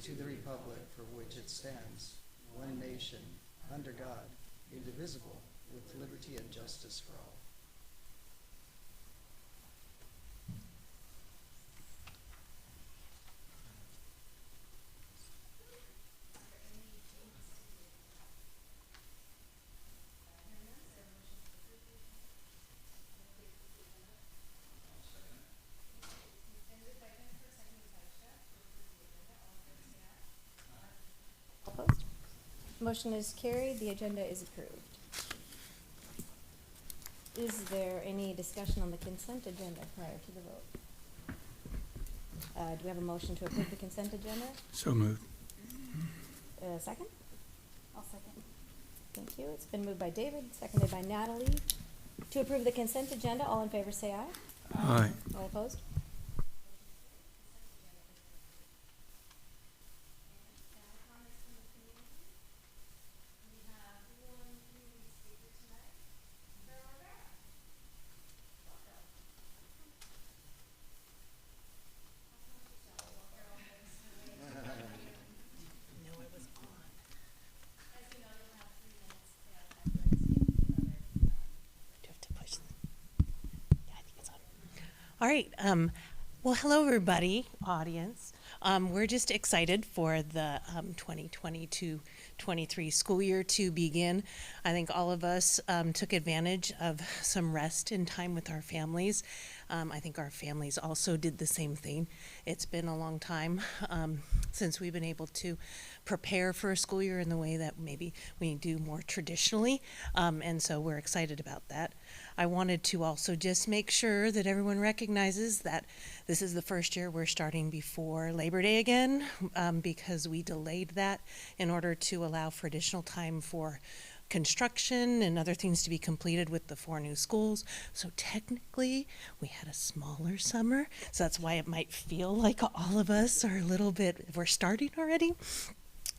to the republic for which it stands, one nation, under God, indivisible, with liberty and justice for all. Opposed? Motion is carried. The agenda is approved. Is there any discussion on the consent agenda prior to the vote? Do we have a motion to approve the consent agenda? So moved. Second? I'll second. Thank you. It's been moved by David, seconded by Natalie. To approve the consent agenda, all in favor say aye. Aye. All opposed? All right. Well, hello, everybody, audience. We're just excited for the 2022-23 school year to begin. I think all of us took advantage of some rest and time with our families. I think our families also did the same thing. It's been a long time since we've been able to prepare for a school year in the way that maybe we do more traditionally, and so we're excited about that. I wanted to also just make sure that everyone recognizes that this is the first year we're starting before Labor Day again, because we delayed that in order to allow for additional time for construction and other things to be completed with the 4 new schools. So technically we had a smaller summer, so that's why it might feel like all of us are a little bit, we're starting already.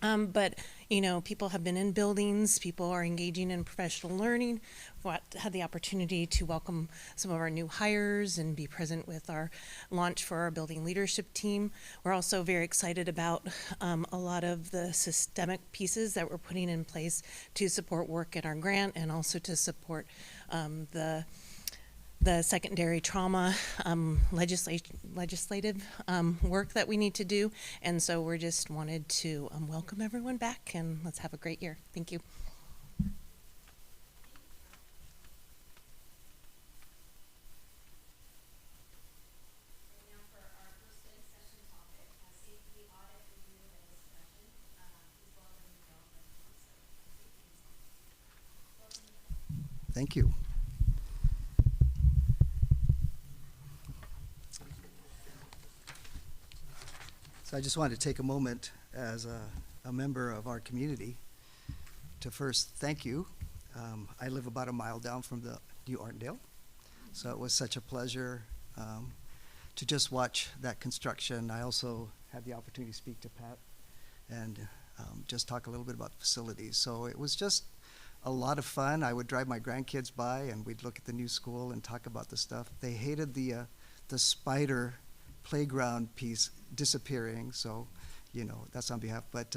But, you know, people have been in buildings, people are engaging in professional learning. We had the opportunity to welcome some of our new hires and be present with our launch for our building leadership team. We're also very excited about a lot of the systemic pieces that we're putting in place to support work in our grant and also to support the secondary trauma legislative work that we need to do. And so we're just wanted to welcome everyone back, and let's have a great year. Thank you. Thank you. So I just wanted to take a moment as a member of our community to first thank you. I live about a mile down from the New Artondale, so it was such a pleasure to just watch that construction. I also had the opportunity to speak to Pat and just talk a little bit about the facilities. So it was just a lot of fun. I would drive my grandkids by and we'd look at the new school and talk about the stuff. They hated the spider playground piece disappearing, so you know that's on behalf. But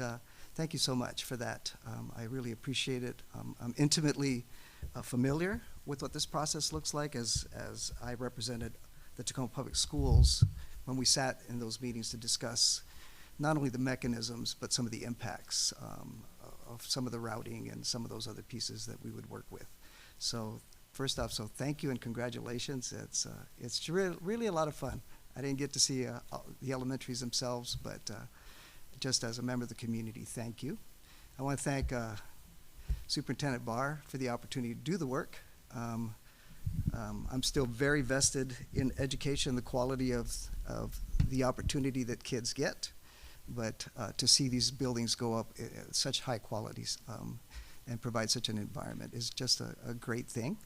thank you so much for that. I really appreciate it. I'm intimately familiar with what this process looks like as I represented the Tacoma Public Schools when we sat in those meetings to discuss not only the mechanisms but some of the impacts of some of the routing and some of those other pieces that we would work with. So first off, so thank you and congratulations. It's really a lot of fun. I didn't get to see the elementaries themselves, but just as a member of the community, thank you. I want to thank Superintendent Barr for the opportunity to do the work. I'm still very vested in education, the quality of the opportunity that kids get, but to see these buildings go up at such high qualities and provide such an environment is just a great thing.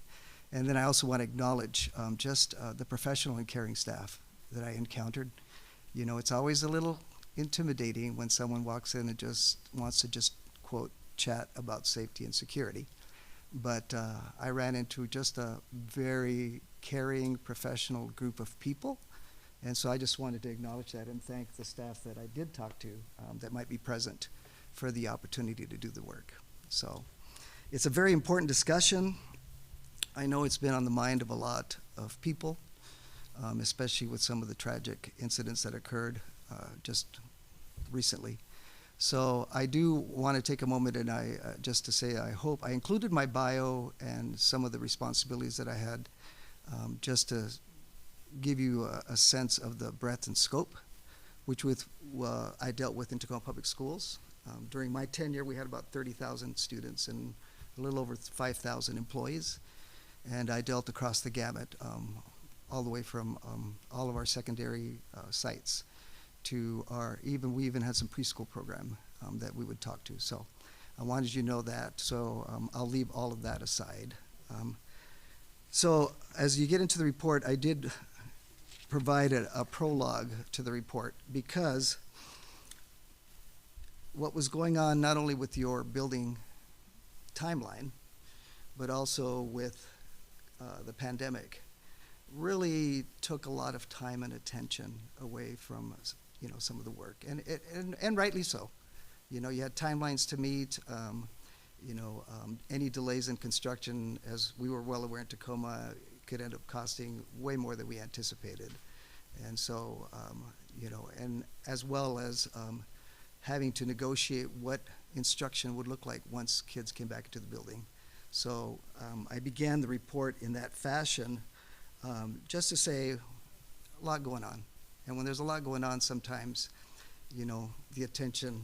And then I also want to acknowledge just the professional and caring staff that I encountered. You know, it's always a little intimidating when someone walks in and just wants to just, quote, chat about safety and security. But I ran into just a very caring, professional group of people And so I just wanted to acknowledge that and thank the staff that I did talk to that might be present for the opportunity to do the work. So it's a very important discussion. I know it's been on the mind of a lot of people, especially with some of the tragic incidents that occurred just recently. So I do want to take a moment and just to say I hope I included my bio and some of the responsibilities that I had just to give you a sense of the breadth and scope, which I dealt with in Tacoma Public Schools. During my tenure, we had about 30,000 students and a little over 5,000 employees, and I dealt across the gamut, all the way from all of our secondary sites to we even had some preschool program that we would talk to. So I wanted you to know that, so I'll leave all of that aside. So as you get into the report, I did provide a prologue to the report because what was going on not only with your building timeline, but also with the pandemic really took a lot of time and attention away from some of the work, and rightly so. You had timelines to meet. Any delays in construction, as we were well aware in Tacoma, could end up costing way more than we anticipated. And so, and as well as having to negotiate what instruction would look like once kids came back into the building. So I began the report in that fashion, just to say a lot going on. And when there's a lot going on, sometimes, the attention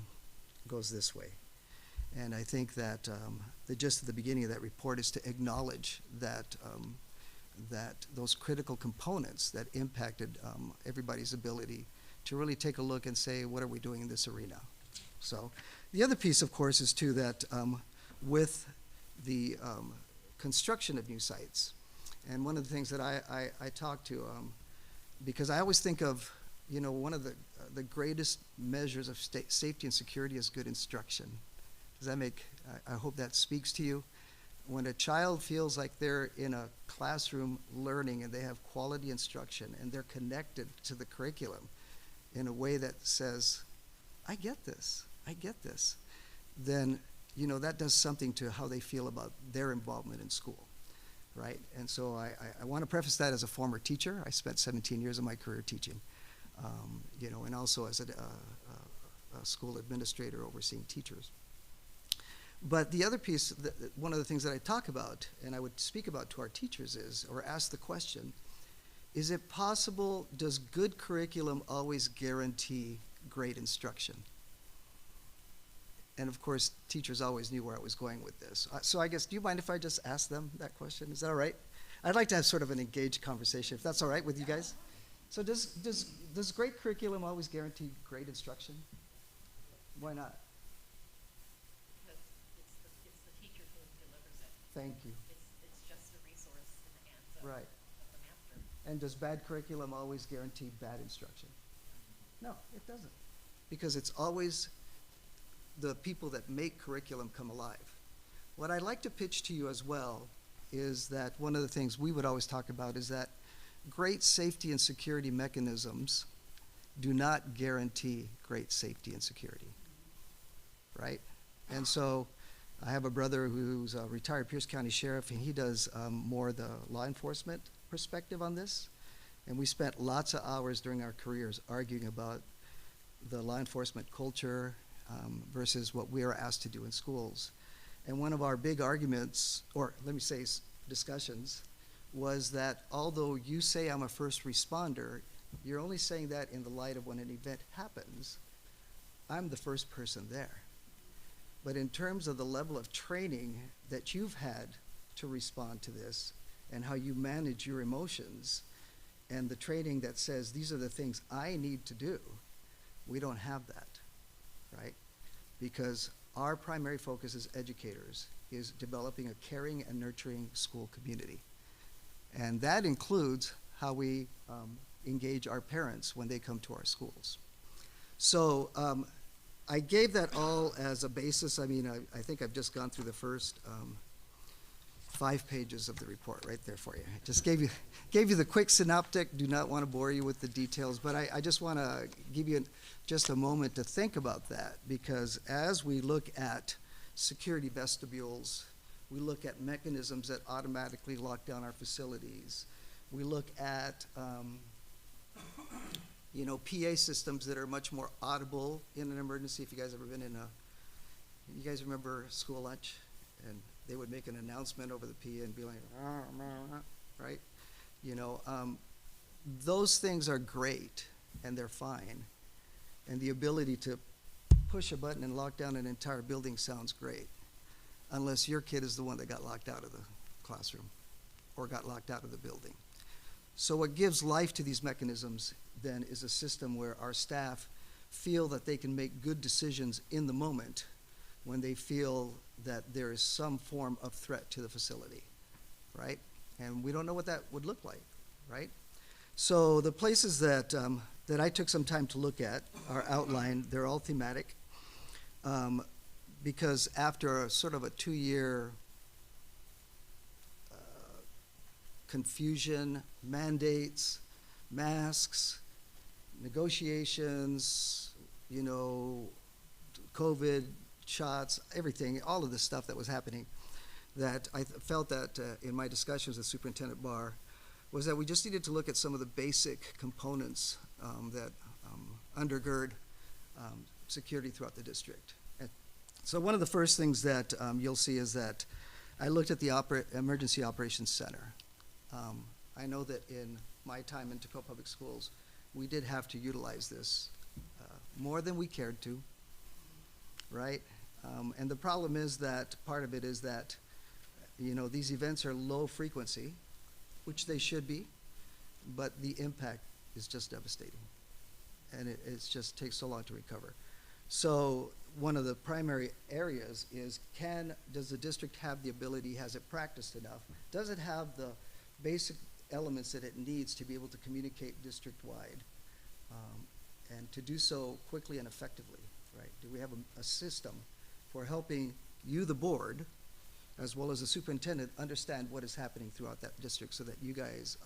goes this way. And I think that the gist of the beginning of that report is to acknowledge that those critical components that impacted everybody's ability to really take a look and say, what are we doing in this arena? So the other piece, of course, is too that with the construction of new sites, and one of the things that I talk to, because I always think of, one of the greatest measures of safety and security is good instruction. Does that I hope that speaks to you. When a child feels like they're in a classroom learning and they have quality instruction and they're connected to the curriculum in a way that says, I get this, then, that does something to how they feel about their involvement in school, right? And so I want to preface that as a former teacher. I spent 17 years of my career teaching, and also as a school administrator overseeing teachers. But the other piece, one of the things that I talk about and I would speak about to our teachers or ask the question, is it possible, does good curriculum always guarantee great instruction? And of course, teachers always knew where I was going with this. So I guess, do you mind if I just ask them that question? Is that all right? I'd like to have sort of an engaged conversation, if that's all right with you guys. So does great curriculum always guarantee great instruction? Why not? Thank you. It's just a resource in the hands of, Right. of the master. And does bad curriculum always guarantee bad instruction? No, it doesn't. Because it's always the people that make curriculum come alive. What I'd like to pitch to you as well is that one of the things we would always talk about is that great safety and security mechanisms do not guarantee great safety and security, right? And so I have a brother who's a retired Pierce County Sheriff, and he does more the law enforcement perspective on this. And we spent lots of hours during our careers arguing about the law enforcement culture versus what we are asked to do in schools. And one of our big arguments, or let me say discussions, was that although you say I'm a first responder, you're only saying that in the light of when an event happens. I'm the first person there. But in terms of the level of training that you've had to respond to this and how you manage your emotions and the training that says these are the things I need to do, we don't have that, right? Because our primary focus as educators is developing a caring and nurturing school community. And that includes how we engage our parents when they come to our schools. So I gave that all as a basis. I mean, I think I've just gone through the first 5 pages of the report right there for you. Just gave you the quick synoptic. Do not want to bore you with the details, but I just want to give you just a moment to think about that, because as we look at security vestibules, we look at mechanisms that automatically lock down our facilities. We look at PA systems that are much more audible in an emergency. If you guys ever been you guys remember school lunch? And they would make an announcement over the PA and be like, right? Those things are great and they're fine. And the ability to push a button and lock down an entire building sounds great, unless your kid is the one that got locked out of the classroom or got locked out of the building. So what gives life to these mechanisms then is a system where our staff feel that they can make good decisions in the moment when they feel that there is some form of threat to the facility, right? And we don't know what that would look like, right? So the places that I took some time to look at are outlined. They're all thematic, because after a sort of a 2-year confusion, mandates, masks, negotiations, COVID, shots, everything, all of the stuff that was happening, that I felt that in my discussions with Superintendent Barr was that we just needed to look at some of the basic components that undergird security throughout the district. And so one of the first things that you'll see is that I looked at the Emergency Operations Center. I know that in my time in Tacoma Public Schools, we did have to utilize this more than we cared to, right? And the problem is that part of it is that, these events are low frequency, which they should be, but the impact is just devastating. And it just takes so long to recover. So one of the primary areas is does the district have the ability, has it practiced enough? Does it have the basic elements that it needs to be able to communicate district-wide, and to do so quickly and effectively, right? Do we have a system for helping you, the board, as well as the superintendent, understand what is happening throughout that district so that you guys,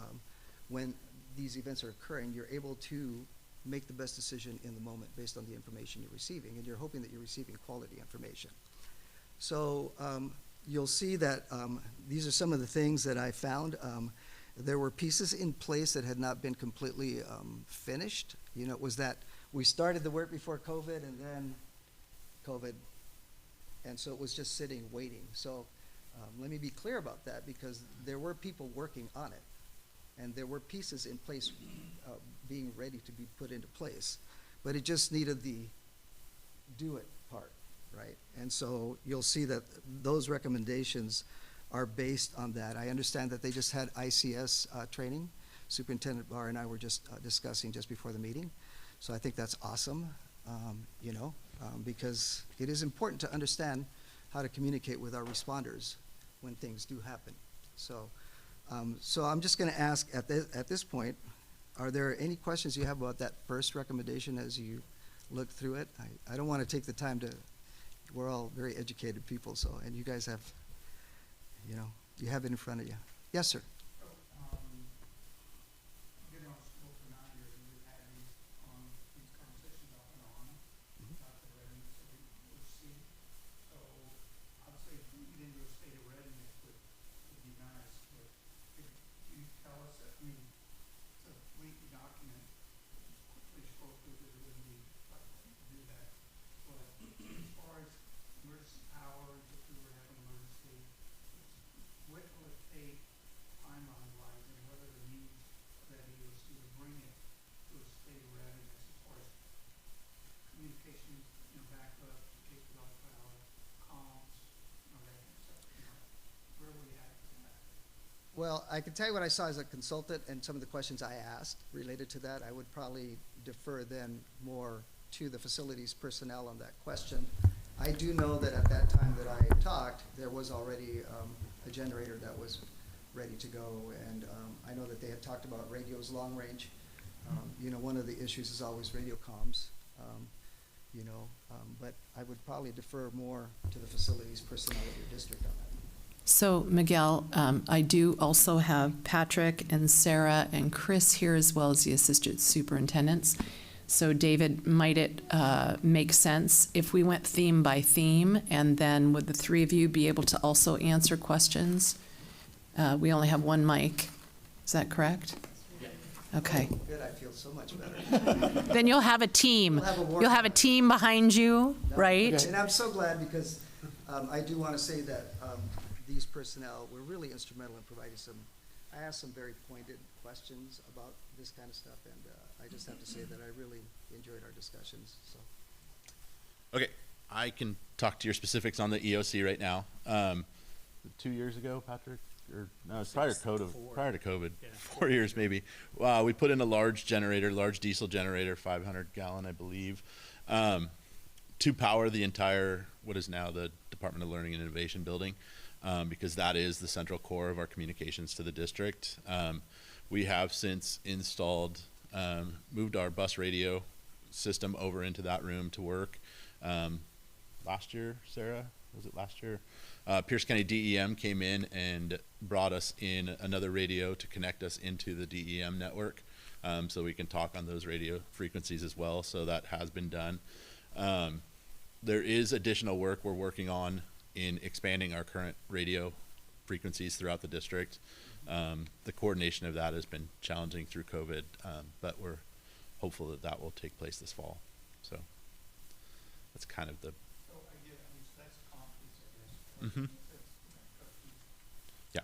when these events are occurring, you're able to make the best decision in the moment based on the information you're receiving, and you're hoping that you're receiving quality information. So you'll see that these are some of the things that I found. There were pieces in place that had not been completely finished. It was that we started the work before COVID and then COVID, and so it was just sitting, waiting. So let me be clear about that, because there were people working on it, and there were pieces in place being ready to be put into place, but it just needed the do it part, right? And so you'll see that those recommendations are based on that. I understand that they just had ICS training. Superintendent Barr and I were just discussing just before the meeting. So I think that's awesome, because it is important to understand how to communicate with our responders when things do happen. So I'm just going to ask at this point, are there any questions you have about that first recommendation as you look through it? I don't want to take the time we're all very educated people, and you guys have, you have it in front of you. Yes, sir. Well, I can tell you what I saw as a consultant and some of the questions I asked related to that. I would probably defer then more to the facilities personnel on that question. I do know that at that time that I talked, there was already a generator that was ready to go, and I know that they had talked about radios long range. One of the issues is always radio comms, but I would probably defer more to the facilities personnel of your district on that. So, Miguel, I do also have Patrick and Sarah and Chris here, as well as the assistant superintendents. So, David, might it make sense if we went theme by theme, and then would the three of you be able to also answer questions? We only have one mic. Is that correct? Okay. Good, I feel so much better. Then you'll have a team. We'll have a war You'll have a room. team behind you, No, right? And I'm so glad because I do want to say that these personnel were really instrumental in providing I asked some very pointed questions about this kind of stuff, and I just have to say that I really enjoyed our discussions, so. Okay, I can talk to your specifics on the EOC right now. 2 years ago, Patrick, or no, it's prior to COVID, Yeah. 4 years maybe. We put in a large diesel generator, 500 gallon, I believe, to power the entire, what is now the Department of Learning and Innovation building, because that is the central core of our communications to the district. We have since installed, moved our bus radio system over into that room to work. Last year, Sarah, was it last year? Pierce County DEM came in and brought us in another radio to connect us into the DEM network, so we can talk on those radio frequencies as well. So that has been done. There is additional work we're working on in expanding our current radio frequencies throughout the district. The coordination of that has been challenging through COVID, but we're hopeful that that will take place this fall. So that's kind of the. Mm-hmm. Yeah.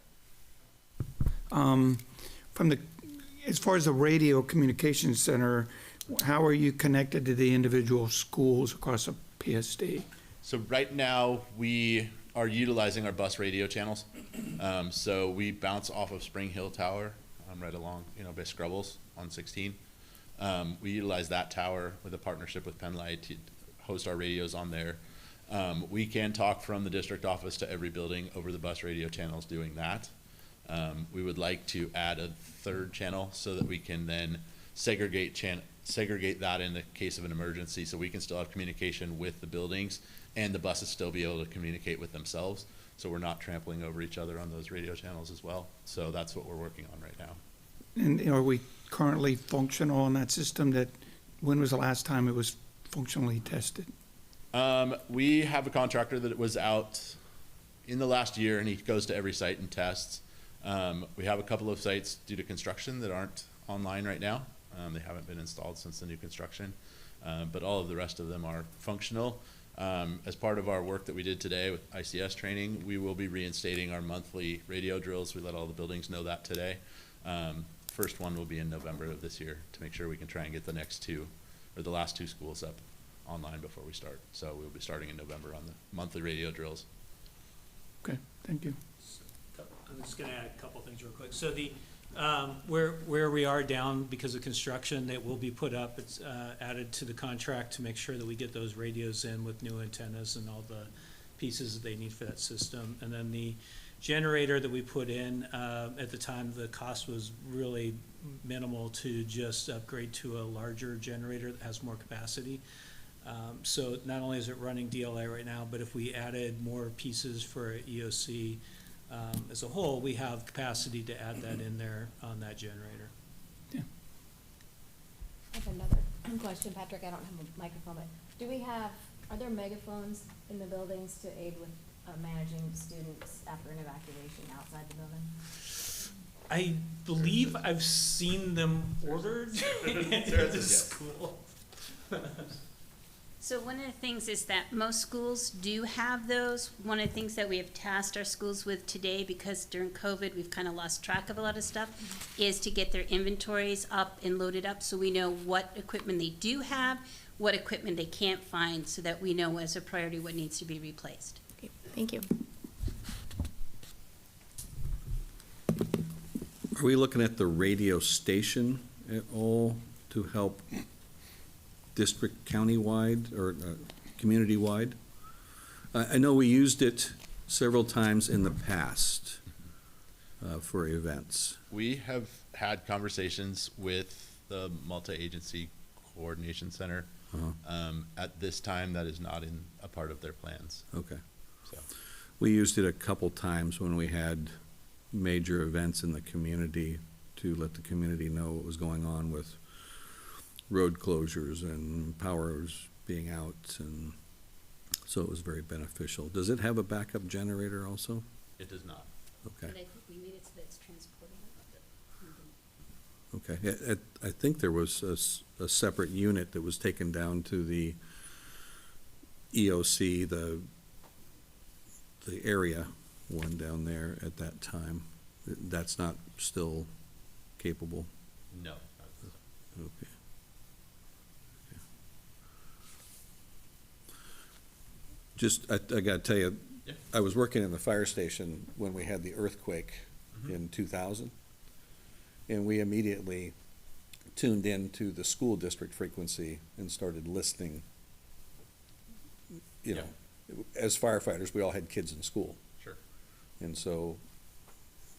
From the, as far as the radio communications center, how are you connected to the individual schools across a PSD? So right now we are utilizing our bus radio channels. So we bounce off of Spring Hill Tower, right along, by Scrubbles on 16. We utilize that tower with a partnership with Penlight to host our radios on there. We can talk from the district office to every building over the bus radio channels doing that. We would like to add a third channel so that we can then segregate that in the case of an emergency, so we can still have communication with the buildings and the buses still be able to communicate with themselves. So we're not trampling over each other on those radio channels as well. So that's what we're working on right now. And are we currently functional in that system? When was the last time it was functionally tested? We have a contractor that was out in the last year, and he goes to every site and tests. We have a couple of sites due to construction that aren't online right now. They haven't been installed since the new construction, but all of the rest of them are functional. As part of our work that we did today with ICS training, we will be reinstating our monthly radio drills. We let all the buildings know that today. First one will be in November of this year to make sure we can try and get the last two schools up online before we start. So we'll be starting in November on the monthly radio drills. Okay, thank you. I'm just gonna add a couple things real quick. So the, where we are down because of construction, that will be put up, it's added to the contract to make sure that we get those radios in with new antennas and all the pieces that they need for that system. And then the generator that we put in, at the time, the cost was really minimal to just upgrade to a larger generator that has more capacity. So not only is it running DLA right now, but if we added more pieces for EOC as a whole, we have capacity to add that in there on that generator. Yeah. I have another question, Patrick, I don't have a microphone, but are there megaphones in the buildings to aid with managing students after an evacuation outside the building? I believe I've seen them ordered at the school. So one of the things is that most schools do have those. One of the things that we have tasked our schools with today, because during COVID we've kind of lost track of a lot of stuff, is to get their inventories up and loaded up so we know what equipment they do have, what equipment they can't find, so that we know as a priority what needs to be replaced. Okay, thank you. Are we looking at the radio station at all to help district county-wide or community-wide? I know we used it several times in the past for events. We have had conversations with the multi-agency coordination center. At this time, that is not in a part of their plans. Okay. So. We used it a couple times when we had major events in the community to let the community know what was going on with road closures and powers being out, and so it was very beneficial. Does it have a backup generator also? It does not. But Okay, I think we made it so that it's transportable. okay. I think there was a separate unit that was taken down to the EOC, the area one down there at that time. That's not still capable? No. Okay. Just, I gotta tell you, Yeah. I was working in the fire station when we had the earthquake in 2000. And we immediately tuned in to the school district frequency and started listening. You know, as firefighters, we all had kids in school. Sure. And so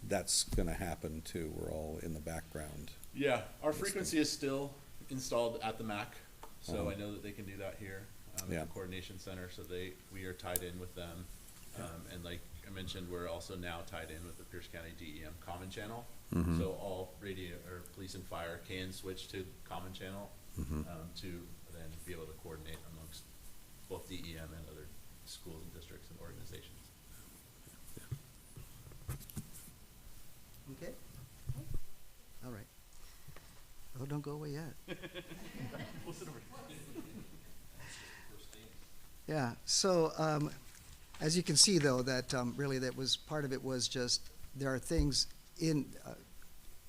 that's gonna happen too. We're all in the background. Yeah, our frequency is still installed at the MAC, so Uh-huh. I know that they can do that here at Yeah. the coordination center. So we are tied in with them, and like I mentioned, we're also now tied in with the Pierce County DEM common channel. Mhm. So all radio or police and fire can switch to common channel Mhm. to then be able to coordinate amongst both DEM and other schools and districts and organizations. Okay? All right. Oh, don't go away yet. Yeah, so, as you can see though, that, really that was, part of it was just, there are things in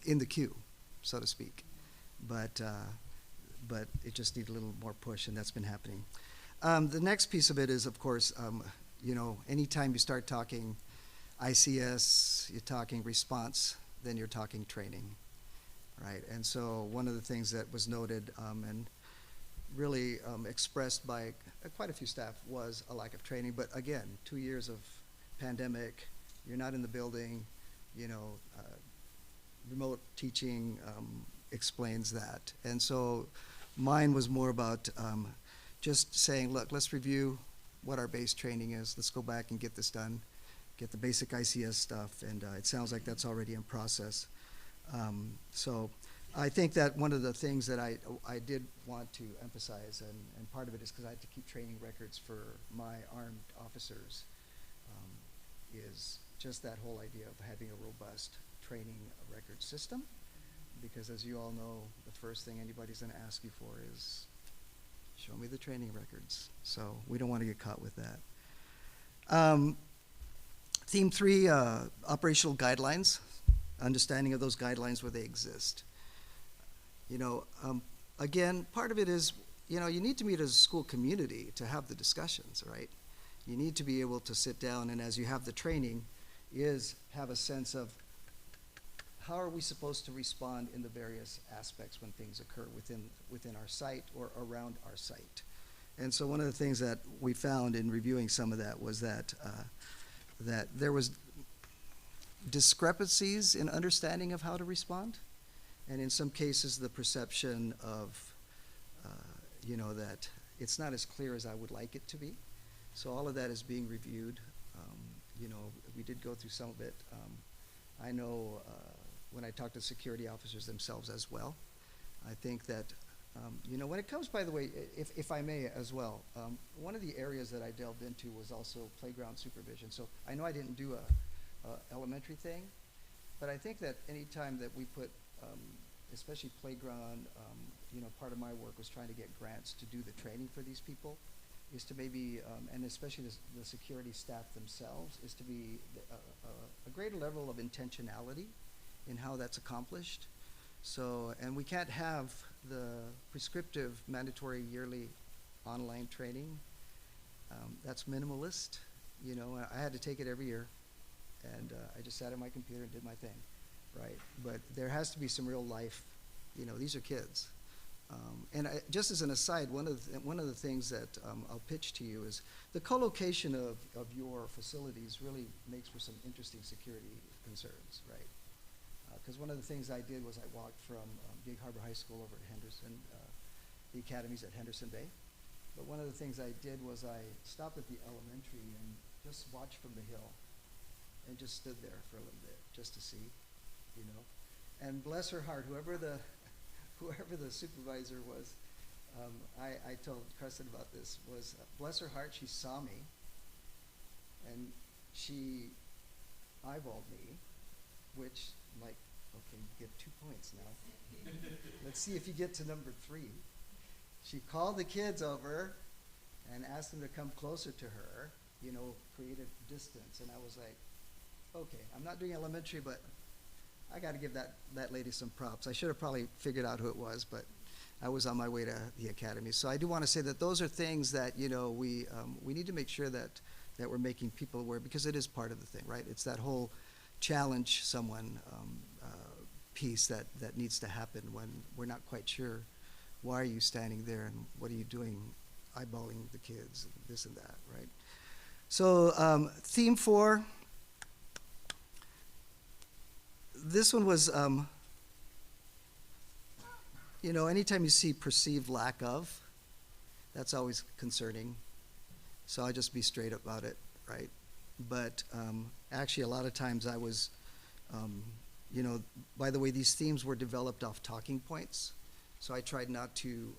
the queue, so to speak. But it just needed a little more push, and that's been happening. The next piece of it is, of course, you know, anytime you start talking ICS, you're talking response, then you're talking training, right? And so one of the things that was noted, and really expressed by quite a few staff was a lack of training. But again, 2 years of pandemic, you're not in the building, you know, remote teaching explains that. And so mine was more about just saying, look, let's review what our base training is. Let's go back and get this done, get the basic ICS stuff, and it sounds like that's already in process. So I think that one of the things that I did want to emphasize, and part of it is because I had to keep training records for my armed officers, is just that whole idea of having a robust training record system. Because as you all know, the first thing anybody's gonna ask you for is, show me the training records. So we don't want to get caught with that. Theme 3, operational guidelines, understanding of those guidelines where they exist. You know, again, part of it is, you know, you need to meet as a school community to have the discussions, right? You need to be able to sit down, and as you have the training, is have a sense of how are we supposed to respond in the various aspects when things occur within our site or around our site. And so one of the things that we found in reviewing some of that was that that there was discrepancies in understanding of how to respond, and in some cases the perception of you know, that it's not as clear as I would like it to be. So all of that is being reviewed. You know, we did go through some of it. I know when I talked to security officers themselves as well, I think that, you know, when it comes, by the way, if I may as well, one of the areas that I delved into was also playground supervision. So I know I didn't do a elementary thing, but I think that any time that we put, especially playground, you know, part of my work was trying to get grants to do the training for these people, is to maybe, and especially the security staff themselves, is to be a greater level of intentionality in how that's accomplished. So, and we can't have the prescriptive mandatory yearly online training. That's minimalist, you know. I had to take it every year, and I just sat at my computer and did my thing, right? But there has to be some real life, you know, these are kids. And just as an aside, one of the things that I'll pitch to you is the co-location of your facilities really makes for some interesting security concerns, right? Because one of the things I did was I walked from Gig Harbor High School over to Henderson, the academies at Henderson Bay. But one of the things I did was I stopped at the elementary and just watched from the hill and just stood there for a little bit, just to see, you know. And bless her heart, whoever the supervisor was, I told Crescent about this, was, bless her heart, she saw me, and she eyeballed me, which, I'm like, okay, you get 2 points now. Let's see if you get to number 3. She called the kids over and asked them to come closer to her, you know, created distance, and I was like, okay, I'm not doing elementary, but I got to give that lady some props. I should have probably figured out who it was, but I was on my way to the academy. So I do want to say that those are things that, you know, we need to make sure that we're making people aware, because it is part of the thing, right? It's that whole challenge someone piece that needs to happen when we're not quite sure, why are you standing there and what are you doing eyeballing the kids, and this and that, right? So theme 4, this one was, you know, anytime you see perceived lack of, that's always concerning. So I'll just be straight about it, right? But actually, a lot of times I was, you know, by the way, these themes were developed off talking points. So I tried not to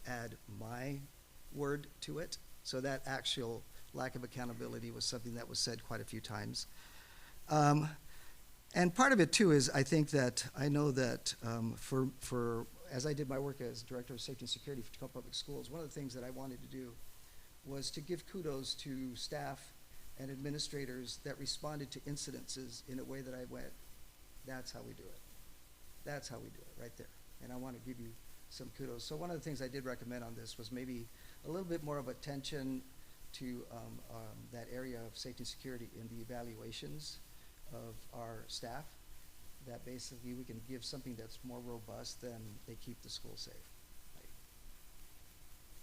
add my word to it. So that actual lack of accountability was something that was said quite a few times. And part of it too is I think that I know that for as I did my work as Director of Safety and Security for Tacoma Public Schools, one of the things that I wanted to do was to give kudos to staff and administrators that responded to incidences in a way that I went, that's how we do it. That's how we do it, right there. And I want to give you some kudos. So one of the things I did recommend on this was maybe a little bit more of attention to that area of safety and security in the evaluations of our staff, that basically we can give something that's more robust than they keep the school safe. Right?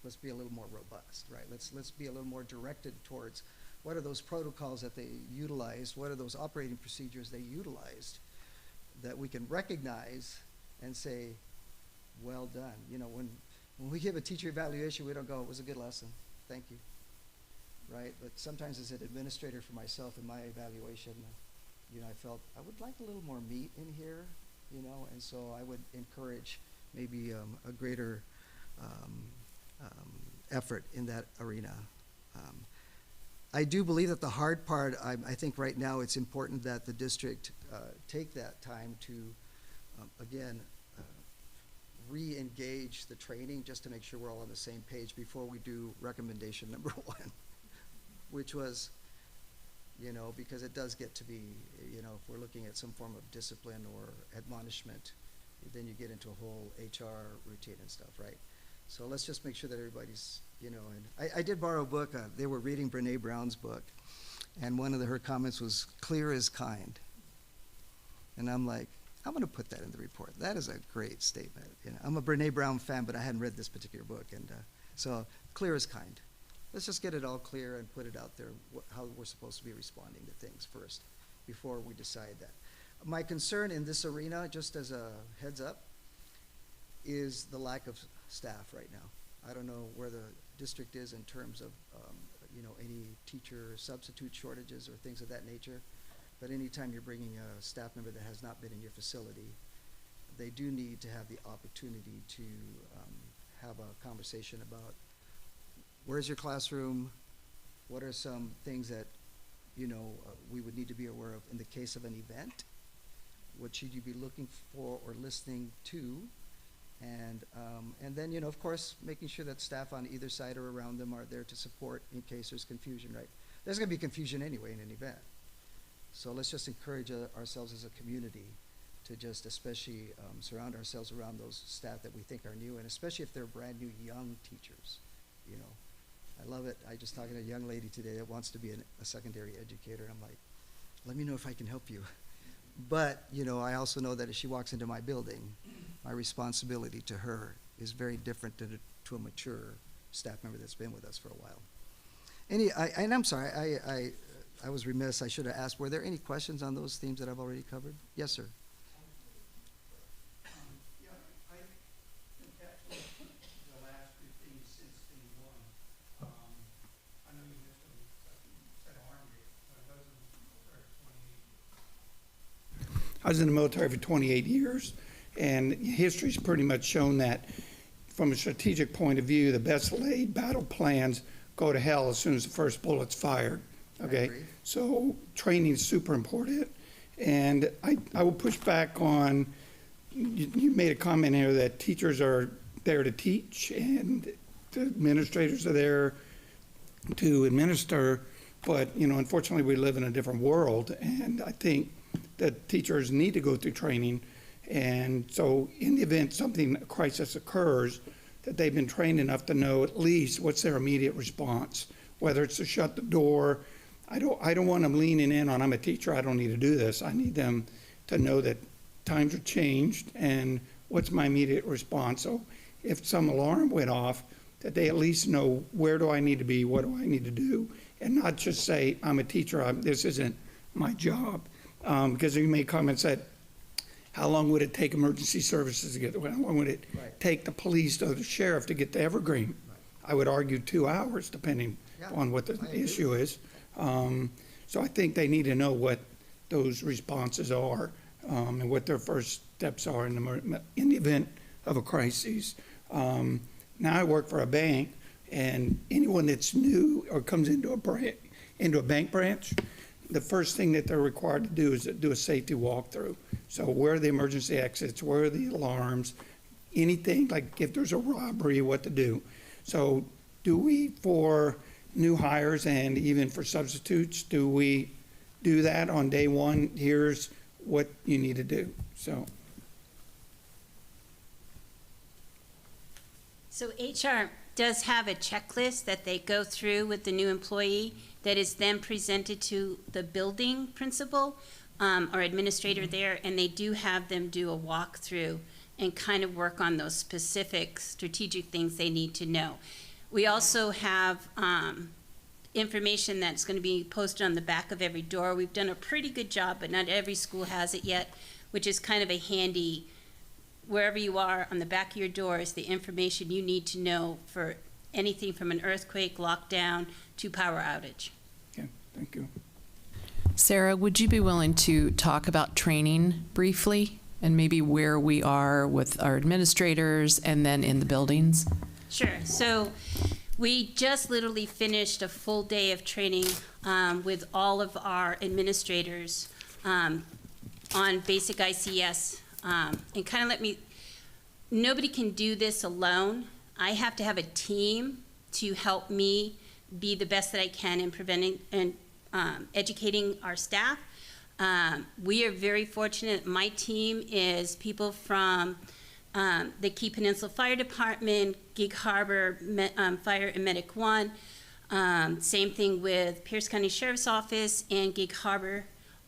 Let's be a little more robust, right? Let's be a little more directed towards what are those protocols that they utilized, what are those operating procedures they utilized that we can recognize and say, well done. You know, when we give a teacher evaluation, we don't go, it was a good lesson, thank you, right? But sometimes as an administrator for myself in my evaluation, you know, I felt I would like a little more meat in here, you know, and so I would encourage maybe a greater effort in that arena. I do believe that the hard part, I think right now it's important that the district take that time to, again, re-engage the training just to make sure we're all on the same page before we do recommendation number 1, which was, you know, because it does get to be, you know, if we're looking at some form of discipline or admonishment, then you get into a whole HR routine and stuff, right? So let's just make sure that everybody's, you know, and I did borrow a book. They were reading Brene Brown's book, and one of her comments was, clear is kind. And I'm like, I'm going to put that in the report. That is a great statement. You know, I'm a Brene Brown fan, but I hadn't read this particular book, and so clear is kind. Let's just get it all clear and put it out there, how we're supposed to be responding to things first before we decide that. My concern in this arena, just as a heads up, is the lack of staff right now. I don't know where the district is in terms of, you know, any teacher substitute shortages or things of that nature. But anytime you're bringing a staff member that has not been in your facility, they do need to have the opportunity to have a conversation about where's your classroom, what are some things that, you know, we would need to be aware of in the case of an event, what should you be looking for or listening to, and then, you know, of course, making sure that staff on either side or around them are there to support in case there's confusion, right? There's going to be confusion anyway in an event. So let's just encourage ourselves as a community to just especially surround ourselves around those staff that we think are new, and especially if they're brand new young teachers, you know. I love it. I just talking to a young lady today that wants to be a secondary educator, and I'm like, let me know if I can help you. But, you know, I also know that if she walks into my building, my responsibility to her is very different to a mature staff member that's been with us for a while. And I'm sorry, I was remiss. I should have asked, were there any questions on those themes that I've already covered? Yes, sir. Yeah, I encapsulate the last two things since theme 1. I know you missed a set of arm I was in the military for 28 years, and history's pretty much shown that from a strategic point of view, the best laid battle plans go to hell as soon as the first bullet's fired, I okay? agree. So training is super important, and I will push back on, you made a comment here that teachers are there to teach and the administrators are there to administer, but, you know, unfortunately, we live in a different world, and I think that teachers need to go through training. And so in the event a crisis occurs, that they've been trained enough to know at least what's their immediate response, whether it's to shut the door. I don't want them leaning in on, I'm a teacher, I don't need to do this. I need them to know that times are changed and what's my immediate response. So if some alarm went off, that they at least know, where do I need to be, what do I need to do, and not just say, I'm a teacher, this isn't my job. Because you made comments that, how long would it take emergency services to get there? How long would it take the police or the sheriff to get to Evergreen? I would argue 2 hours, depending on what the issue is. So I think they need to know what those responses are, and what their first steps are in the event of a crisis. Now I work for a bank, and anyone that's new or comes into a bank branch, the first thing that they're required to do is do a safety walkthrough. So where are the emergency exits, where are the alarms, anything, like if there's a robbery, what to do. So do we, for new hires and even for substitutes, do we do that on day one? Here's what you need to do, so. So HR does have a checklist that they go through with the new employee that is then presented to the building principal or administrator there, and they do have them do a walkthrough and kind of work on those specific strategic things they need to know. We also have information that's going to be posted on the back of every door. We've done a pretty good job, but not every school has it yet, which is kind of a handy, wherever you are, on the back of your door is the information you need to know for anything from an earthquake, lockdown, to power outage. Okay, thank you. Sarah, would you be willing to talk about training briefly and maybe where we are with our administrators and then in the buildings? Sure. So we just literally finished a full day of training with all of our administrators on basic ICS. And kind of nobody can do this alone. I have to have a team to help me be the best that I can in preventing and educating our staff. We are very fortunate. My team is people from the Key Peninsula Fire Department, Gig Harbor Fire and Medic 1, same thing with Pierce County Sheriff's Office and Gig Harbor.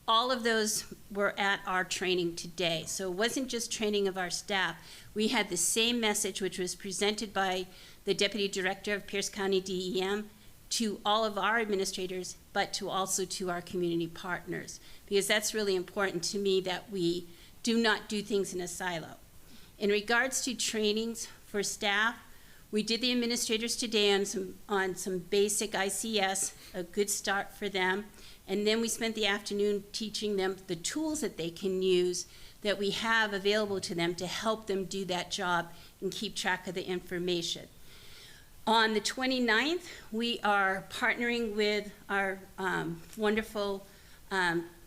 All of those were at our training today. So it wasn't just training of our staff. We had the same message, which was presented by the Deputy Director of Pierce County DEM to all of our administrators, but also to our community partners, because that's really important to me, that we do not do things in a silo. In regards to trainings for staff, we did the administrators today on some basic ICS, a good start for them. And then we spent the afternoon teaching them the tools that they can use that we have available to them to help them do that job and keep track of the information. On the 29th, we are partnering with our wonderful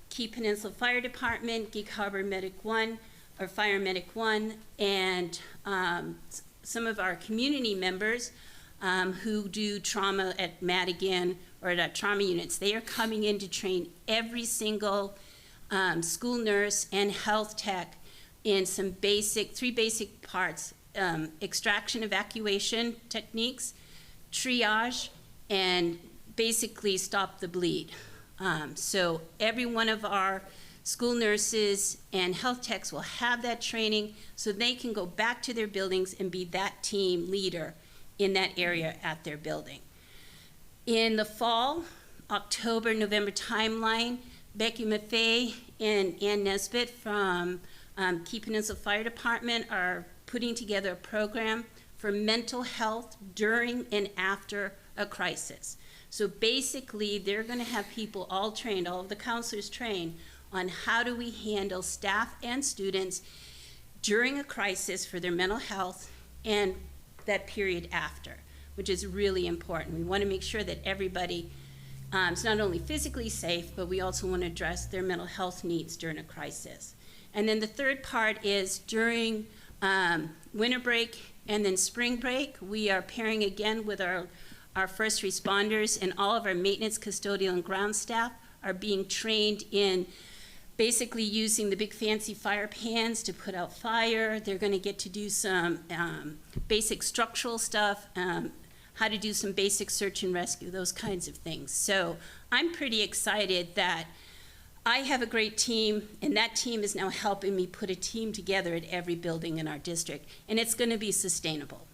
Key Peninsula Fire Department, Gig Harbor Medic 1, or Fire Medic 1, and some of our community members who do trauma at Madigan or at our trauma units. They are coming in to train every single school nurse and health tech in some three basic parts: extraction, evacuation techniques, triage, and basically stop the bleed. So every one of our school nurses and health techs will have that training so they can go back to their buildings and be that team leader in that area at their building. In the fall, October, November timeline, Becky Maffei and Ann Nesbitt from Key Peninsula Fire Department are putting together a program for mental health during and after a crisis. So basically, they're going to have people all trained, all of the counselors trained on how do we handle staff and students during a crisis for their mental health and that period after, which is really important. We want to make sure that everybody is not only physically safe, but we also want to address their mental health needs during a crisis. And then the third part is during winter break and then spring break, we are pairing again with our first responders, and all of our maintenance, custodial, and ground staff are being trained in basically using the big fancy fire pans to put out fire. They're going to get to do some basic structural stuff, how to do some basic search and rescue, those kinds of things. So I'm pretty excited that I have a great team, and that team is now helping me put a team together at every building in our district, and it's going to be sustainable.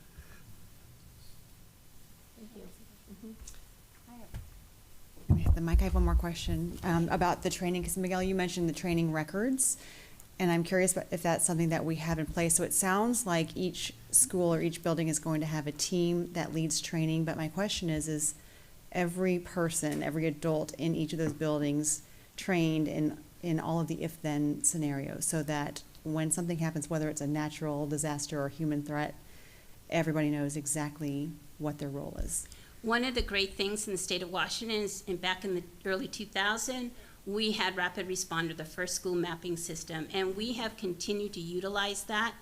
The mic, I have one more question about the training, because Miguel, you mentioned the training records, and I'm curious if that's something that we have in place. So it sounds like each school or each building is going to have a team that leads training, but my question is every person, every adult in each of those buildings trained in all of the if-then scenarios, so that when something happens, whether it's a natural disaster or human threat, everybody knows exactly what their role is? One of the great things in the state of Washington is, back in the early 2000s, we had Rapid Responder, the first school mapping system, and we have continued to utilize that.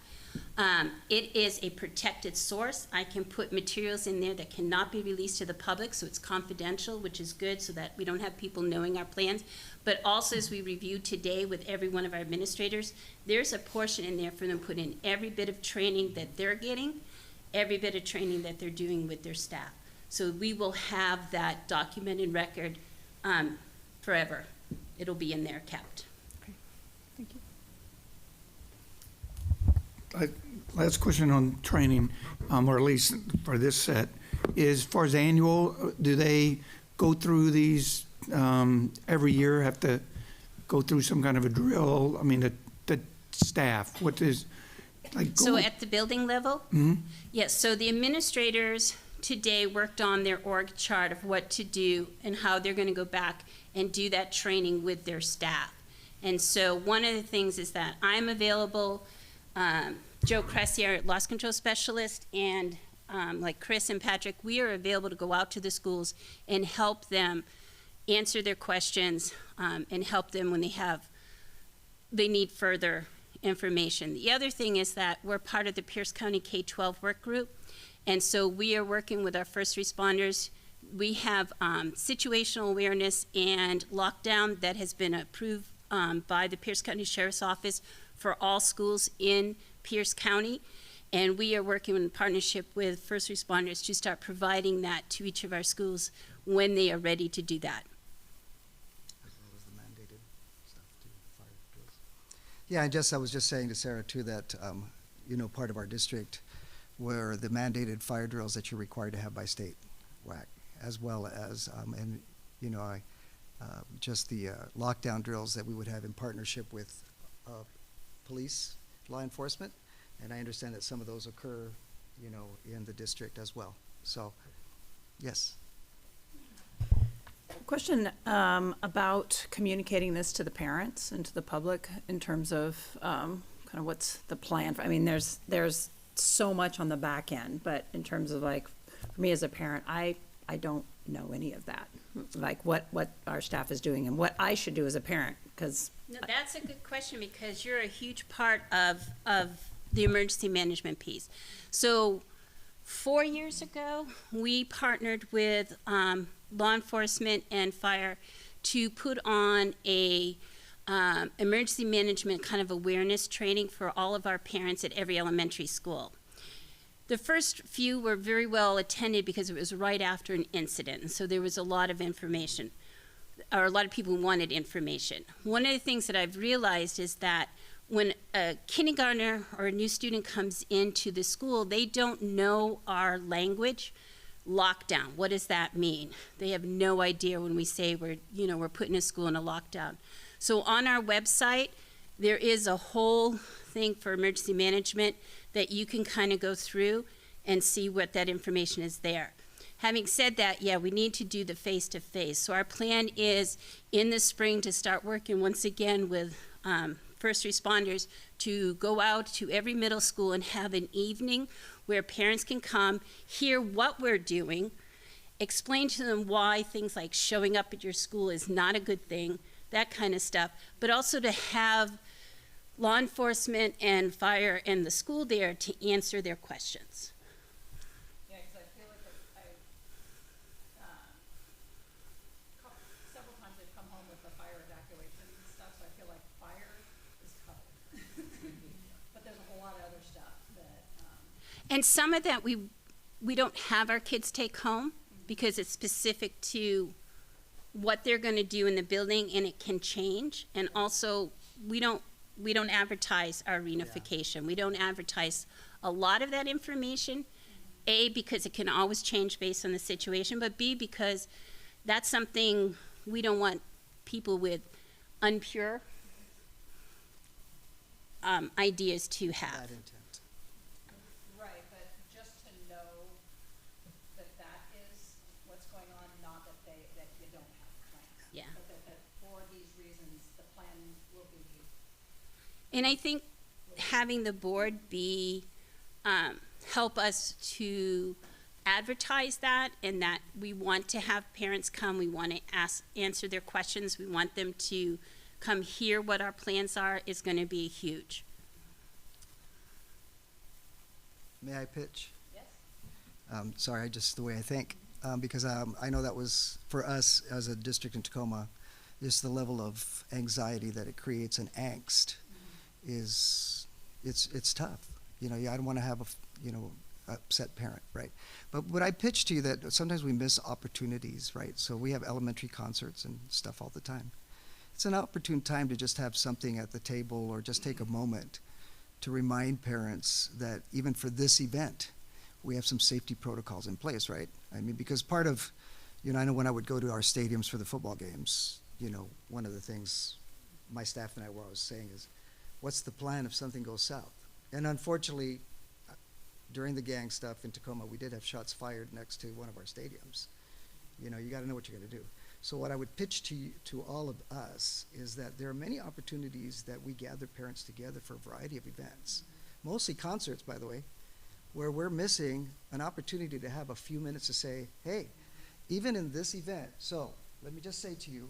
It is a protected source. I can put materials in there that cannot be released to the public, so it's confidential, which is good so that we don't have people knowing our plans. But also, as we reviewed today with every one of our administrators, there's a portion in there for them to put in every bit of training that they're getting, every bit of training that they're doing with their staff. So we will have that documented record forever. It'll be in there kept. Okay, thank you. Last question on training, or at least for this set, is as far as annual, do they go through these every year, have to go through some kind of a drill? I mean, the staff, what is, like? So at the building level? Mm-hmm. Yes, so the administrators today worked on their org chart of what to do and how they're going to go back and do that training with their staff. And so one of the things is that I'm available, Joe Cressy, our loss control specialist, and like Chris and Patrick, we are available to go out to the schools and help them answer their questions and help them when they need further information. The other thing is that we're part of the Pierce County K-12 work group, and so we are working with our first responders. We have situational awareness and lockdown that has been approved by the Pierce County Sheriff's Office for all schools in Pierce County. And we are working in partnership with first responders to start providing that to each of our schools when they are ready to do that. As well as the mandated stuff too, fire drills. Yeah, I was just saying to Sarah too that, part of our district were the mandated fire drills that you're required to have by state WAC, as well as, just the lockdown drills that we would have in partnership with police, law enforcement. And I understand that some of those occur, in the district as well. So, yes. Question about communicating this to the parents and to the public in terms of kind of what's the plan. I mean, there's so much on the back end, but in terms of like, for me as a parent, I don't know any of that, like what our staff is doing and what I should do as a parent, because. No, that's a good question because you're a huge part of the emergency management piece. So 4 years ago, we partnered with law enforcement and fire to put on a emergency management kind of awareness training for all of our parents at every elementary school. The first few were very well attended because it was right after an incident, and so there was a lot of information, or a lot of people wanted information. One of the things that I've realized is that when a kindergartner or a new student comes into the school, they don't know our language. Lockdown, what does that mean? They have no idea when we say we're putting a school in a lockdown. So on our website, there is a whole thing for emergency management that you can kind of go through and see what that information is there. Having said that, yeah, we need to do the face-to-face. So our plan is in the spring to start working once again with first responders to go out to every middle school and have an evening where parents can come, hear what we're doing, explain to them why things like showing up at your school is not a good thing, that kind of stuff, but also to have law enforcement and fire and the school there to answer their questions. Yeah, because I feel like several times they've come home with the fire evacuation and stuff, so I feel like fire is covered. But there's a whole lot of other stuff that, And some of that we don't have our kids take home because it's specific to what they're going to do in the building, and it can change. And also, we don't advertise our reunification. We don't advertise a lot of that information. A, because it can always change based on the situation, but B, because that's something we don't want people with unpure ideas to have. Bad intent. right, but just to know that that is what's going on, not that that you don't have plans. Yeah. But that for these reasons, the plan will be. And I think having the board be, help us to advertise that, and that we want to have parents come, we want to answer their questions, we want them to come hear what our plans are, is going to be huge. May I pitch? Yes. Sorry, just the way I think, because I know that was, for us as a district in Tacoma, just the level of anxiety that it creates and angst is, it's tough. You know, I don't want to have upset parent, right? But what I pitch to you that sometimes we miss opportunities, right? So we have elementary concerts and stuff all the time. It's an opportune time to just have something at the table or just take a moment to remind parents that even for this event, we have some safety protocols in place, right? I mean, because part of, I know when I would go to our stadiums for the football games, one of the things my staff and I were always saying is, what's the plan if something goes south? And unfortunately, during the gang stuff in Tacoma, we did have shots fired next to one of our stadiums. You got to know what you're going to do. So what I would pitch to all of us is that there are many opportunities that we gather parents together for a variety of events, mostly concerts, by the way, where we're missing an opportunity to have a few minutes to say, hey, even in this event, so let me just say to you,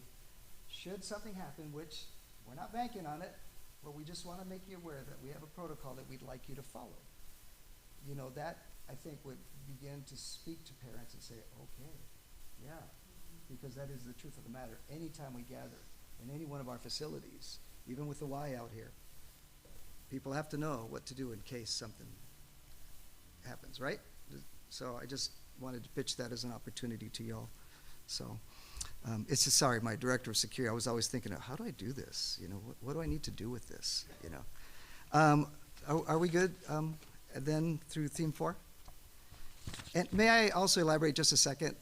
should something happen, which we're not banking on it, but we just want to make you aware that we have a protocol that we'd like you to follow. That I think would begin to speak to parents and say, okay, yeah, because that is the truth of the matter. Anytime we gather in any one of our facilities, even with the Y out here, people have to know what to do in case something happens, right? So I just wanted to pitch that as an opportunity to y'all. So it's just, sorry, my director of security, I was always thinking, how do I do this? What do I need to do with this? Are we good then through theme 4? And may I also elaborate just a second?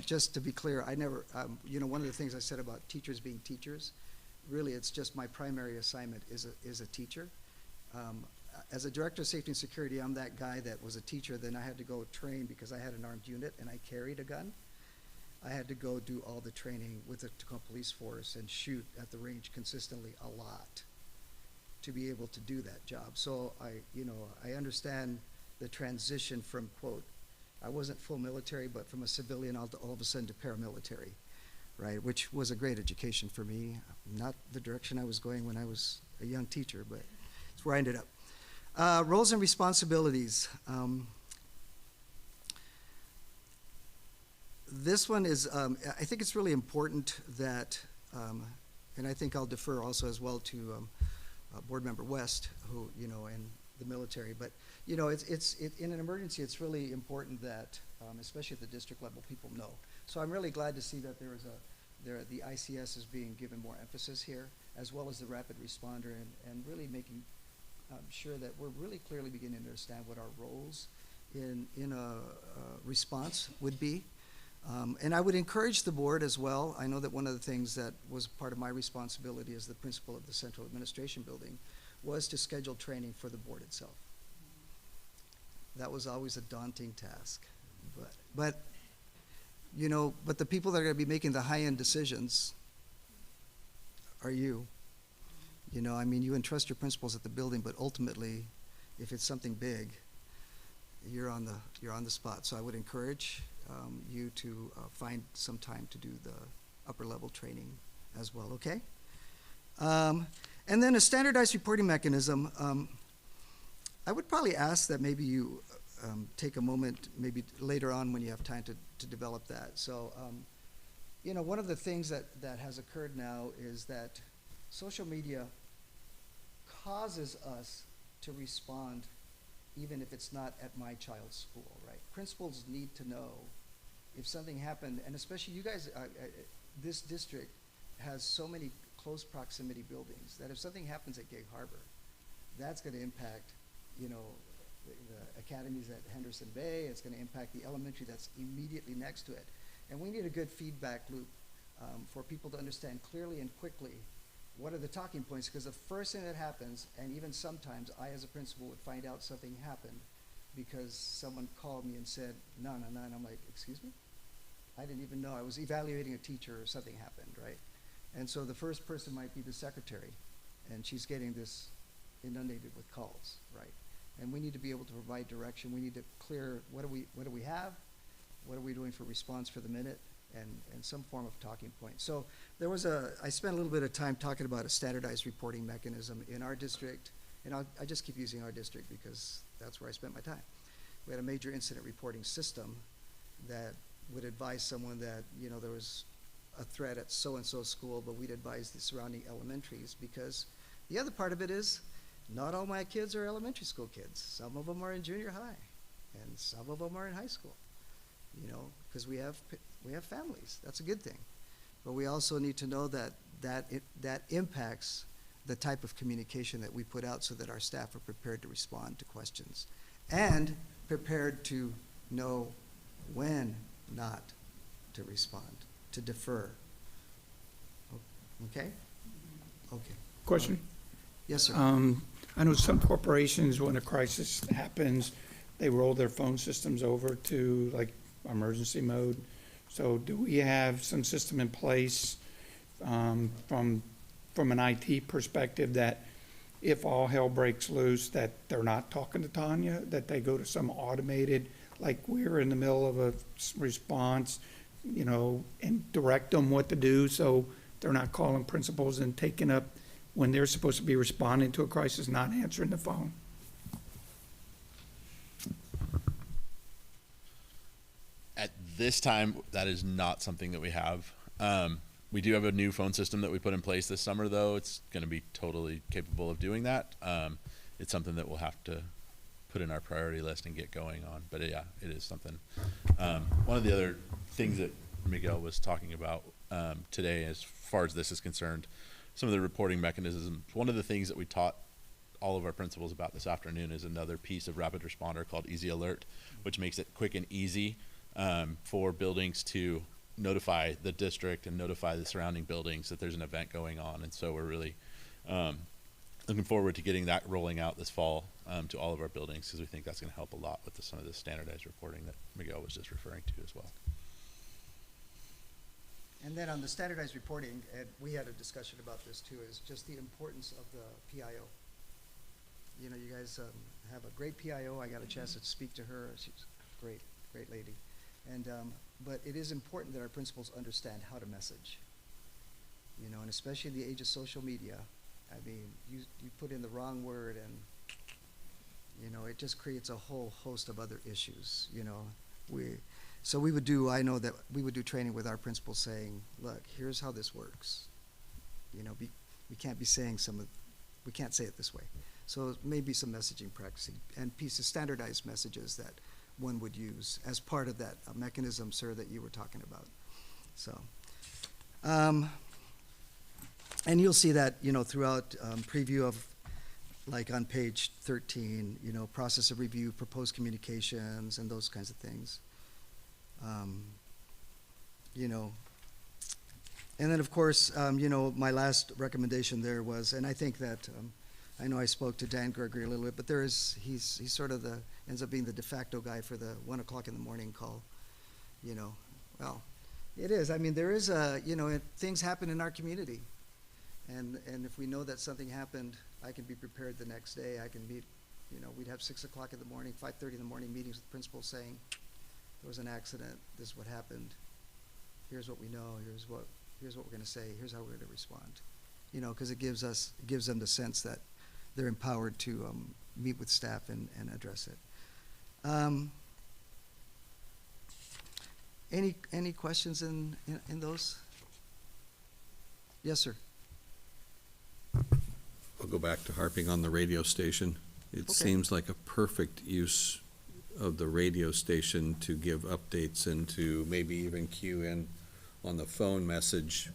Just to be clear, I never, one of the things I said about teachers being teachers, really it's just my primary assignment is a teacher. As a director of safety and security, I'm that guy that was a teacher, then I had to go train because I had an armed unit and I carried a gun. I had to go do all the training with the Tacoma Police Force and shoot at the range consistently a lot to be able to do that job. So I understand the transition from, quote, I wasn't full military, but from a civilian all of a sudden to paramilitary, right? Which was a great education for me. Not the direction I was going when I was a young teacher, but it's where I ended up. Roles and responsibilities. This one is, I think it's really important that, and I think I'll defer also as well to Board Member West, who, and the military, but, it's in an emergency, it's really important that, especially at the district level, people know. So I'm really glad to see that the ICS is being given more emphasis here, as well as the rapid responder, and really making sure that we're really clearly beginning to understand what our roles in a response would be. And I would encourage the board as well. I know that one of the things that was part of my responsibility as the principal of the Central Administration Building was to schedule training for the board itself. That was always a daunting task. But But the people that are gonna be making the high-end decisions are you. I mean, you entrust your principals at the building, but ultimately, if it's something big, you're on the spot. So I would encourage you to find some time to do the upper level training as well, okay? And then a standardized reporting mechanism. I would probably ask that maybe you take a moment, maybe later on when you have time to develop that. So, one of the things that has occurred now is that social media causes us to respond even if it's not at my child's school, right? Principals need to know if something happened, and especially you guys, this district has so many close proximity buildings that if something happens at Gig Harbor, that's going to impact, the academies at Henderson Bay. It's going to impact the elementary that's immediately next to it. And we need a good feedback loop for people to understand clearly and quickly what are the talking points, because the first thing that happens, and even sometimes I as a principal would find out something happened because someone called me and said, no, and I'm like, excuse me? I didn't even know. I was evaluating a teacher or something happened, right? And so the first person might be the secretary, and she's getting this inundated with calls, right? And we need to be able to provide direction. We need to clear what do we have, what are we doing for response for the minute, and some form of talking point. So I spent a little bit of time talking about a standardized reporting mechanism in our district, and I just keep using our district because that's where I spent my time. We had a major incident reporting system that would advise someone that, there was a threat at so-and-so school, but we'd advise the surrounding elementaries, because the other part of it is not all my kids are elementary school kids. Some of them are in junior high, and some of them are in high school, because we have families. That's a good thing. But we also need to know that impacts the type of communication that we put out so that our staff are prepared to respond to questions and prepared to know when not to respond, to defer. Okay? Okay. Question? Yes, sir. I know some corporations, when a crisis happens, they roll their phone systems over to like emergency mode. So do we have some system in place from an IT perspective that if all hell breaks loose, that they're not talking to Tanya, that they go to some automated, like we're in the middle of a response, and direct them what to do so they're not calling principals and taking up when they're supposed to be responding to a crisis, not answering the phone? At this time, that is not something that we have. We do have a new phone system that we put in place this summer, though. It's going to be totally capable of doing that. It's something that we'll have to put in our priority list and get going on. But yeah, it is something. One of the other things that Miguel was talking about today, as far as this is concerned, some of the reporting mechanisms. One of the things that we taught all of our principals about this afternoon is another piece of rapid responder called Easy Alert, which makes it quick and easy for buildings to notify the district and notify the surrounding buildings that there's an event going on. And so we're really looking forward to getting that rolling out this fall to all of our buildings, because we think that's going to help a lot with some of the standardized reporting that Miguel was just referring to as well. And then on the standardized reporting, and we had a discussion about this too, is just the importance of the PIO. You guys have a great PIO. I got a chance to speak to her. She's a great lady. And but it is important that our principals understand how to message. And especially in the age of social media, I mean, you put in the wrong word and, it just creates a whole host of other issues, I know that we would do training with our principals saying, look, here's how this works. We can't be saying we can't say it this way. So maybe some messaging practicing and pieces, standardized messages that one would use as part of that mechanism, sir, that you were talking about. So, and you'll see that, throughout preview of, like on page 13, process of review, proposed communications, and those kinds of things. And then of course, my last recommendation there was, and I think that, I know I spoke to Dan Gregory a little bit, but he's sort of ends up being the de facto guy for the 1 o'clock in the morning call, Well, it is. I mean, there is things happen in our community. And if we know that something happened, I can be prepared the next day. I can meet, we'd have 6 o'clock in the morning, 5:30 in the morning meetings with principals saying, there was an accident, this is what happened, here's what we know, here's what we're gonna say, here's how we're gonna respond. Because it gives them the sense that they're empowered to meet with staff and address it. Any questions in those? Yes, sir. I'll go back to harping on the radio station. It Okay. seems like a perfect use of the radio station to give updates and to maybe even cue in on the phone message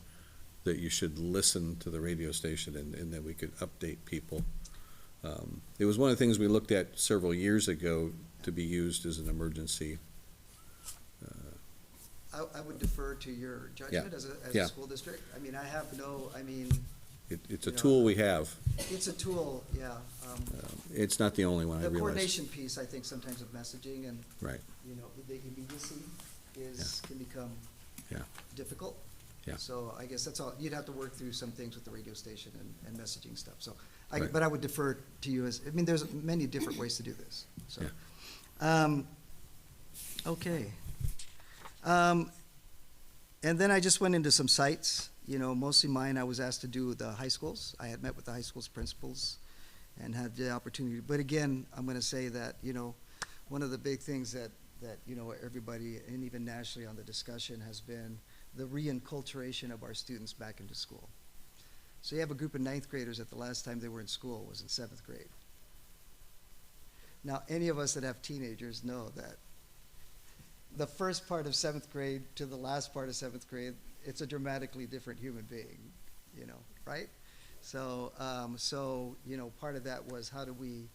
that you should listen to the radio station, and then we could update people. It was one of the things we looked at several years ago to be used as an emergency. I would defer to your judgment as a Yeah. school district. I mean, It's a You know, tool we have. it's a tool, yeah. It's not the only one, I The realize. coordination piece, I think, sometimes of messaging and, Right, the immediacy can become yeah, difficult. Yeah. So I guess that's all, you'd have to work through some things with the radio station and messaging stuff, so. Right. But I would defer to you there's many different ways to do this, so. Yeah. Okay. And then I just went into some sites, mostly mine, I was asked to do the high schools. I had met with the high schools principals and had the opportunity, but again, I'm gonna say that, one of the big things that everybody, and even nationally on the discussion, has been the reinculturation of our students back into school. So you have a group of 9th graders that the last time they were in school was in 7th grade. Now, any of us that have teenagers know that the first part of 7th grade to the last part of 7th grade, it's a dramatically different human being, right? So, part of that was how do we,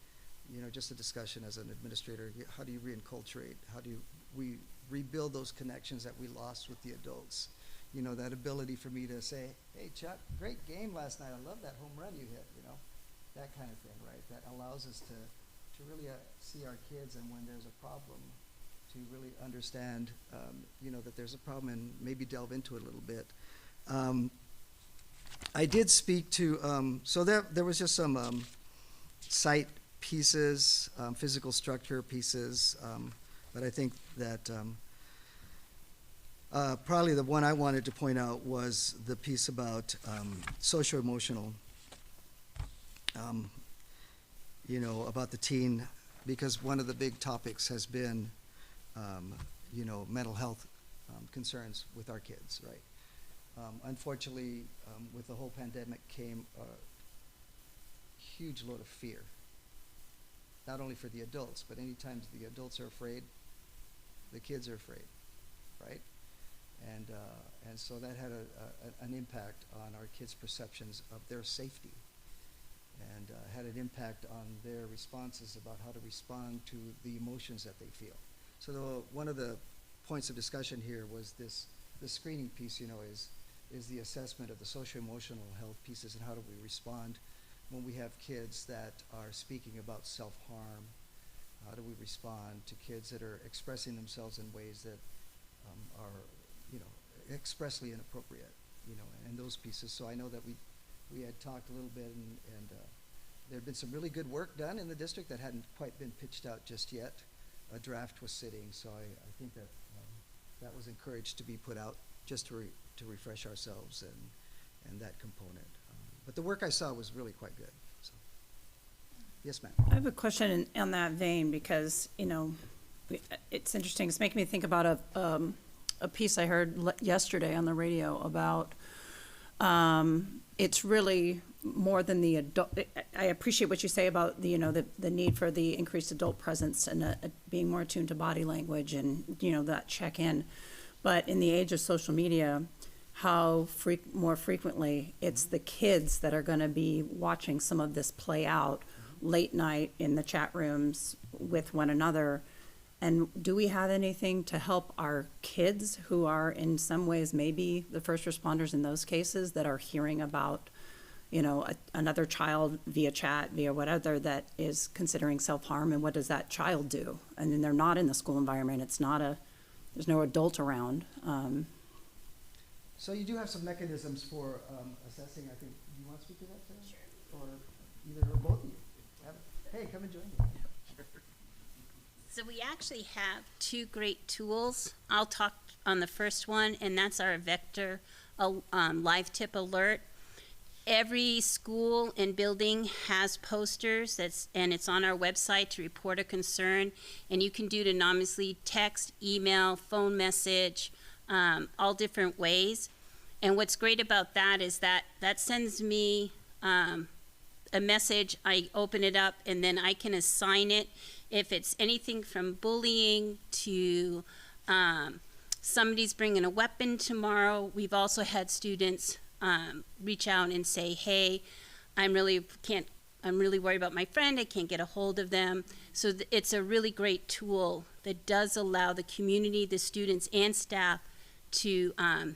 just a discussion as an administrator, how do you reinculturate? How do we rebuild those connections that we lost with the adults? That ability for me to say, hey, Chuck, great game last night. I love that home run you hit, that kind of thing, right? That allows us to really see our kids, and when there's a problem, to really understand, that there's a problem and maybe delve into it a little bit. I did speak to, so there was just some site pieces, physical structure pieces, but I think that probably the one I wanted to point out was the piece about socio-emotional, about the teen, because one of the big topics has been mental health concerns with our kids, right? Unfortunately, with the whole pandemic came a huge load of fear, not only for the adults, but anytime the adults are afraid, the kids are afraid, right? And so that had an impact on our kids' perceptions of their safety, and had an impact on their responses about how to respond to the emotions that they feel. So one of the points of discussion here was the screening piece, is the assessment of the socio-emotional health pieces, and how do we respond when we have kids that are speaking about self-harm? How do we respond to kids that are expressing themselves in ways that are, expressly inappropriate, and those pieces. So I know that we had talked a little bit, and there had been some really good work done in the district that hadn't quite been pitched out just yet. A draft was sitting, so I think that that was encouraged to be put out just to refresh ourselves and that component. But the work I saw was really quite good. So. Yes, ma'am. I have a question on that vein because, it's interesting. It's making me think about a piece I heard yesterday on the radio about it's really more than the adult. I appreciate what you say about the need for the increased adult presence and being more attuned to body language and that check-in. But in the age of social media, how more frequently it's the kids that are going to be watching some of this play out late night in the chat rooms with one another. And do we have anything to help our kids who are in some ways maybe the first responders in those cases that are hearing about, another child via chat, via whatever, that is considering self-harm, and what does that child do? And then they're not in the school environment. It's not there's no adult around. So you do have some mechanisms for assessing, I think, you want to speak to that, Sarah? Sure. Or either or both of you? Hey, come and join me. So we actually have two great tools. I'll talk on the first one, and that's our Vector live tip alert. Every school and building has posters and it's on our website to report a concern, and you can do it anonymously, text, email, phone message, all different ways. And what's great about that is that sends me a message, I open it up, and then I can assign it. If it's anything from bullying to somebody's bringing a weapon tomorrow. We've also had students reach out and say, hey, I'm really worried about my friend, I can't get a hold of them. So it's a really great tool that does allow the community, the students and staff to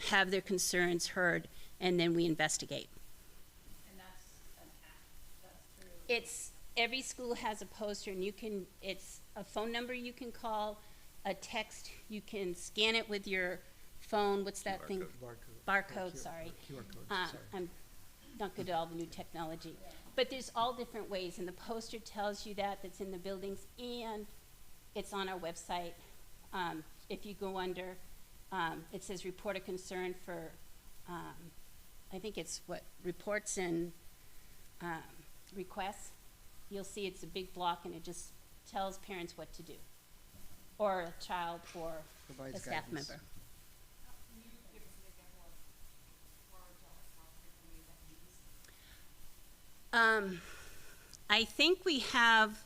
have their concerns heard, and then we investigate. And that's an app, that's through. Every school has a poster, and it's a phone number you can call, a text, you can scan it with your phone, what's that thing? Barcode, sorry. QR code, sorry. I'm not good at all the new technology. But there's all different ways, and the poster tells you that's in the buildings, and it's on our website. If you go under, it says report a concern for, I think it's reports and requests. You'll see it's a big block, and it just tells parents what to do, or a child, or Provides a staff guidance. member. I think we have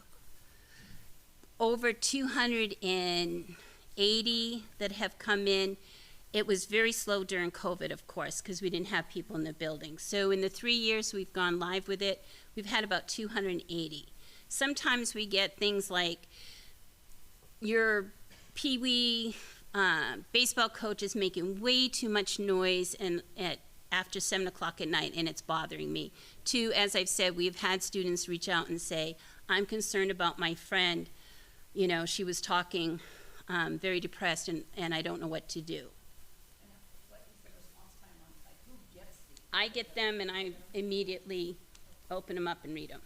over 280 that have come in. It was very slow during COVID, of course, because we didn't have people in the building. So in the 3 years we've gone live with it, we've had about 280. Sometimes we get things like your peewee baseball coach is making way too much noise after 7 o'clock at night, and it's bothering me. Two, as I've said, we've had students reach out and say, I'm concerned about my friend. You know, she was talking very depressed, and I don't know what to do. What is the response time on, like, who gets these? I get them, and I immediately open them up and read them.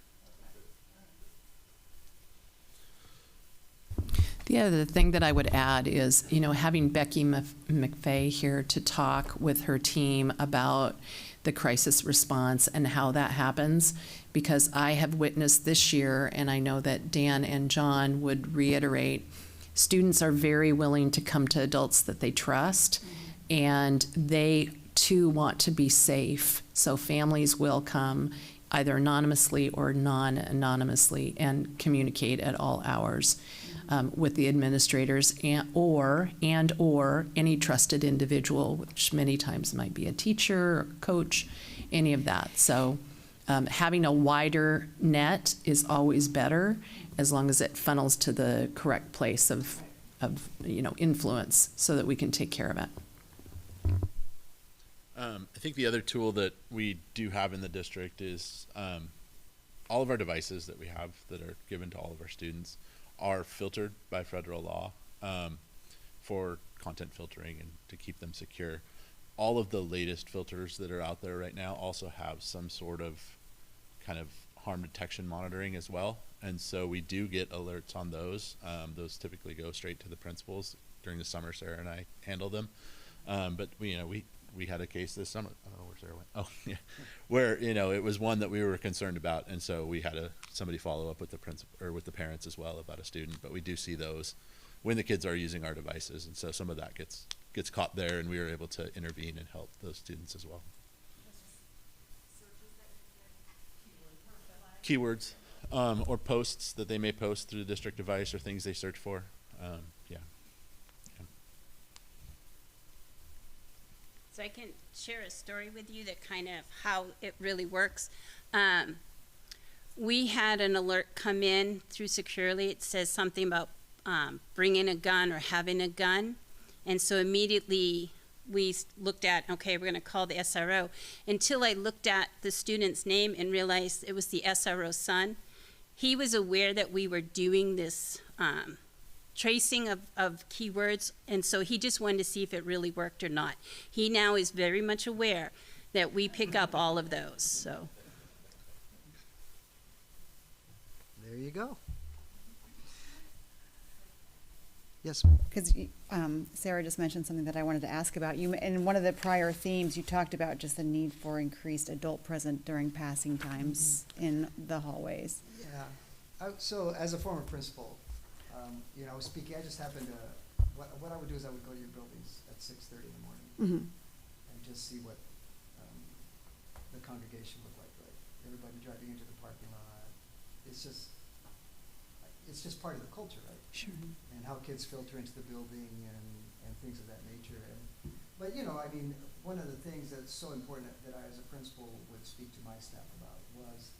The other thing that I would add is, having Becky McVeigh here to talk with her team about the crisis response and how that happens, because I have witnessed this year, and I know that Dan and John would reiterate, students are very willing to come to adults that they trust, and they too want to be safe. So families will come either anonymously or non-anonymously and communicate at all hours. With the administrators or any trusted individual, which many times might be a teacher or coach, any of that. So having a wider net is always better, as long as it funnels to the correct place of influence, so that we can take care of it. I think the other tool that we do have in the district is all of our devices that we have that are given to all of our students are filtered by federal law for content filtering and to keep them secure. All of the latest filters that are out there right now also have some sort of kind of harm detection monitoring as well. And so we do get alerts on those. Those typically go straight to the principals. During the summer, Sarah and I handle them. But we had a case this summer. I don't know where Sarah went. Oh, yeah. Where, it was one that we were concerned about. And so we had somebody follow up with the principal or with the parents as well about a student. But we do see those when the kids are using our devices. And so some of that gets caught there, and we were able to intervene and help those students as well. Keywords, or posts that they may post through the district device, or things they search for. Yeah. So I can share a story with you that kind of how it really works. We had an alert come in through Securely. It says something about bringing a gun or having a gun. And so immediately we looked at, okay, we're going to call the SRO. Until I looked at the student's name and realized it was the SRO's son. He was aware that we were doing this tracing of keywords, and so he just wanted to see if it really worked or not. He now is very much aware that we pick up all of those, so. There you go. Yes, Because Sarah just mentioned something that I wanted to ask about. You, in one of the prior themes, you talked about just the need for increased adult presence during passing times in the hallways. yeah. So as a former principal, you know, I was speaking, I just happened to, what I would do is I would go to your buildings at 6:30 in the morning and just see what the congregation looked like, right? Everybody driving into the parking lot. It's just part of the culture, right? Sure. And how kids filter into the building and things of that nature. But, you know, I mean, one of the things that's so important that I, as a principal, would speak to my staff about was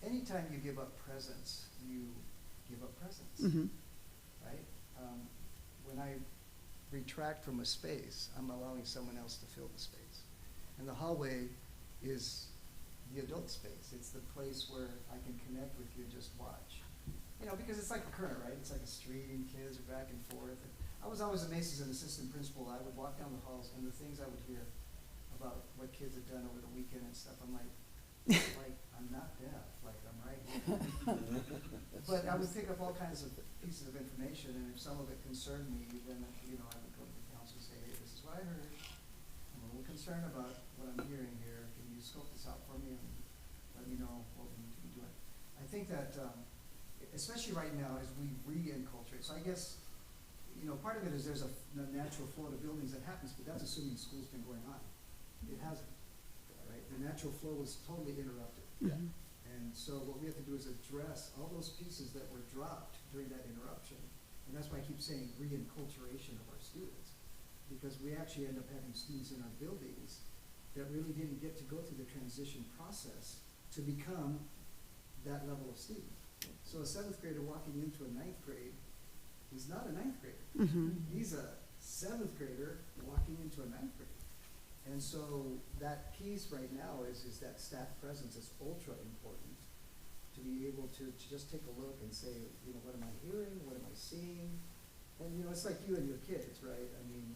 anytime you give up presence, you give up presence, right? When I retract from a space, I'm allowing someone else to fill the space. And the hallway is the adult space. It's the place where I can connect with you and just watch. You know, because it's like a current, right? It's like a street and kids are back and forth. And I was always amazed as an assistant principal. I would walk down the halls and the things I would hear about what kids had done over the weekend and stuff, I'm like, I'm not deaf, like I'm right here. But I would pick up all kinds of pieces of information, and if some of it concerned me, then, you know, I would go to the council and say, hey, this is what I heard. I'm a little concerned about what I'm hearing here. Can you scope this out for me and let me know what we need to be doing? I think that, especially right now, as we re-enculturate, so I guess, you know, part of it is there's a natural flow to buildings that happens, but that's assuming school's been going on. It hasn't, right? The natural flow was totally interrupted. And so what we have to do is address all those pieces that were dropped during that interruption. And that's why I keep saying re-enculturation of our students. Because we actually end up having students in our buildings that really didn't get to go through the transition process to become that level of student. So a 7th grader walking into a 9th grade is not a 9th grader. He's a 7th grader walking into a 9th grade. And so that piece right now is that staff presence is ultra important to be able to just take a look and say, you know, what am I hearing? What am I seeing? And, you know, it's like you and your kids, right? I mean,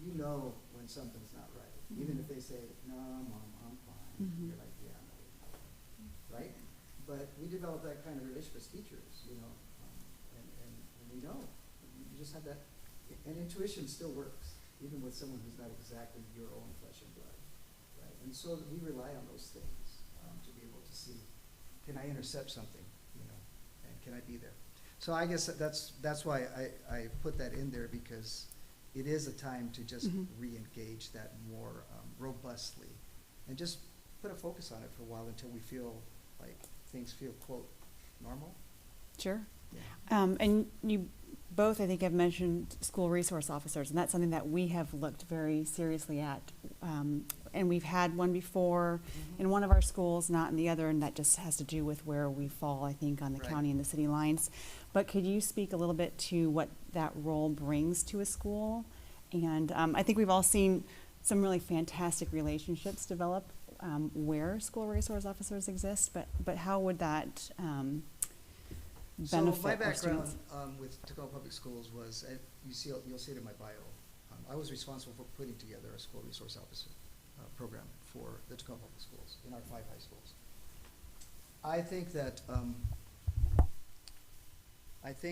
you know when something's not right. Even if they say, no, Mom, I'm fine. You're like, yeah, no, right? But we develop that kind of relationship as teachers, you know, and we know. You just have that, and intuition still works, even with someone who's not exactly your own flesh and blood, right? And so we rely on those things to be able to see, can I intercept something, you know, and can I be there? So I guess that's why I put that in there, because it is a time to just re-engage that more robustly and just put a focus on it for a while until we feel like things feel, quote, normal. Sure. Yeah. And you both, I think, have mentioned school resource officers, and that's something that we have looked very seriously at. And we've had one before in one of our schools, not in the other, and that just has to do with where we fall, I think, on the Right. county and the city lines. But could you speak a little bit to what that role brings to a school? And I think we've all seen some really fantastic relationships develop where school resource officers exist, but how would that benefit So my our background students? with Tacoma Public Schools was, you'll see it in my bio, I was responsible for putting together a school resource officer program for the Tacoma Public Schools in our 5 high schools. I think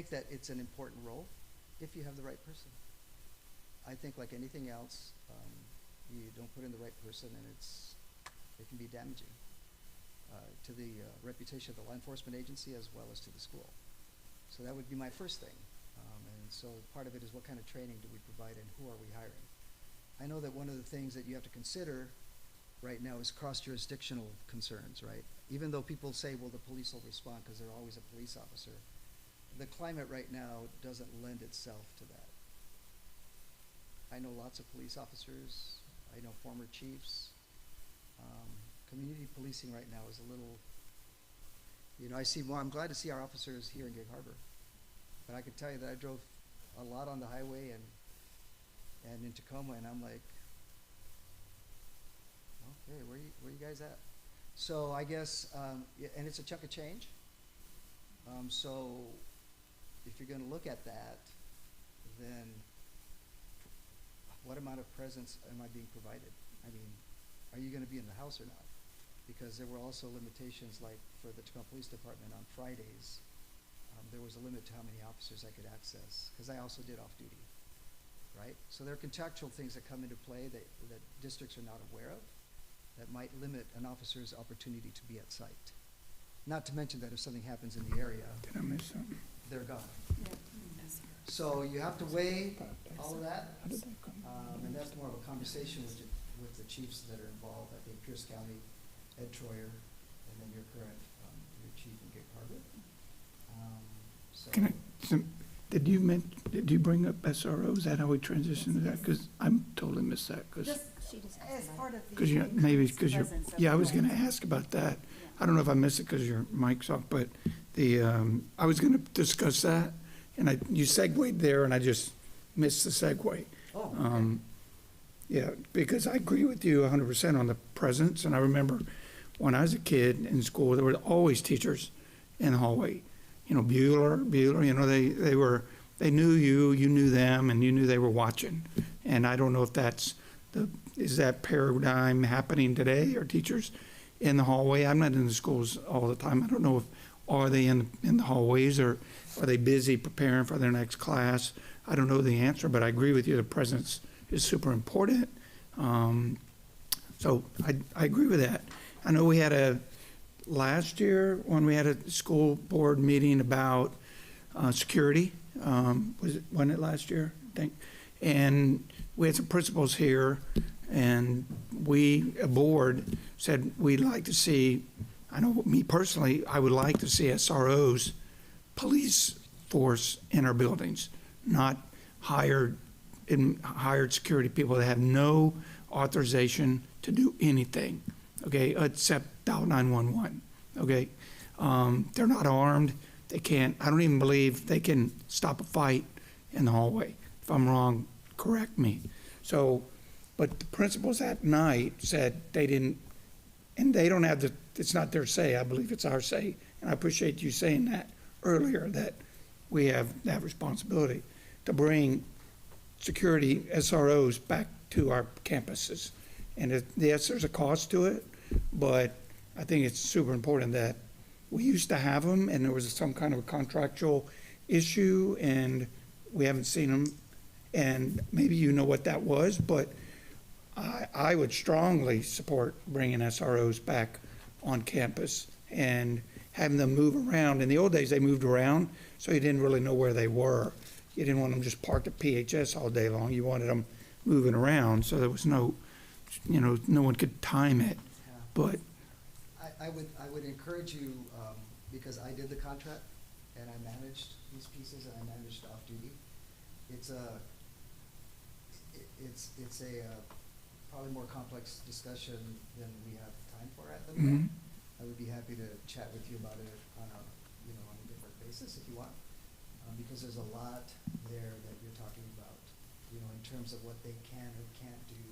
that it's an important role if you have the right person. I think like anything else, you don't put in the right person and it can be damaging to the reputation of the law enforcement agency as well as to the school. So that would be my first thing. And so part of it is what kind of training do we provide and who are we hiring? I know that one of the things that you have to consider right now is cross-jurisdictional concerns, right? Even though people say, well, the police will respond because they're always a police officer, the climate right now doesn't lend itself to that. I know lots of police officers. I know former chiefs. Community policing right now is a little, you know, I see more. I'm glad to see our officers here in Gig Harbor. But I can tell you that I drove a lot on the highway and in Tacoma, and I'm like, okay, where you guys at? So I guess, and it's a chunk of change. So if you're gonna look at that, then what amount of presence am I being provided? I mean, are you gonna be in the house or not? Because there were also limitations, like for the Tacoma Police Department on Fridays, there was a limit to how many officers I could access, because I also did off-duty, right? So there are contractual things that come into play that districts are not aware of, that might limit an officer's opportunity to be at site. Not to mention that if something happens in the area, Did I miss something? they're gone. So you have to weigh all of that, How did that come? and that's more of a conversation with the chiefs that are involved. I think Pierce County, Ed Troyer, and then your current, your chief in Gig Harbor. Can I, did you bring up SRO? Is that how we transitioned to that? Because I'm totally missed that, because, As part of the. I was gonna ask about that. I don't know if I missed it because your mic's off, but I was gonna discuss that, and you segued there, and I just missed the segue. Oh, okay. Yeah, because I agree with you 100% on the presence, and I remember when I was a kid in school, there were always teachers in the hallway. You know, Bueller, you know, they knew you knew them, and you knew they were watching. And I don't know if is that paradigm happening today, or teachers in the hallway? I'm not in the schools all the time. I don't know if, are they in the hallways, or are they busy preparing for their next class? I don't know the answer, but I agree with you, the presence is super important. So I agree with that. I know we had last year, when we had a school board meeting about security, wasn't it last year, I think? And we had some principals here, and a board said we'd like to see, I know me personally, I would like to see SROs, police force in our buildings, not hired security people that have no authorization to do anything, okay, except dial 911, okay? They're not armed. They can't, I don't even believe they can stop a fight in the hallway. If I'm wrong, correct me. So, but the principals that night said they didn't, and they don't have it's not their say, I believe it's our say. And I appreciate you saying that earlier, that we have that responsibility to bring security SROs back to our campuses. And yes, there's a cost to it, but I think it's super important that we used to have them, and there was some kind of a contractual issue, and we haven't seen them. And maybe you know what that was, but I would strongly support bringing SROs back on campus and having them move around. In the old days, they moved around, so you didn't really know where they were. You didn't want them just parked at PHS all day long. You wanted them moving around, so there was no one could time it. Yeah. But I would encourage you, because I did the contract, and I managed these pieces, and I managed off-duty. It's a probably more complex discussion than we have time for at the moment. I would be happy to chat with you about it on a different basis if you want, because there's a lot there that you're talking about, in terms of what they can or can't do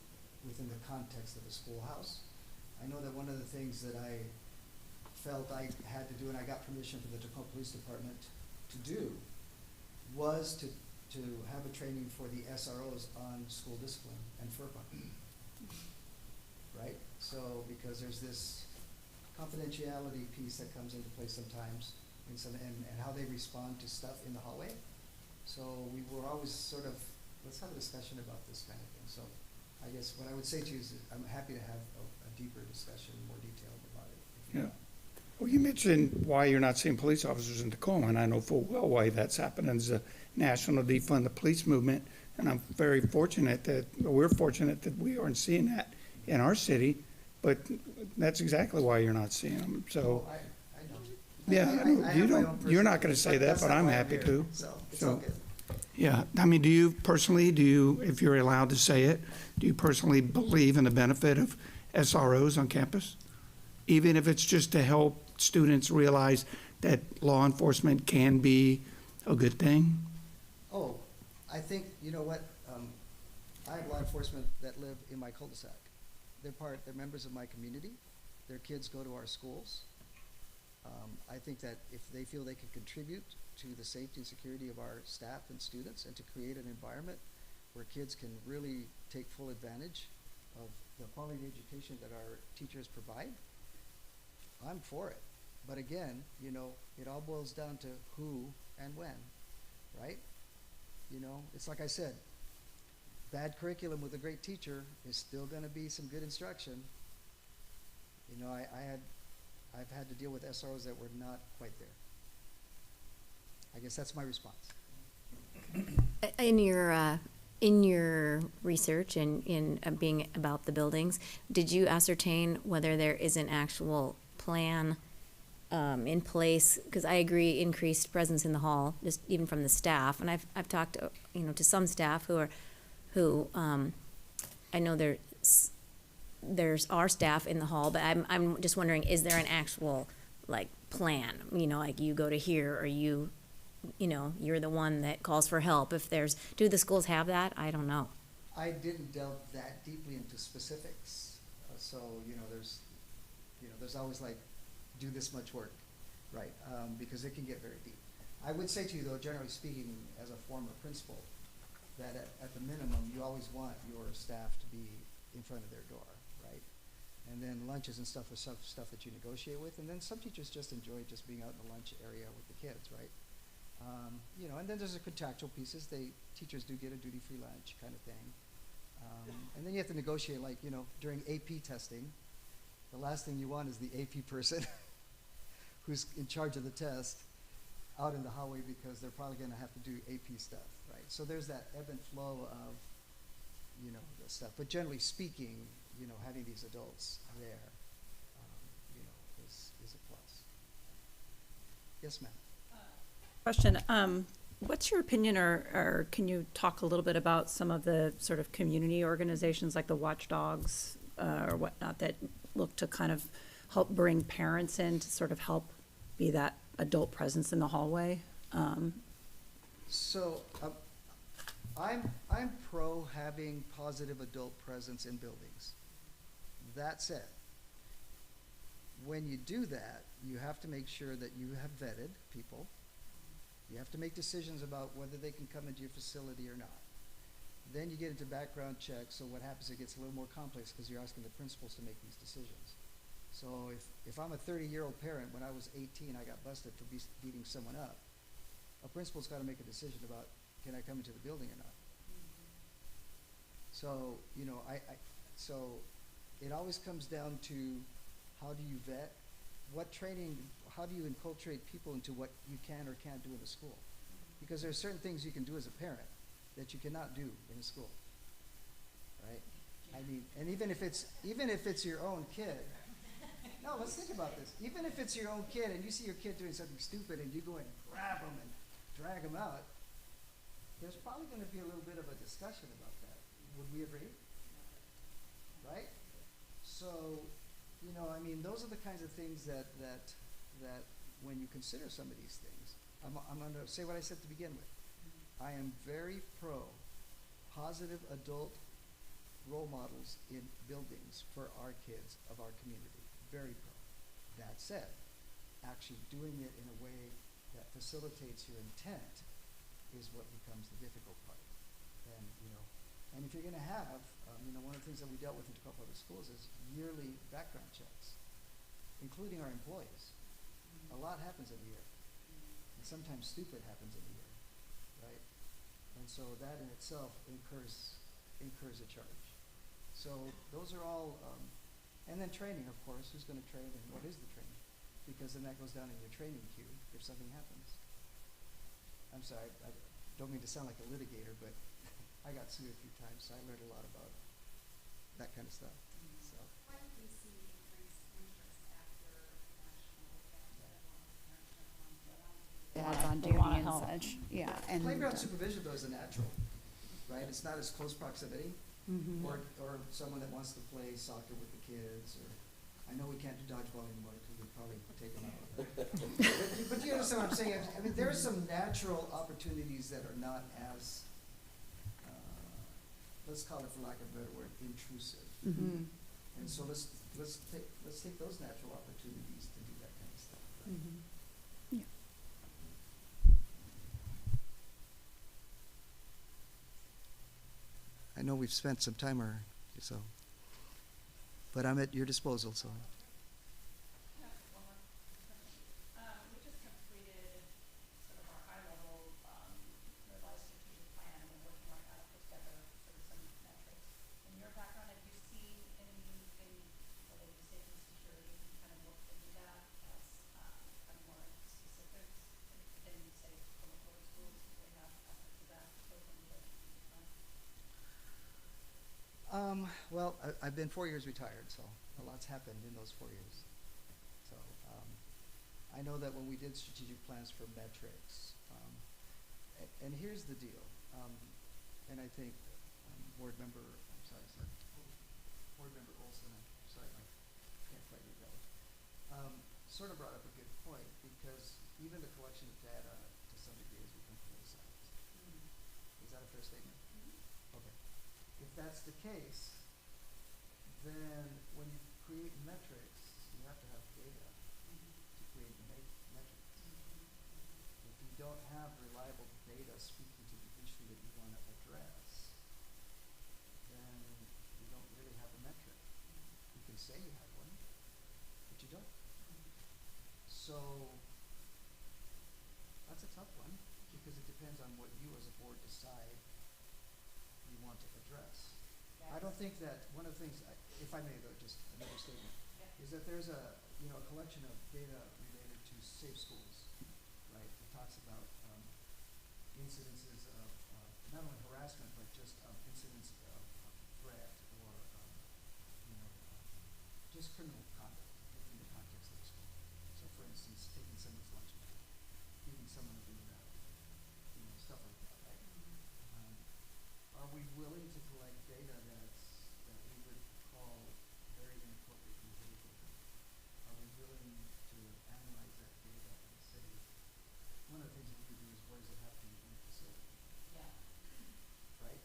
within the context of a schoolhouse. I know that one of the things that I felt I had to do, and I got permission from the Tacoma Police Department to do, was to have a training for the SROs on school discipline and FERPA. Right? So, because there's this confidentiality piece that comes into play sometimes, and how they respond to stuff in the hallway. So we were always sort of, let's have a discussion about this kind of thing. So I guess what I would say to you is that I'm happy to have a deeper discussion, more detailed about it. If you yeah. want. Well, you mentioned why you're not seeing police officers in Tacoma, and I know full well why that's happening. There's a national defund the police movement, and I'm very fortunate we're fortunate that we aren't seeing that in our city, but that's exactly why you're not seeing them. So, I know. yeah, I have my own you're not perspective, going to say but that, that's but not I'm why happy here. to. So it's all good. Yeah, I mean, do you personally, if you're allowed to say it, do you personally believe in the benefit of SROs on campus? Even if it's just to help students realize that law enforcement can be a good thing? Oh, I think, you know what, I have law enforcement that live in my cul-de-sac. They're members of my community. Their kids go to our schools. I think that if they feel they can contribute to the safety and security of our staff and students and to create an environment where kids can really take full advantage of the quality education that our teachers provide, I'm for it. But again, you know, it all boils down to who and when, right? You know, it's like I said, bad curriculum with a great teacher is still going to be some good instruction. You know, I've had to deal with SROs that were not quite there. I guess that's my response. In your research and in being about the buildings, did you ascertain whether there is an actual plan in place? Because I agree, increased presence in the hall, just even from the staff. And I've talked, to some staff who I know there's our staff in the hall, but I'm just wondering, is there an actual plan? Like you go to here, or you're the one that calls for help. Do the schools have that? I don't know. I didn't delve that deeply into specifics, so there's always do this much work, right? Because it can get very deep. I would say to you though, generally speaking, as a former principal, that at the minimum, you always want your staff to be in front of their door, right? And then lunches and stuff is stuff that you negotiate with, and then some teachers just enjoy just being out in the lunch area with the kids, right? And then there's the contractual pieces. Teachers do get a duty-free lunch kind of thing. And then you have to negotiate, during AP testing, the last thing you want is the AP person who's in charge of the test out in the hallway because they're probably going to have to do AP stuff, right? So there's that ebb and flow of, the stuff. But generally speaking, having these adults there, is a plus. Yes, ma'am. Question, what's your opinion, or can you talk a little bit about some of the sort of community organizations like the Watchdogs or whatnot that look to kind of help bring parents in to sort of help be that adult presence in the hallway? So I'm pro having positive adult presence in buildings. That said, when you do that, you have to make sure that you have vetted people. You have to make decisions about whether they can come into your facility or not. Then you get into background checks, so what happens, it gets a little more complex because you're asking the principals to make these decisions. So if I'm a 30-year-old parent, when I was 18, I got busted for beating someone up, a principal's got to make a decision about, can I come into the building or not? So, so it always comes down to how do you vet, what training, how do you inculcate people into what you can or can't do in a school? Because there are certain things you can do as a parent that you cannot do in a school, right? I mean, and even if it's your own kid, no, let's think about this. Even if it's your own kid and you see your kid doing something stupid and you go and grab them and drag them out, there's probably going to be a little bit of a discussion about that. Would we agree? Right? So, those are the kinds of things that when you consider some of these things, I'm going to say what I said to begin with. I am very pro positive adult role models in buildings for our kids of our community. Very pro. That said, actually doing it in a way that facilitates your intent is what becomes the difficult part. And if you're going to have, one of the things that we dealt with in a couple of the schools is yearly background checks, including our employees. A lot happens in a year, and sometimes stupid happens in a year, right? And so that in itself incurs a charge. So those are all, and then training, of course. Who's going to train and what is the training? Because then that goes down in your training queue if something happens. I'm sorry, I don't mean to sound like a litigator, but I got sued a few times, so I learned a lot about that kind of stuff. So. Why did we see increased interest after Dad's on duty and such, yeah. And Playground supervision though is a natural, right? It's not as close proximity, or someone that wants to play soccer with the kids, or I know we can't do dodgeball anymore because we'd probably take them out. But you understand what I'm saying? I mean, there are some natural opportunities that are not as let's call it, for lack of a better word, intrusive. And so let's take those natural opportunities to do that kind of stuff. Right? know we've spent some time or so. But I'm at your disposal, so. We just completed sort of our high-level revised strategic plan, and we're working right now to put together sort of some metrics. In your background, have you seen anything related to safety and security, kind of looked into that as kind of more specifics? Anything, say, from the public schools, do they have aspects of that built into the strategic plan? Well, I've been 4 years retired, so a lot's happened in those 4 years. So, I know that when we did strategic plans for metrics, and here's the deal, and I think board member, I'm sorry, board member Olson, I'm sorry, I can't quite read that one, sort of brought up a good point, because even the collection of data to some degree has become politicized. Is that a fair statement? Okay. If that's the case, then when you create metrics, you have to have data to create metrics. If you don't have reliable data speaking to the issue that you want to address, then you don't really have a metric. You can say you have one, but you don't. So that's a tough one, because it depends on what you as a board decide you want to address. I don't think that one of the things, if I may though, just another statement, is that there's a collection of data related to safe schools, right? It talks about incidences of not only harassment, but just incidents of threat or just criminal conduct within the context of the school. So for instance, taking someone's lunch money, beating someone up in the back, stuff like that, right? Are we willing to collect data that we would call very inappropriate behavior? Are we willing to analyze that data and say, one of the things that we do is where does it happen in the facility? Yeah. Right?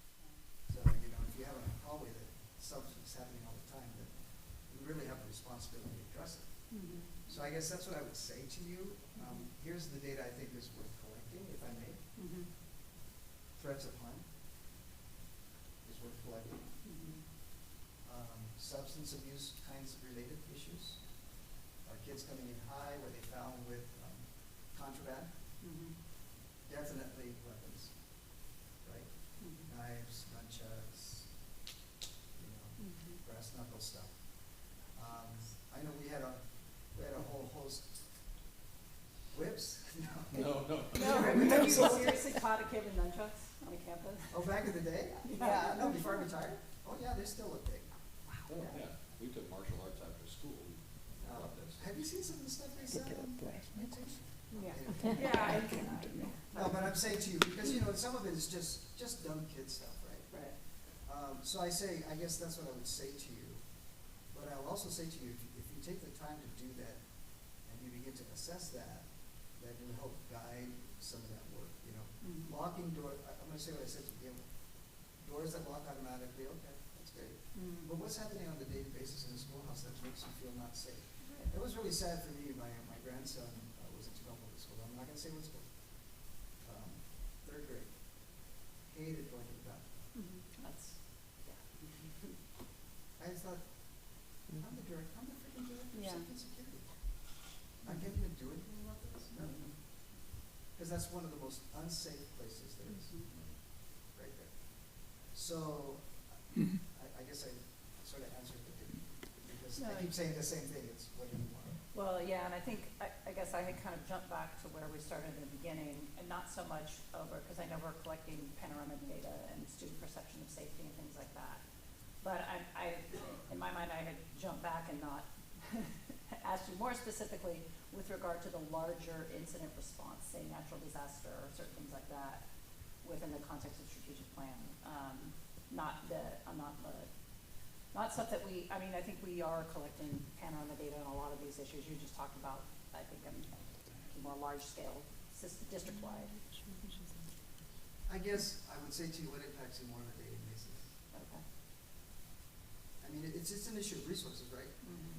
So, if you have a hallway that something's happening all the time, then we really have a responsibility to address it. So I guess that's what I would say to you. Here's the data I think is worth collecting, if I may. Threats of harm is worth collecting. Substance abuse kinds of related issues. Are kids coming in high? Were they found with contraband? Definitely weapons, right? Knives, nunchucks, brass knuckle stuff. I know we had a whole host. Whips? No. Have you seriously taught a kid with nunchucks on a campus? Oh, back in the day? Yeah. No, before I retired? Oh, yeah, they still look big. Oh, yeah, we took martial arts after school. Have you seen some of the stuff they sell on YouTube? Yeah. Anyway. No, but I'm saying to you, because, some of it is just dumb kid stuff, right? Right. So I guess that's what I would say to you. But I'll also say to you, if you take the time to do that, and you begin to assess that will help guide some of that work, Locking door, I'm gonna say what I said to you, doors that lock automatically, okay, that's great. But what's happening on the daily basis in the schoolhouse that makes you feel not safe? It was really sad for me, my grandson was in Tacoma Public School, I'm not gonna say what school. 3rd grade, hated going to the bathroom. That's, I just thought, I'm the freaking director of Yeah. safety and security. I can't even do anything about this? No. Because that's one of the most unsafe places there is, right there. So, I guess I sort of answered the thing, because I keep saying the same thing, it's what do you want? well, yeah, and I think, I guess I had kind of jumped back to where we started in the beginning, and not so much over, because I know we're collecting panorama data and student perception of safety and things like that. But I in my mind, I had jumped back and not asked you more specifically with regard to the larger incident response, say natural disaster or certain things like that, within the context of strategic plan. Not stuff that I think we are collecting panorama data on a lot of these issues. You just talked about, I think, more large scale, district-wide. I guess I would say to you what impacts you more on a daily basis. Okay. I mean, it's an issue of resources, right?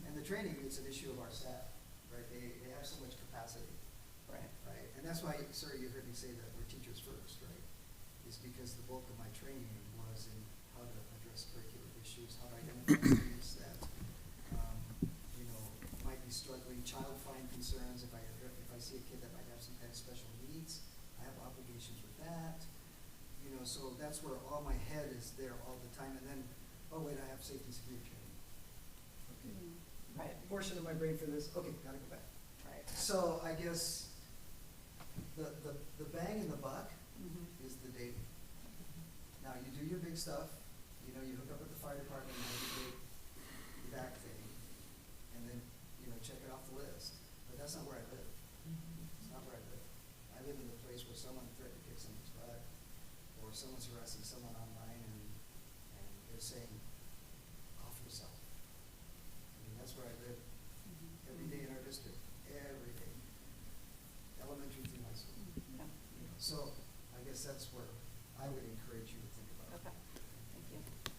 And the training, it's an issue of our staff, right? They have so much capacity. Right. Right? And that's why, sir, you heard me say that we're teachers first, right? Is because the bulk of my training was in how to address curricular issues, how to identify students that, you know, might be struggling, child find concerns. If I see a kid that might have some kind of special needs, I have obligations with that. You know, so that's where all my head is there all the time. And then, oh wait, I have safety and security training. Okay. Right. Portion of my brain for this. Okay, gotta go back. Right. So I guess the bang in the buck is the dating. Now, you do your big stuff, you know, you hook up with the fire department, you have your big back thing, and then, you know, check it off the list. But that's not where I live. It's not where I live. I live in the place where someone threatened to kick someone's butt, or someone's harassing someone online, and they're saying, off yourself. I mean, that's where I live every day in our district, every day. Elementary through high school. You know, so I guess that's where I would encourage you to think about it. Okay, thank you.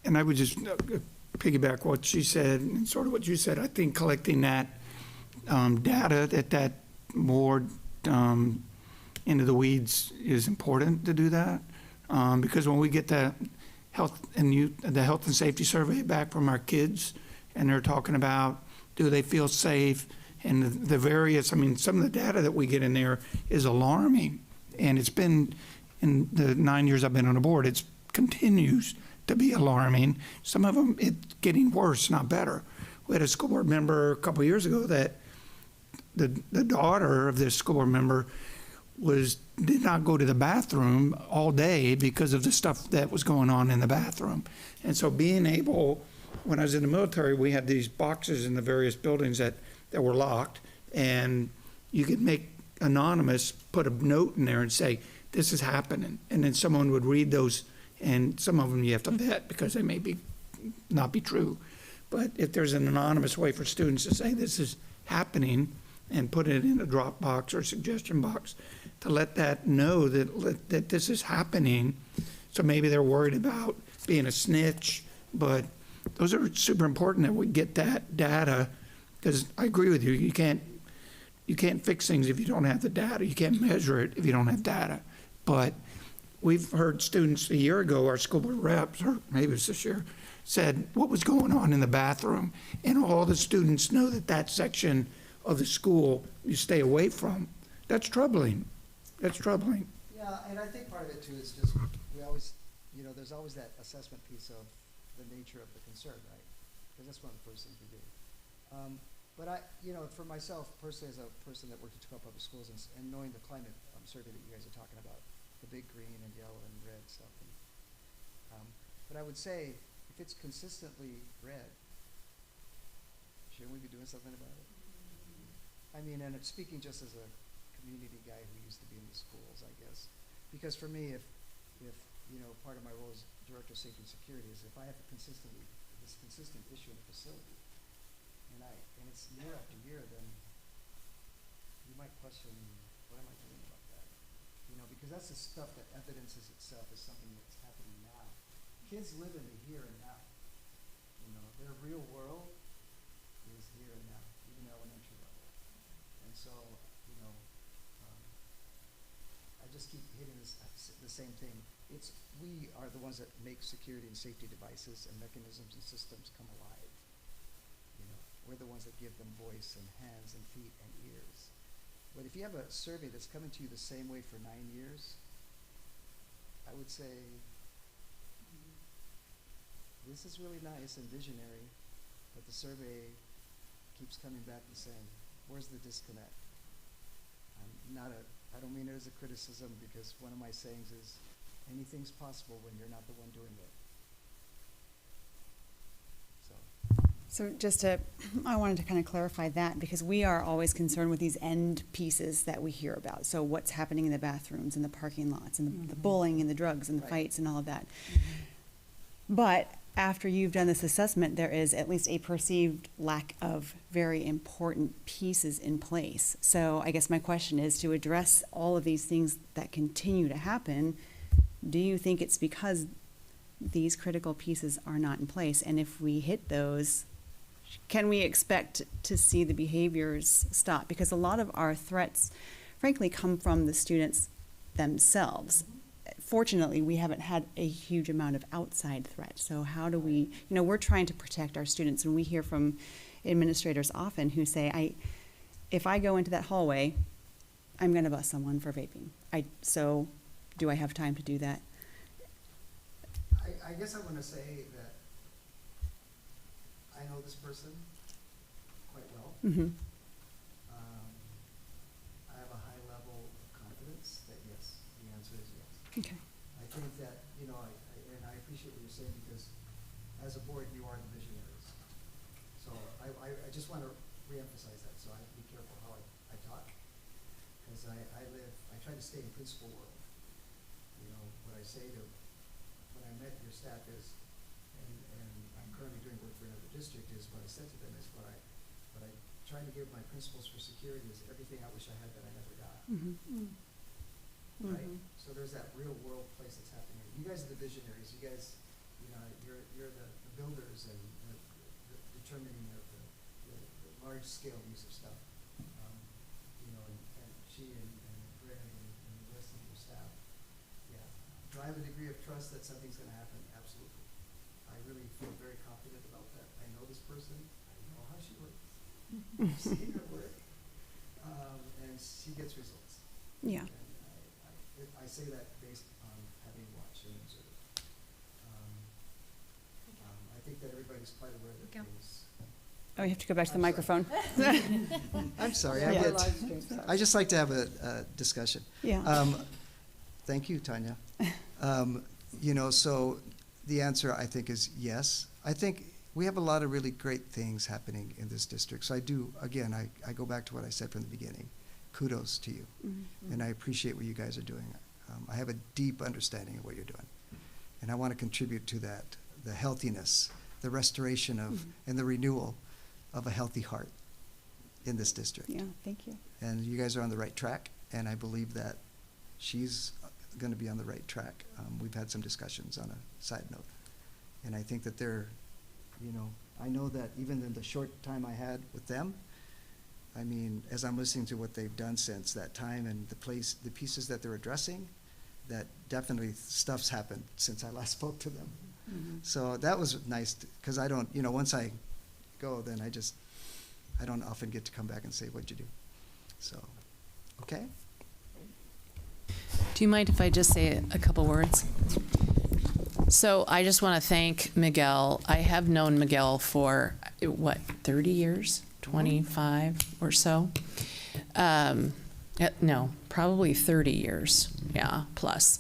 And I would just piggyback what she said, and sort of what you said. I think collecting that data, that more into the weeds is important to do that. Because when we get the health and safety survey back from our kids, and they're talking about, do they feel safe? And the various, I mean, some of the data that we get in there is alarming. And it's been, in the 9 years I've been on the board, it continues to be alarming. Some of them, it's getting worse, not better. We had a school board member a couple of years ago that the daughter of this school board member did not go to the bathroom all day because of the stuff that was going on in the bathroom. And so being able, when I was in the military, we had these boxes in the various buildings that were locked, and you could make anonymous, put a note in there and say, this is happening. And then someone would read those, and some of them you have to vet because they may not be true. But if there's an anonymous way for students to say this is happening and put it in a drop box or suggestion box to let that know that this is happening. So maybe they're worried about being a snitch, but those are super important that we get that data, because I agree with you. You can't fix things if you don't have the data. You can't measure it if you don't have data. But we've heard students a year ago, our school board reps, or maybe it was this year, said what was going on in the bathroom, and all the students know that section of the school you stay away from. That's troubling. That's troubling. Yeah, and I think part of it too is just, we always, you know, there's always that assessment piece of the nature of the concern, right? Because that's one of the first things we do. But I, you know, for myself personally, as a person that worked at Tacoma Public Schools and knowing the climate survey that you guys are talking about, the big green and yellow and red stuff. But I would say, if it's consistently red, shouldn't we be doing something about it? I mean, and it's speaking just as a community guy who used to be in the schools, I guess. Because for me, if you know, part of my role as Director of Safety and Security is if I have this consistent issue in the facility, and it's year after year, then you might question, what am I doing about that? You know, because that's the stuff that evidences itself as something that's happening now. Kids live in the here and now. You know, their real world is here and now, even elementary level. And so, you know, I just keep hitting the same thing. We are the ones that make security and safety devices and mechanisms and systems come alive. You know, we're the ones that give them voice and hands and feet and ears. But if you have a survey that's coming to you the same way for 9 years, I would say, this is really nice and visionary, but the survey keeps coming back the same. Where's the disconnect? I don't mean it as a criticism, because one of my sayings is, anything's possible when you're not the one doing it. So I wanted to kind of clarify that, because we are always concerned with these end pieces that we hear about. So what's happening in the bathrooms and the parking lots and the bullying and the drugs and the fights and all of that. But after you've done this assessment, there is at least a perceived lack of very important pieces in place. So I guess my question is, to address all of these things that continue to happen, do you think it's because these critical pieces are not in place? And if we hit those, can we expect to see the behaviors stop? Because a lot of our threats, frankly, come from the students themselves. fortunately, we haven't had a huge amount of outside threat. So how do we, we're trying to protect our students, and we hear from administrators often who say, if I go into that hallway, I'm going to bust someone for vaping. So do I have time to do that? I guess I want to say that I know this person quite well. Mm-hmm. I have a high level of confidence that yes, the answer is yes. Okay. I think that, and I appreciate what you're saying, because as a board, you are the visionaries. So I just want to reemphasize that, so I have to be careful how I talk, because I try to stay in principal world. What I say to, when I met your staff is, and I'm currently doing work for another district, is what I said to them is what I try to give my principals for security is everything I wish I had that I never got. Mm-hmm. Right? Mhm. So there's that real world place that's happening. You guys are the visionaries. You guys, you're the builders and the determining of the large scale use of stuff. And she and Greg and the rest of your staff. Yeah. Do I have a degree of trust that something's going to happen? Absolutely. I really feel very confident about that. I know this person. I know how she works. I've seen her work. And she gets results. Yeah. And I say that based on having watched and observed. I think that everybody's quite aware that things. Oh, you have to go back to the I'm microphone. I'm sorry. Yeah. I just like to have a discussion. Yeah. Thank you, Tanya. So the answer, I think, is yes. I think we have a lot of really great things happening in this district. So I do, again, I go back to what I said from the beginning. Kudos to you. Mm-hmm. And I appreciate what you guys are doing. I have a deep understanding of what you're doing. And I want to contribute to that, the healthiness, the restoration of, and the renewal of a healthy heart in this district. Yeah, thank you. And you guys are on the right track, and I believe that she's going to be on the right track. We've had some discussions on a side note. And I think that they're, I know that even in the short time I had with them, I mean, as I'm listening to what they've done since that time and the pieces that they're addressing, that definitely stuff's happened since I last spoke to them. Mm-hmm. So that was nice, because I don't, once I go, then I don't often get to come back and say, what'd you do? So, okay? Do you mind if I just say a couple words? So I just want to thank Miguel. I have known Miguel for, 30 years? 25 or so? No, probably 30 years, yeah, plus.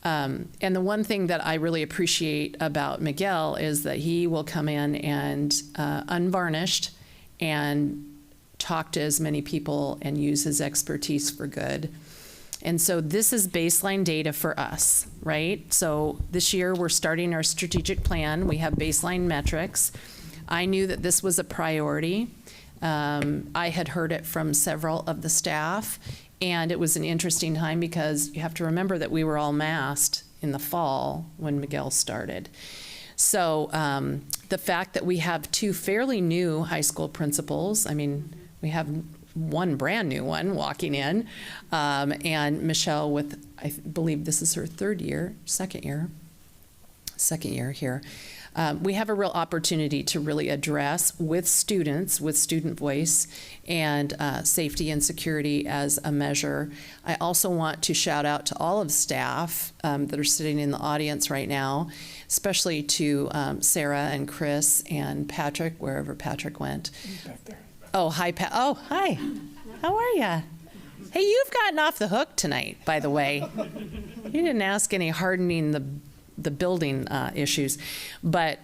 And the one thing that I really appreciate about Miguel is that he will come in and unvarnished and talk to as many people and use his expertise for good. And so this is baseline data for us, right? So this year we're starting our strategic plan. We have baseline metrics. I knew that this was a priority. I had heard it from several of the staff, and it was an interesting time because you have to remember that we were all masked in the fall when Miguel started. So the fact that we have two fairly new high school principals, I mean, we have one brand new one walking in, and Michelle with, I believe this is her second year here. We have a real opportunity to really address with students, with student voice and safety and security as a measure. I also want to shout out to all of staff that are sitting in the audience right now, especially to Sarah and Chris and Patrick, wherever Patrick went. Back there. Oh, hi, Oh, hi. How are you? Hey, you've gotten off the hook tonight, by the way. You didn't ask any hardening the building issues, but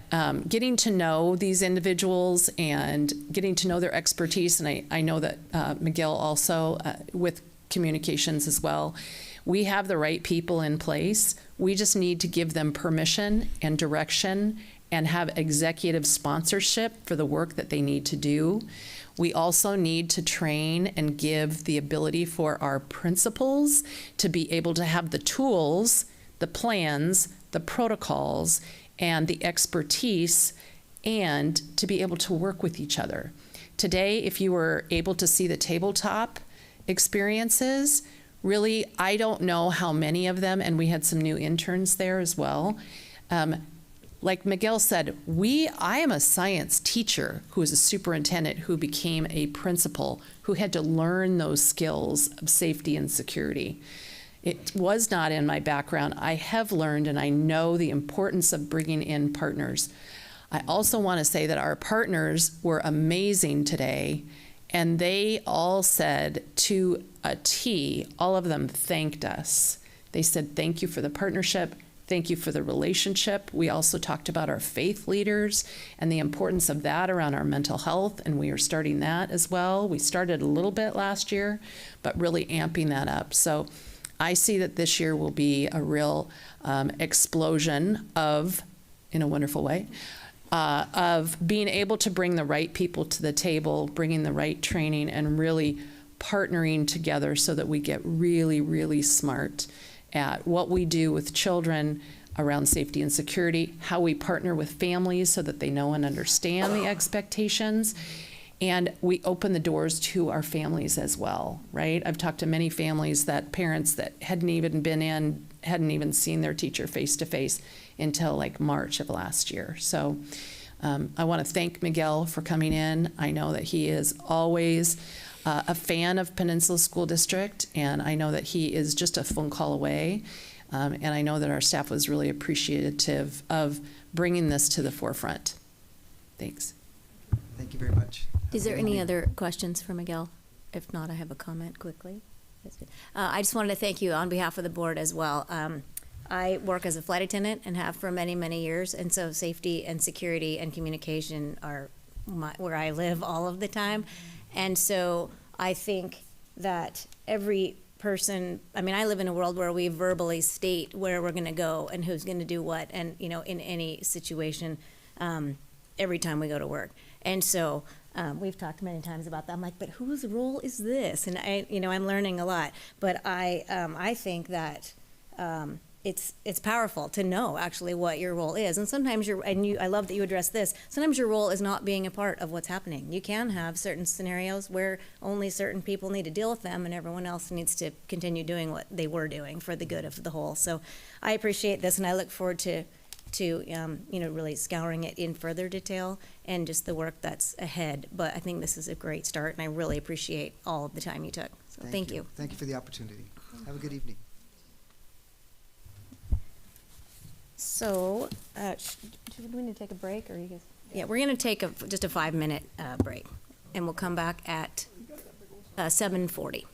getting to know these individuals and getting to know their expertise, and I know that Miguel also with communications as well. We have the right people in place. We just need to give them permission and direction and have executive sponsorship for the work that they need to do. We also need to train and give the ability for our principals to be able to have the tools, the plans, the protocols, and the expertise, and to be able to work with each other. Today, if you were able to see the tabletop experiences, really, I don't know how many of them, and we had some new interns there as well. Like Miguel said, I am a science teacher who is a superintendent who became a principal who had to learn those skills of safety and security. It was not in my background. I have learned and I know the importance of bringing in partners. I also want to say that our partners were amazing today, and they all said to a T, all of them thanked us. They said, thank you for the partnership. Thank you for the relationship. We also talked about our faith leaders and the importance of that around our mental health, and we are starting that as well. We started a little bit last year, but really amping that up. So I see that this year will be a real explosion of, in a wonderful way, of being able to bring the right people to the table, bringing the right training, and really partnering together so that we get really, really smart at what we do with children around safety and security, how we partner with families so that they know and understand the expectations, and we open the doors to our families as well, right? I've talked to many families that parents that hadn't even seen their teacher face to face until like March of last year. So I want to thank Miguel for coming in. I know that he is always a fan of Peninsula School District, and I know that he is just a phone call away. And I know that our staff was really appreciative of bringing this to the forefront. Thanks. Thank you very much. Is there any other questions for Miguel? If not, I have a comment quickly. I just wanted to thank you on behalf of the board as well. I work as a flight attendant and have for many, many years, and so safety and security and communication are where I live all of the time. And so I think that every person, I mean, I live in a world where we verbally state where we're going to go and who's going to do what, and, you know, in any situation, every time we go to work. And so we've talked many times about that. I'm like, but whose role is this? And I'm learning a lot. But I think that it's powerful to know actually what your role is. And sometimes I love that you address this. Sometimes your role is not being a part of what's happening. You can have certain scenarios where only certain people need to deal with them, and everyone else needs to continue doing what they were doing for the good of the whole. So I appreciate this, and I look forward to really scouring it in further detail and just the work that's ahead. But I think this is a great start, and I really appreciate all of the time you took. So thank you. Thank you for the opportunity. Have a good evening. So, do we need to take a break, or you guys? Yeah, we're going to take just a 5-minute break, and we'll come back at 7:40.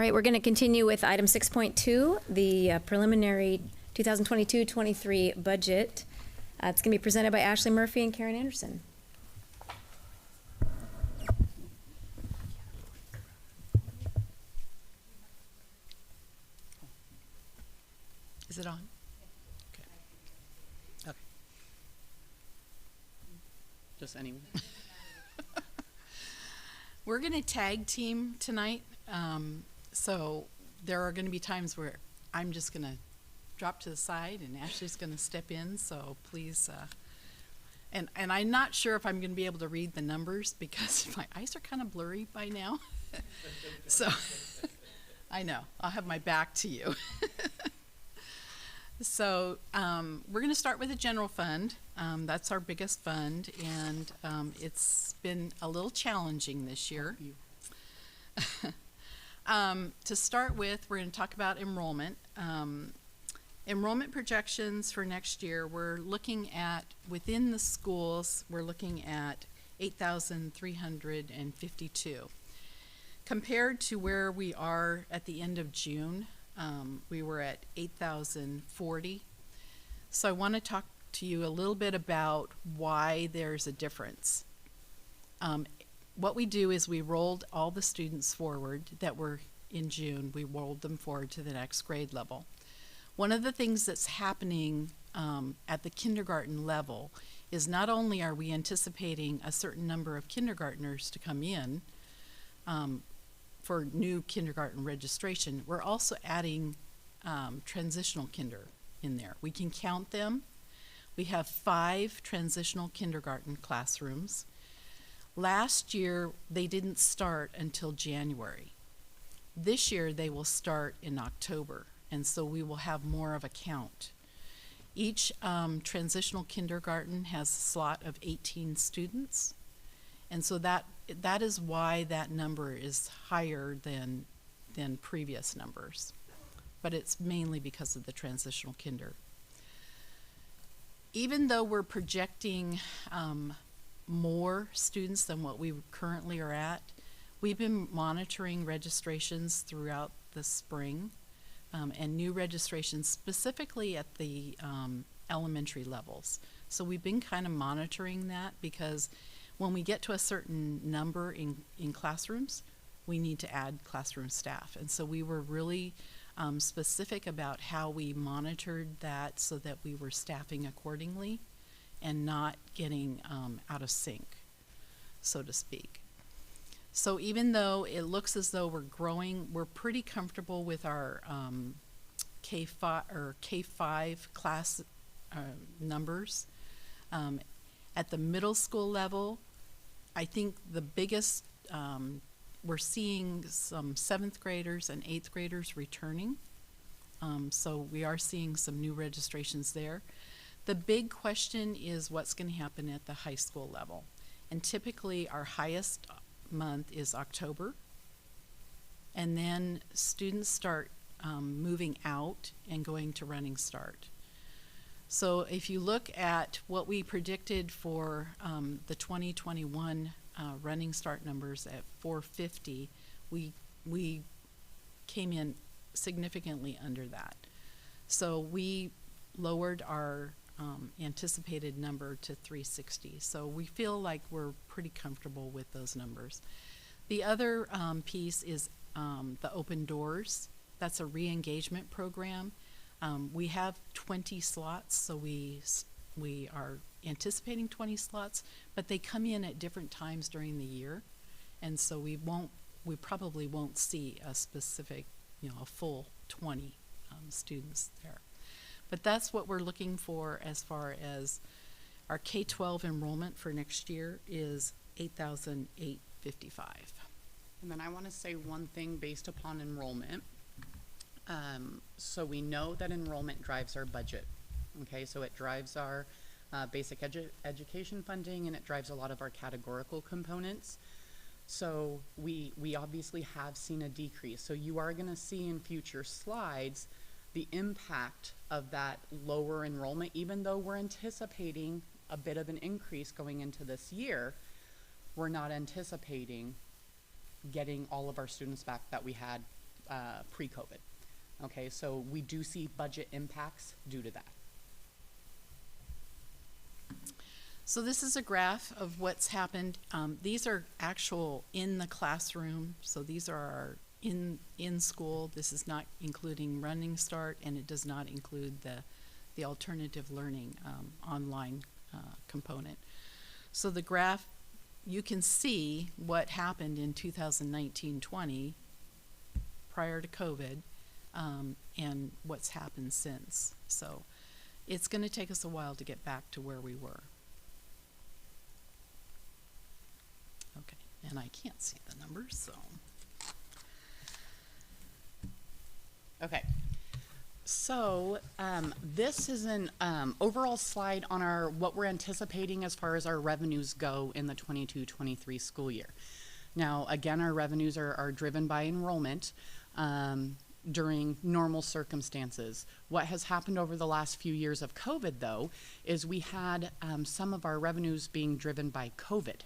right, we're going to continue with item 6.2, the preliminary 2022-23 budget. It's going to be presented by Ashley Murphy and Karen Anderson. Is it on? Okay. Okay. Just anyone. We're going to tag team tonight. So there are going to be times where I'm just going to drop to the side and Ashley's going to step in. So please, and I'm not sure if I'm going to be able to read the numbers because my eyes are kind of blurry by now. So I know, I'll have my back to you. So we're going to start with the general fund. That's our biggest fund, and it's been a little challenging this year. To start with, we're going to talk about enrollment. Enrollment projections for next year, we're looking at, within the schools, we're looking at 8,352. Compared to where we are at the end of June, we were at 8,040. So I want to talk to you a little bit about why there's a difference. What we do is we rolled all the students forward that were in June. We rolled them forward to the next grade level. One of the things that's happening at the kindergarten level is not only are we anticipating a certain number of kindergartners to come in for new kindergarten registration, we're also adding transitional kinder in there. We can count them. We have 5 transitional kindergarten classrooms. Last year, they didn't start until January. This year, they will start in October, and so we will have more of a count. Each transitional kindergarten has a slot of 18 students, and so that is why that number is higher than previous numbers, but it's mainly because of the transitional kinder. Even though we're projecting more students than what we currently are at, we've been monitoring registrations throughout the spring and new registrations specifically at the elementary levels. So we've been kind of monitoring that because when we get to a certain number in classrooms, we need to add classroom staff. And so we were really specific about how we monitored that so that we were staffing accordingly and not getting out of sync, so to speak. So even though it looks as though we're growing, we're pretty comfortable with our K-5 class numbers. At the middle school level, I think the biggest, we're seeing some 7th graders and 8th graders returning. So we are seeing some new registrations there. The big question is what's going to happen at the high school level. And typically our highest month is October. And then students start moving out and going to running start. So if you look at what we predicted for the 2021 running start numbers at 450, we came in significantly under that. So we lowered our anticipated number to 360. So we feel like we're pretty comfortable with those numbers. The other piece is the Open Doors. That's a re-engagement program. We have 20 slots, so we are anticipating 20 slots, but they come in at different times during the year, and so we probably won't see a specific, a full 20 students there. But that's what we're looking for as far as our K-12 enrollment for next year is 8,855. And then I want to say one thing based upon enrollment. So we know that enrollment drives our budget. Okay, so it drives our basic education funding, and it drives a lot of our categorical components. So we obviously have seen a decrease. So you are going to see in future slides the impact of that lower enrollment, even though we're anticipating a bit of an increase going into this year. We're not anticipating getting all of our students back that we had pre-COVID. Okay, so we do see budget impacts due to that. So this is a graph of what's happened. These are actual in the classroom. So these are our in school. This is not including Running Start, and it does not include the alternative learning online component. So the graph, you can see what happened in 2019-20 prior to COVID, and what's happened since. So it's going to take us a while to get back to where we were. Okay, and I can't see the numbers, so. Okay, so this is an overall slide on our what we're anticipating as far as our revenues go in the 22-23 school year. Now, again, our revenues are driven by enrollment during normal circumstances. What has happened over the last few years of COVID, though, is we had some of our revenues being driven by COVID.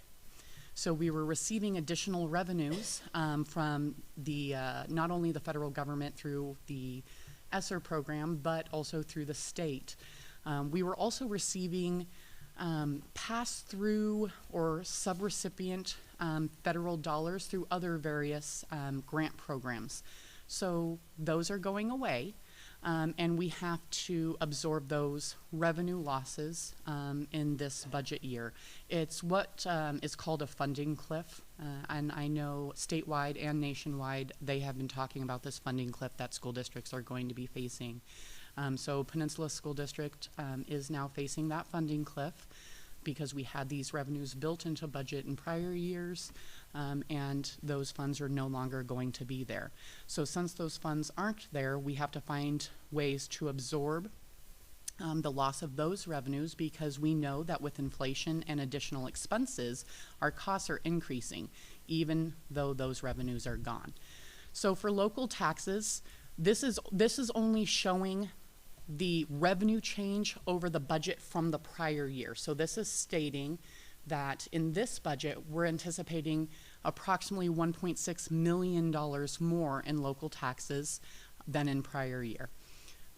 So we were receiving additional revenues from the not only the federal government through the ESSER program, but also through the state. We were also receiving pass-through or subrecipient federal dollars through other various grant programs. So those are going away. And we have to absorb those revenue losses in this budget year. It's what is called a funding cliff, and I know statewide and nationwide they have been talking about this funding cliff that school districts are going to be facing. So Peninsula School District is now facing that funding cliff because we had these revenues built into budget in prior years, and those funds are no longer going to be there. So since those funds aren't there, we have to find ways to absorb the loss of those revenues, because we know that with inflation and additional expenses, our costs are increasing, even though those revenues are gone. So for local taxes, this is only showing the revenue change over the budget from the prior year. So this is stating that in this budget, we're anticipating approximately $1.6 million more in local taxes than in prior year.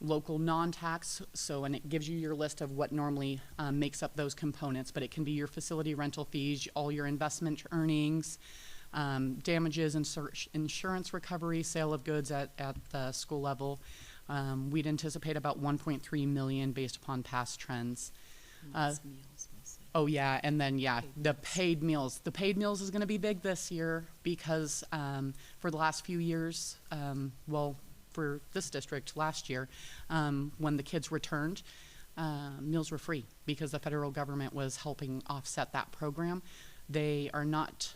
Local non-tax, and it gives you your list of what normally makes up those components, but it can be your facility rental fees, all your investment earnings, damages, insurance recovery, sale of goods at the school level. We'd anticipate about 1.3 million based upon past trends. Oh yeah, and then the paid meals. The paid meals is going to be big this year because for the last few years, for this district last year, when the kids returned, meals were free because the federal government was helping offset that program. They are not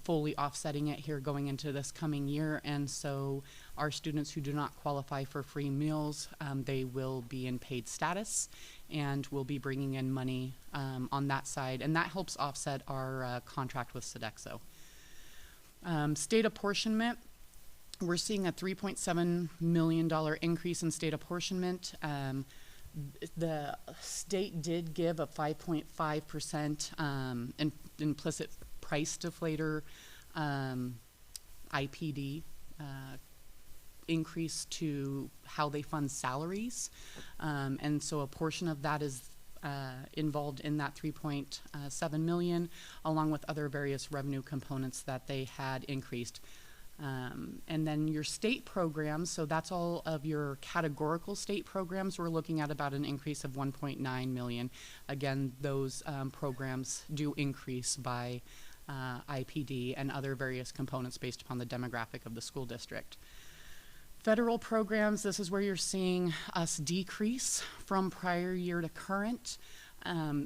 fully offsetting it here going into this coming year, and so our students who do not qualify for free meals, they will be in paid status and will be bringing in money on that side, and that helps offset our contract with Sodexo. State apportionment, we're seeing a $3.7 million increase in state apportionment. The state did give a 5.5% implicit price deflator IPD increase to how they fund salaries. And so a portion of that is involved in that 3.7 million, along with other various revenue components that they had increased. And then your state programs, so that's all of your categorical state programs, we're looking at about an increase of 1.9 million. Again, those programs do increase by IPD and other various components based upon the demographic of the school district. Federal programs, this is where you're seeing us decrease from prior year to current.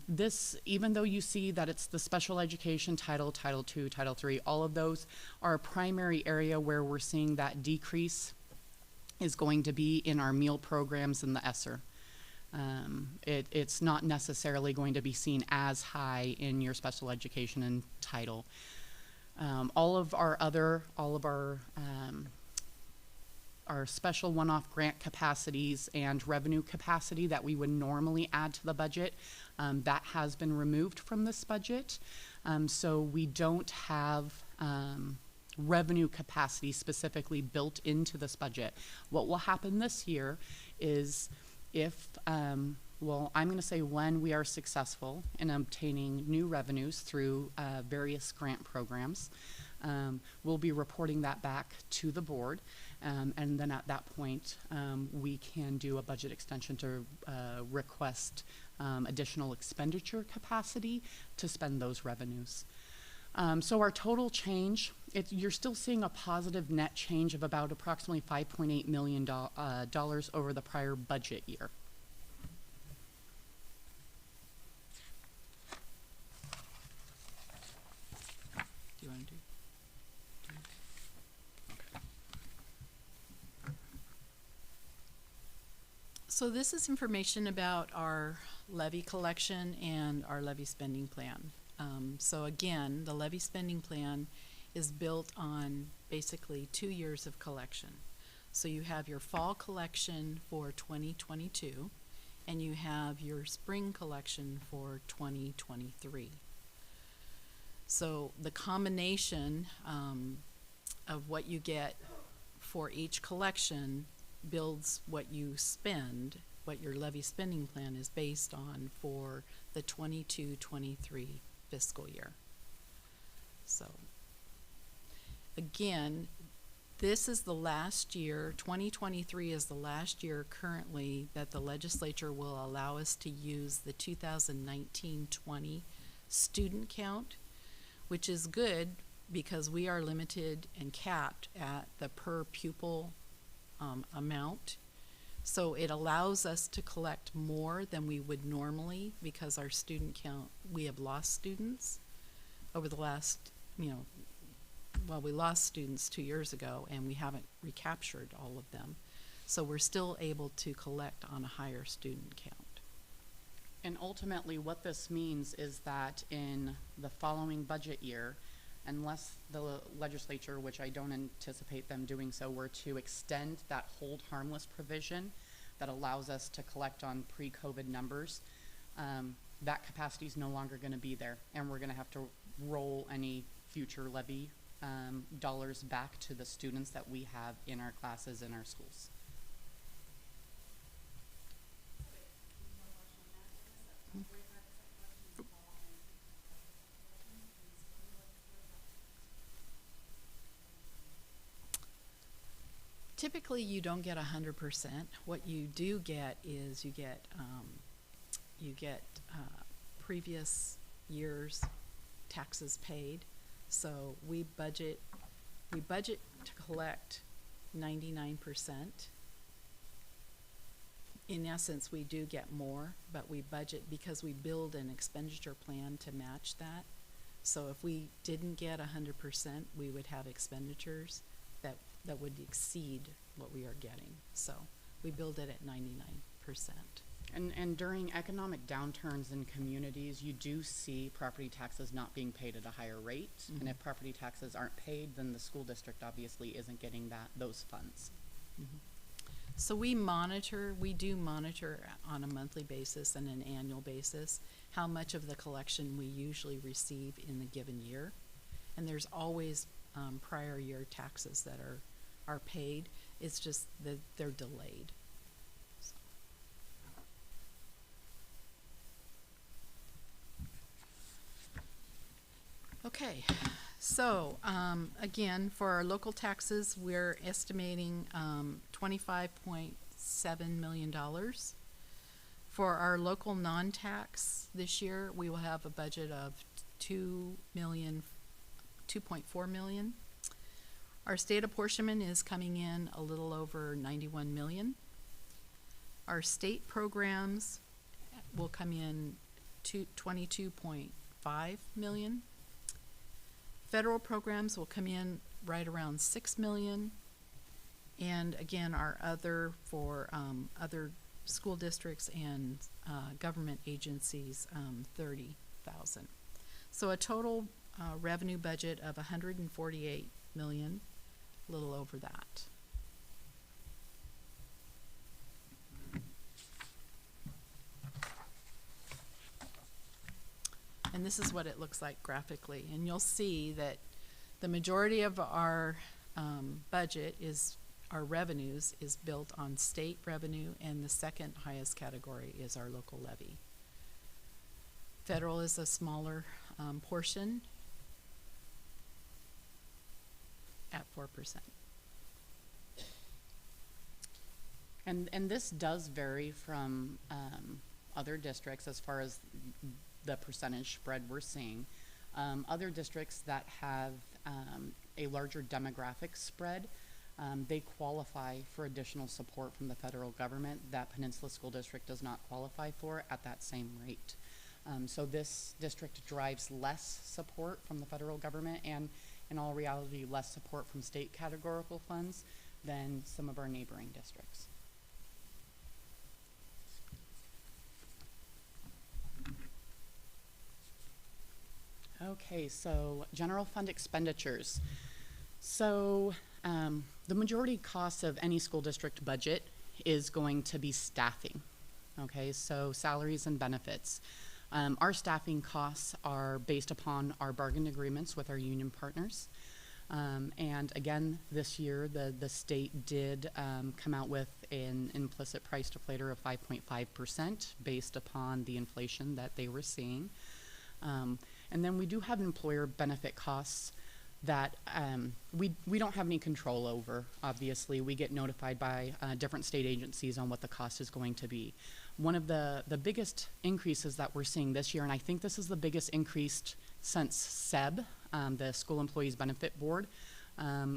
This, even though you see that it's the special education title, Title II, Title III, all of those are a primary area where we're seeing that decrease is going to be in our meal programs and the ESSER. It's not necessarily going to be seen as high in your special education and title. All of our special one-off grant capacities and revenue capacity that we would normally add to the budget, that has been removed from this budget. So we don't have revenue capacity specifically built into this budget. What will happen this year is if, well, I'm going to say when we are successful in obtaining new revenues through various grant programs, we'll be reporting that back to the board. And then at that point, we can do a budget extension to request additional expenditure capacity to spend those revenues. So our total change, you're still seeing a positive net change of about approximately $5.8 million over the prior budget year. Do you want to do? So this is information about our levy collection and our levy spending plan. So again, the levy spending plan is built on basically 2 years of collection. So you have your fall collection for 2022, and you have your spring collection for 2023. So the combination of what you get for each collection builds what you spend, what your levy spending plan is based on for the 22-23 fiscal year. So again, this is the last year, 2023 is the last year currently that the legislature will allow us to use the 2019-20 student count, which is good because we are limited and capped at the per pupil amount. So it allows us to collect more than we would normally because our student count, we have lost students over the last, well, we lost students 2 years ago and we haven't recaptured all of them. So we're still able to collect on a higher student count. And ultimately what this means is that in the following budget year, unless the legislature, which I don't anticipate them doing so, were to extend that hold harmless provision that allows us to collect on pre-COVID numbers, that capacity is no longer going to be there, and we're going to have to roll any future levy dollars back to the students that we have in our classes in our schools. Typically, you don't get 100%. What you do get is you get previous year's taxes paid. So we budget to collect 99%. In essence, we do get more, but we budget because we build an expenditure plan to match that. So if we didn't get 100%, we would have expenditures that would exceed what we are getting. So we build it at 99%. And during economic downturns in communities, you do see property taxes not being paid at a higher rate. Mm-hmm. And if property taxes aren't paid, then the school district obviously isn't getting those funds. Mm-hmm. So we do monitor on a monthly basis and an annual basis how much of the collection we usually receive in the given year. And there's always prior year taxes that are paid. It's just that they're delayed. So. Okay, so again, for our local taxes, we're estimating $25.7 million. For our local non-tax this year, we will have a budget of $2.4 million. Our state apportionment is coming in a little over 91 million. Our state programs will come in to 22.5 million. Federal programs will come in right around 6 million. And again, our other for other school districts and government agencies, 30,000. So a total revenue budget of 148 million, a little over that. And this is what it looks like graphically. And you'll see that The majority of our budget is, our revenues is built on state revenue, and the second highest category is our local levy. Federal is a smaller portion at 4%. And this does vary from other districts as far as the percentage spread we're seeing. Other districts that have a larger demographic spread, they qualify for additional support from the federal government that Peninsula School District does not qualify for at that same rate. So this district drives less support from the federal government and, in all reality, less support from state categorical funds than some of our neighboring districts. Okay, so general fund expenditures. So the majority cost of any school district budget is going to be staffing. Okay, so salaries and benefits. Our staffing costs are based upon our bargain agreements with our union partners. And again, this year, the state did come out with an implicit price deflator of 5.5% based upon the inflation that they were seeing. And then we do have employer benefit costs that we don't have any control over, obviously. We get notified by different state agencies on what the cost is going to be. One of the biggest increases that we're seeing this year, and I think this is the biggest increase since SEB, the School Employees Benefit Board,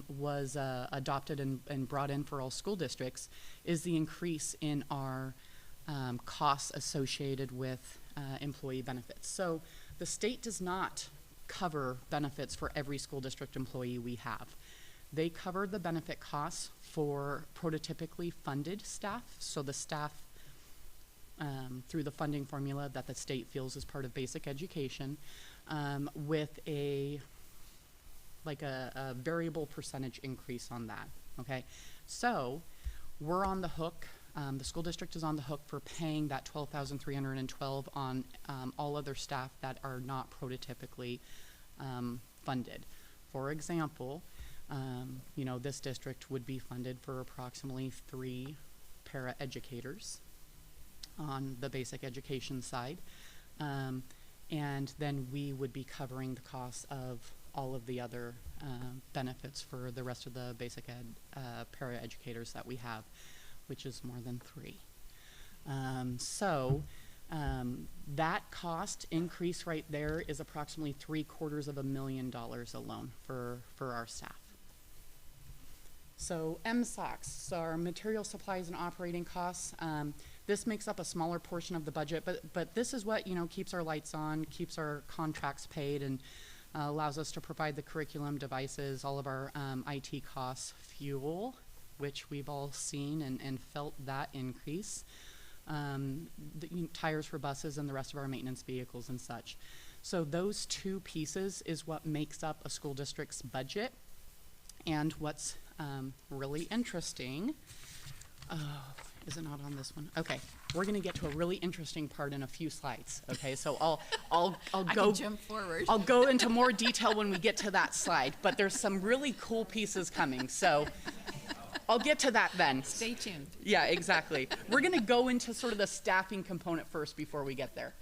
was adopted and brought in for all school districts, is the increase in our costs associated with employee benefits. So the state does not cover benefits for every school district employee we have. They cover the benefit costs for prototypically funded staff, so the staff through the funding formula that the state feels is part of basic education, with a variable percentage increase on that, okay? So we're on the hook. The school district is on the hook for paying that $12,312 on all other staff that are not prototypically funded. For example, this district would be funded for approximately 3 para-educators on the basic education side. And then we would be covering the costs of all of the other benefits for the rest of the basic ed para-educators that we have, which is more than 3. That cost increase right there is approximately $750,000 alone for our staff. So MSOCs, so our material supplies and operating costs, this makes up a smaller portion of the budget, but this is what keeps our lights on, keeps our contracts paid, and allows us to provide the curriculum, devices, all of our IT costs, fuel, which we've all seen and felt that increase, tires for buses and the rest of our maintenance vehicles and such. So those two pieces is what makes up a school district's budget. And what's really interesting, is it not on this one? Okay, we're gonna get to a really interesting part in a few slides. Okay, so I'll I go can jump forward. I'll go into more detail when we get to that slide, but there's some really cool pieces coming, so I'll get to that then. Stay tuned. Yeah, exactly. We're gonna go into sort of the staffing component first before we get there.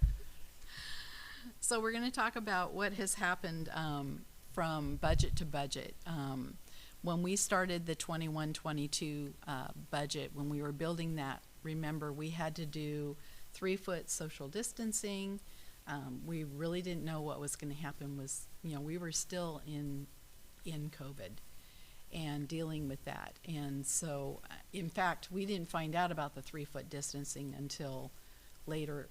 So we're going to talk about what has happened from budget to budget. When we started the 21-22 budget, when we were building that, remember we had to do 3-foot social distancing. We really didn't know what was going to happen. We were still in COVID and dealing with that. And so, in fact, we didn't find out about the 3-foot distancing until later,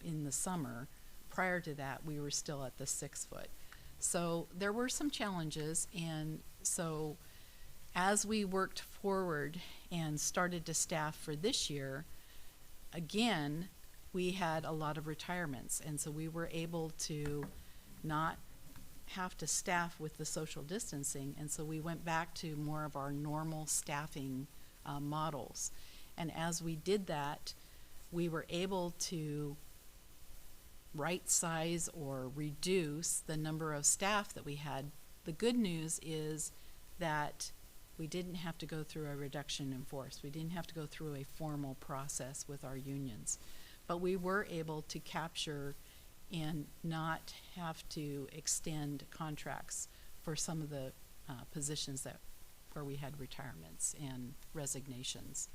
in the summer. Prior to that, we were still at the 6-foot. So there were some challenges, and so as we worked forward and started to staff for this year, again, we had a lot of retirements, and so we were able to not have to staff with the social distancing, and so we went back to more of our normal staffing models. And as we did that, we were able to right size or reduce the number of staff that we had the good news is that we didn't have to go through a reduction in force. We didn't have to go through a formal process with our unions. But we were able to capture and not have to extend contracts for some of the positions where we had retirements and resignations.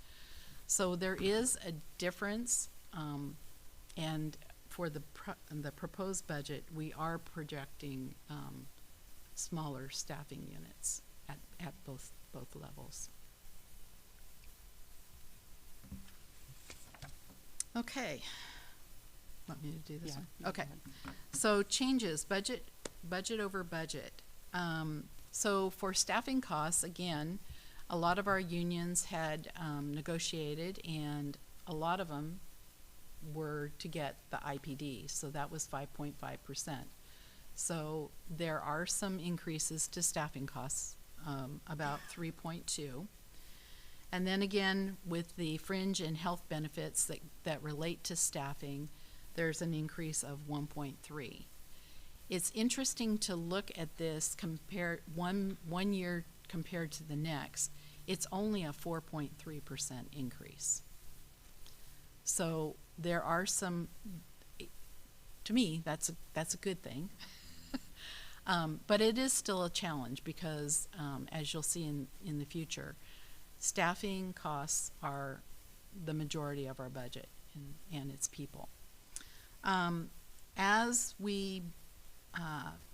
So there is a difference, and for the proposed budget, we are projecting smaller staffing units at both levels. Okay. Want me to do this Yeah, one? you go Okay. ahead. So changes, budget over budget. So for staffing costs, again, a lot of our unions had negotiated, and a lot of them were to get the IPD, so that was 5.5%. So there are some increases to staffing costs, about 3.2. And then again, with the fringe and health benefits that relate to staffing, there's an increase of 1.3. It's interesting to look at this one year compared to the next. It's only a 4.3% increase. So there are some, to me, that's a good thing. But it is still a challenge because, as you'll see in the future, staffing costs are the majority of our budget and its people. As we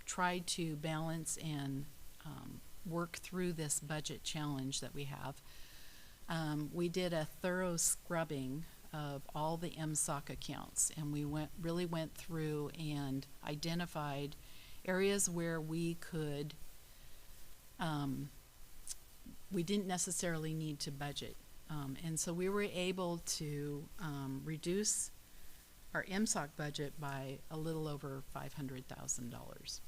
tried to balance and work through this budget challenge that we have, we did a thorough scrubbing of all the MSOC accounts, and we really went through and identified areas where we could, we didn't necessarily need to budget. And so we were able to reduce our MSOC budget by a little over $500,000.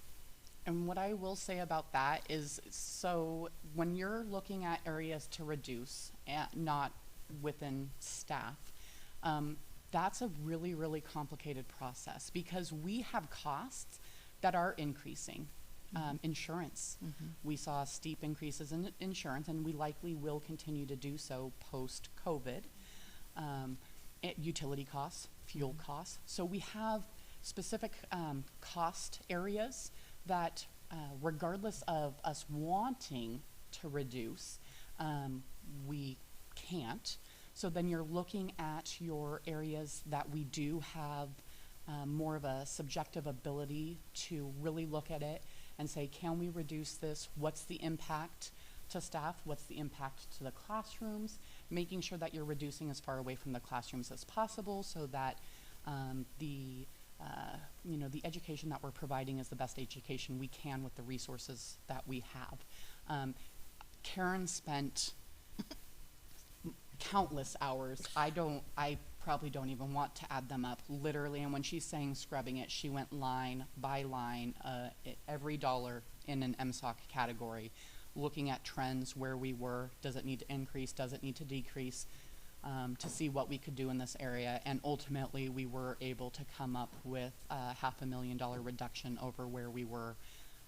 And what I will say about that is, so when you're looking at areas to reduce, not within staff, that's a really, really complicated process because we have costs that are increasing. Insurance. We saw steep increases in insurance, and we likely will continue to do so post-COVID. Utility costs, fuel costs. So we have specific cost areas that, regardless of us wanting to reduce, we can't. So then you're looking at your areas that we do have more of a subjective ability to really look at it and say, can we reduce this? What's the impact to staff? What's the impact to the classrooms? Making sure that you're reducing as far away from the classrooms as possible so that the education that we're providing is the best education we can with the resources that we have. Karen spent countless hours. I probably don't even want to add them up, literally. And when she's saying scrubbing it, she went line by line, every dollar in an MSOC category, looking at trends, where we were, does it need to increase, does it need to decrease, to see what we could do in this area. And ultimately, we were able to come up with a $500,000 reduction over where we were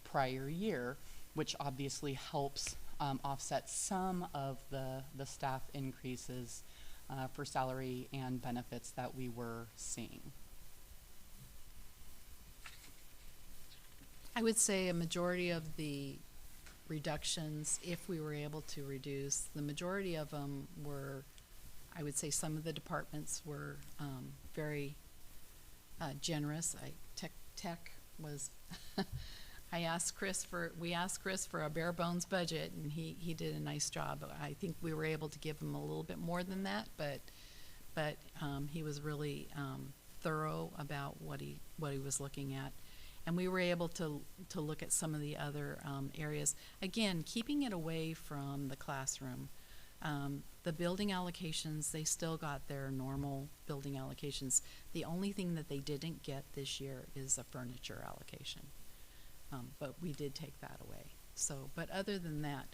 prior year, which obviously helps offset some of the staff increases for salary and benefits that we were seeing. I would say a majority of the reductions, if we were able to reduce, the majority of them were, I would say some of the departments were very generous. Tech was, we asked Chris for a bare bones budget, and he did a nice job. I think we were able to give him a little bit more than that, but he was really thorough about what he was looking at. And we were able to look at some of the other areas. Again, keeping it away from the classroom. The building allocations, they still got their normal building allocations. The only thing that they didn't get this year is a furniture allocation. But we did take that away. So, but other than that,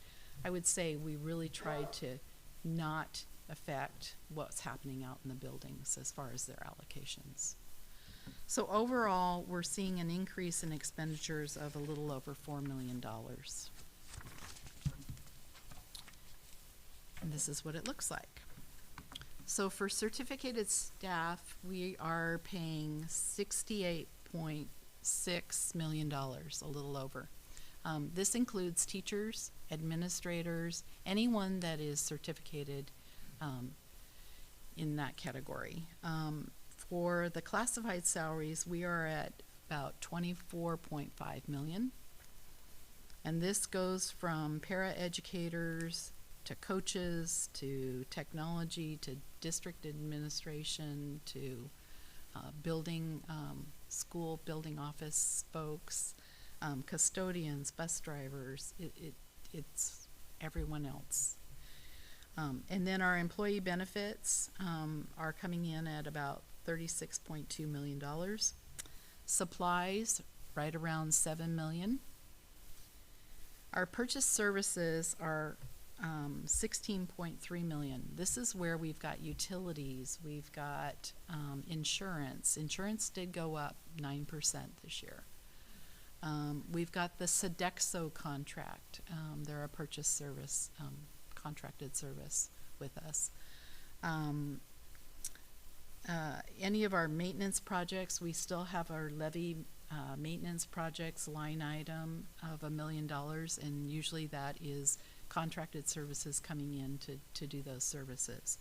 I would say we really tried to not affect what's happening out in the buildings as far as their allocations. So overall, we're seeing an increase in expenditures of a little over $4 million. And this is what it looks like. So for certificated staff, we are paying $68.6 million, a little over. This includes teachers, administrators, anyone that is certificated in that category. For the classified salaries, we are at about 24.5 million. And this goes from paraeducators to coaches to technology to district administration to building, school building office folks, custodians, bus drivers. It's everyone else. And then our employee benefits are coming in at about $36.2 million. Supplies, right around $7 million. Our purchase services are $16.3 million. This is where we've got utilities, we've got insurance. Insurance did go up 9% this year. We've got the Sodexo contract. They're a purchase service, contracted service with us. Any of our maintenance projects, we still have our levy maintenance projects line item of $1 million, and usually that is contracted services coming in to do those services.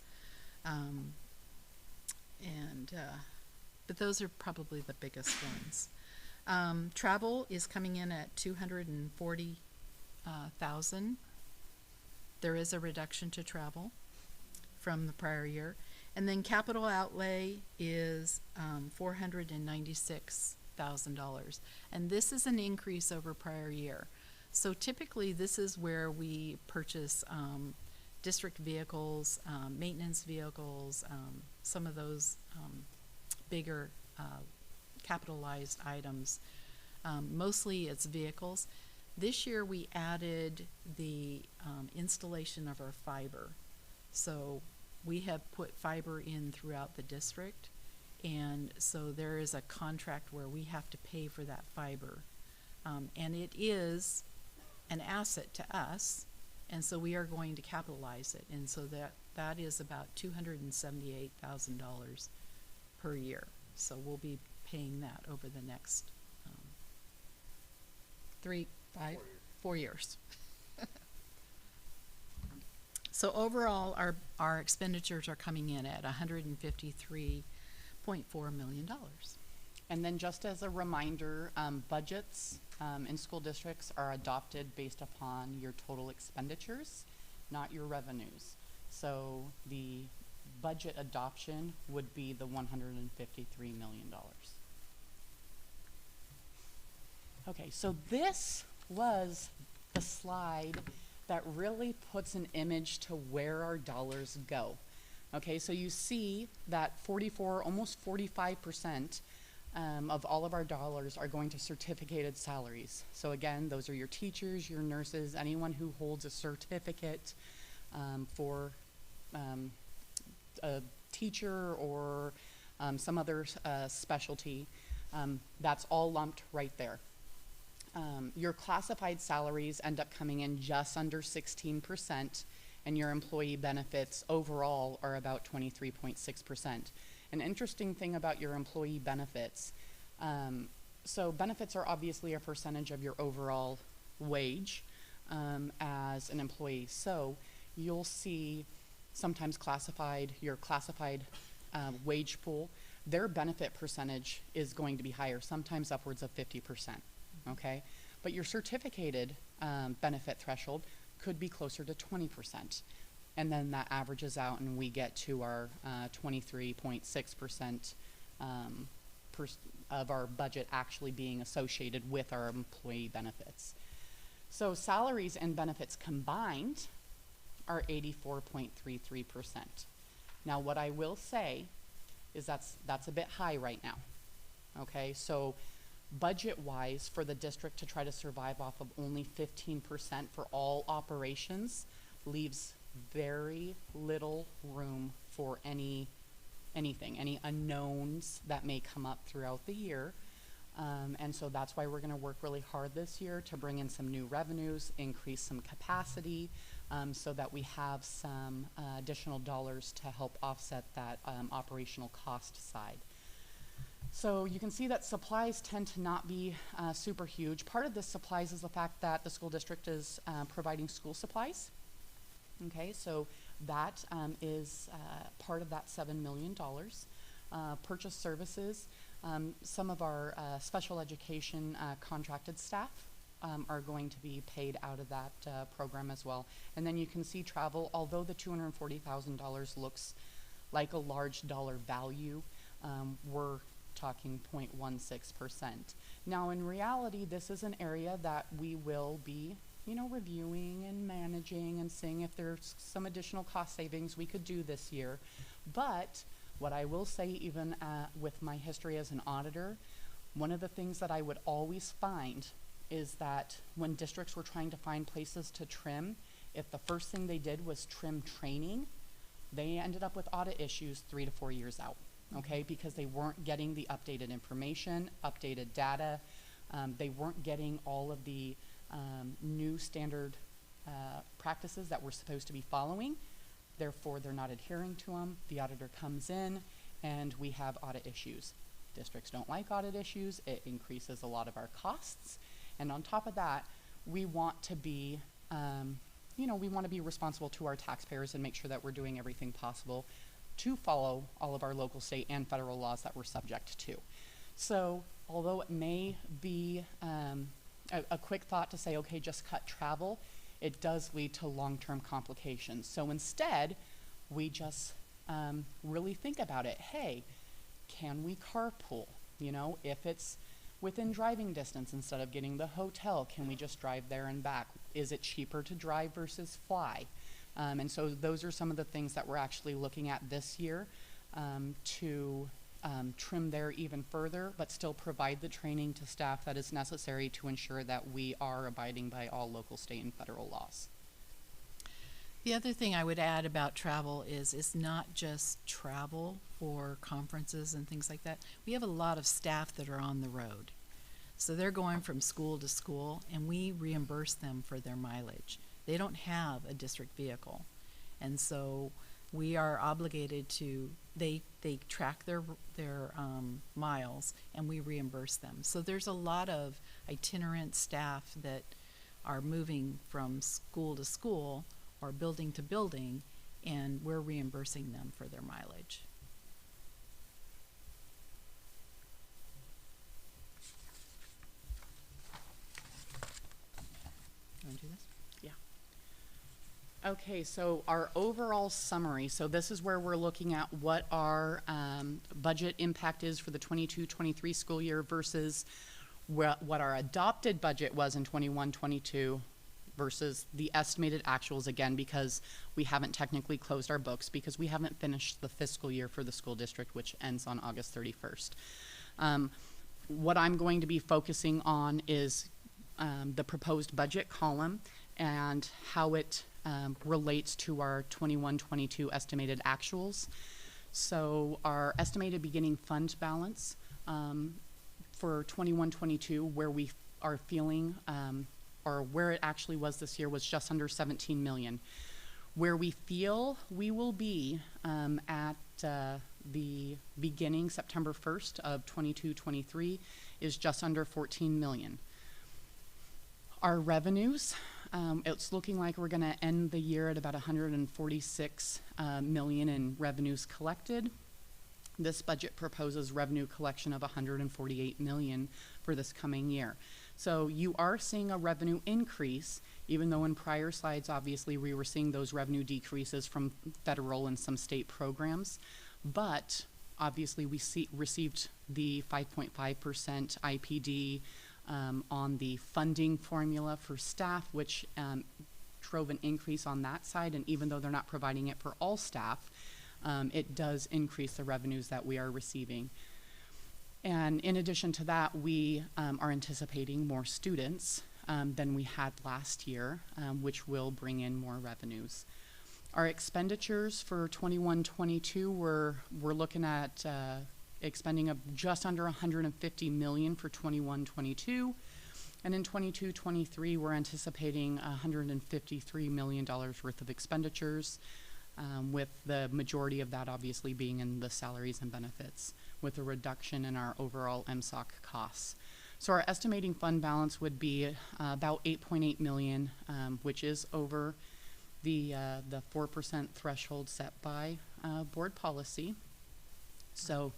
But those are probably the biggest ones. Travel is coming in at $240,000. There is a reduction to travel from the prior year. And then capital outlay is $496,000. And this is an increase over prior year. So typically this is where we purchase district vehicles, maintenance vehicles, some of those bigger capitalized items. Mostly it's vehicles. This year we added the installation of our fiber. So we have put fiber in throughout the district, and so there is a contract where we have to pay for that fiber. And it is an asset to us, and so we are going to capitalize it. And so that is about $278,000 per year. So we'll be paying that over the next 4 years. So overall, our expenditures are coming in at $153.4 million. And then just as a reminder, budgets in school districts are adopted based upon your total expenditures, not your revenues. So the budget adoption would be the $153 million. Okay, so this was the slide that really puts an image to where our dollars go. Okay, so you see that almost 45% of all of our dollars are going to certificated salaries. So again, those are your teachers, your nurses, anyone who holds a certificate for a teacher or some other specialty. That's all lumped right there. Your classified salaries end up coming in just under 16%, and your employee benefits overall are about 23.6%. An interesting thing about your employee benefits, so benefits are obviously a percentage of your overall wage as an employee. So you'll see sometimes your classified wage pool, their benefit percentage is going to be higher, sometimes upwards of 50%. Okay, but your certificated benefit threshold could be closer to 20%, and then that averages out, and we get to our 23.6% of our budget actually being associated with our employee benefits. So salaries and benefits combined are 84.33%. Now, what I will say is that's a bit high right now. Okay, so budget-wise, for the district to try to survive off of only 15% for all operations leaves very little room for any anything, any unknowns that may come up throughout the year. And so that's why we're going to work really hard this year to bring in some new revenues, increase some capacity, so that we have some additional dollars to help offset that operational cost side. So you can see that supplies tend to not be super huge. Part of this supplies is the fact that the school district is providing school supplies. Okay, so that is part of that $7 million. Purchase services, some of our special education contracted staff are going to be paid out of that program as well. And then you can see travel, although the $240,000 looks like a large dollar value, we're talking 0.16%. Now in reality, this is an area that we will be, you know, reviewing and managing and seeing if there's some additional cost savings we could do this year. But what I will say, even with my history as an auditor, one of the things that I would always find is that when districts were trying to find places to trim, if the first thing they did was trim training, they ended up with audit issues 3 to 4 years out, okay? Because they weren't getting the updated information, updated data. They weren't getting all of the new standard practices that we're supposed to be following. Therefore, they're not adhering to them. The auditor comes in and we have audit issues. Districts don't like audit issues. It increases a lot of our costs. And on top of that, we want to be, you know, we want to be responsible to our taxpayers and make sure that we're doing everything possible to follow all of our local, state, and federal laws that we're subject to. So, although it may be a quick thought to say, okay, just cut travel, it does lead to long-term complications. So instead, we just really think about it. Hey, can we carpool? You know, if it's within driving distance, instead of getting the hotel, can we just drive there and back? Is it cheaper to drive versus fly? And so those are some of the things that we're actually looking at this year to trim there even further, but still provide the training to staff that is necessary to ensure that we are abiding by all local, state, and federal laws. The other thing I would add about travel is it's not just travel for conferences and things like that. We have a lot of staff that are on the road. So they're going from school to school, and we reimburse them for their mileage. They don't have a district vehicle. And so we are obligated to, they track their miles, and we reimburse them. So there's a lot of itinerant staff that are moving from school to school or building to building, and we're reimbursing them for their mileage. You want to do this? Okay, so our overall summary, so this is where we're looking at what our budget impact is for the 22-23 school year versus what our adopted budget was in 21-22 versus the estimated actuals, again, because we haven't technically closed our books because we haven't finished the fiscal year for the school district, which ends on August 31st. What I'm going to be focusing on is the proposed budget column and how it relates to our 21-22 estimated actuals. So our estimated beginning fund balance for 21-22, where we are feeling, or where it actually was this year, was just under 17 million. Where we feel we will be at the beginning September 1st of 22-23 is just under 14 million. Our revenues, it's looking like we're going to end the year at about 146 million in revenues collected. This budget proposes revenue collection of 148 million for this coming year. So you are seeing a revenue increase, even though in prior slides, obviously, we were seeing those revenue decreases from federal and some state programs. But obviously, we received the 5.5% IPD on the funding formula for staff, which drove an increase on that side. And even though they're not providing it for all staff, it does increase the revenues that we are receiving. And in addition to that, we are anticipating more students than we had last year, which will bring in more revenues. Our expenditures for 21-22, we're looking at expending just under 150 million for 21-22. And in 22-23, we're anticipating $153 million worth of expenditures, with the majority of that obviously being in the salaries and benefits, with a reduction in our overall MSOC costs. So our estimating fund balance would be about 8.8 million, which is over the 4% threshold set by board policy. So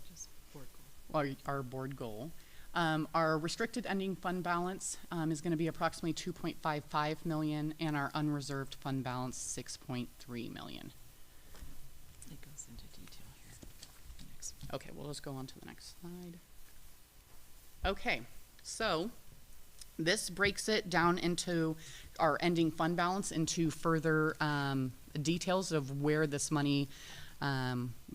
our board goal. Our restricted ending fund balance is going to be approximately 2.55 million, and our unreserved fund balance 6.3 million. It goes into detail here. Next. Okay, well, let's go on to the next slide. Okay, so this breaks it down into our ending fund balance into further details of where this money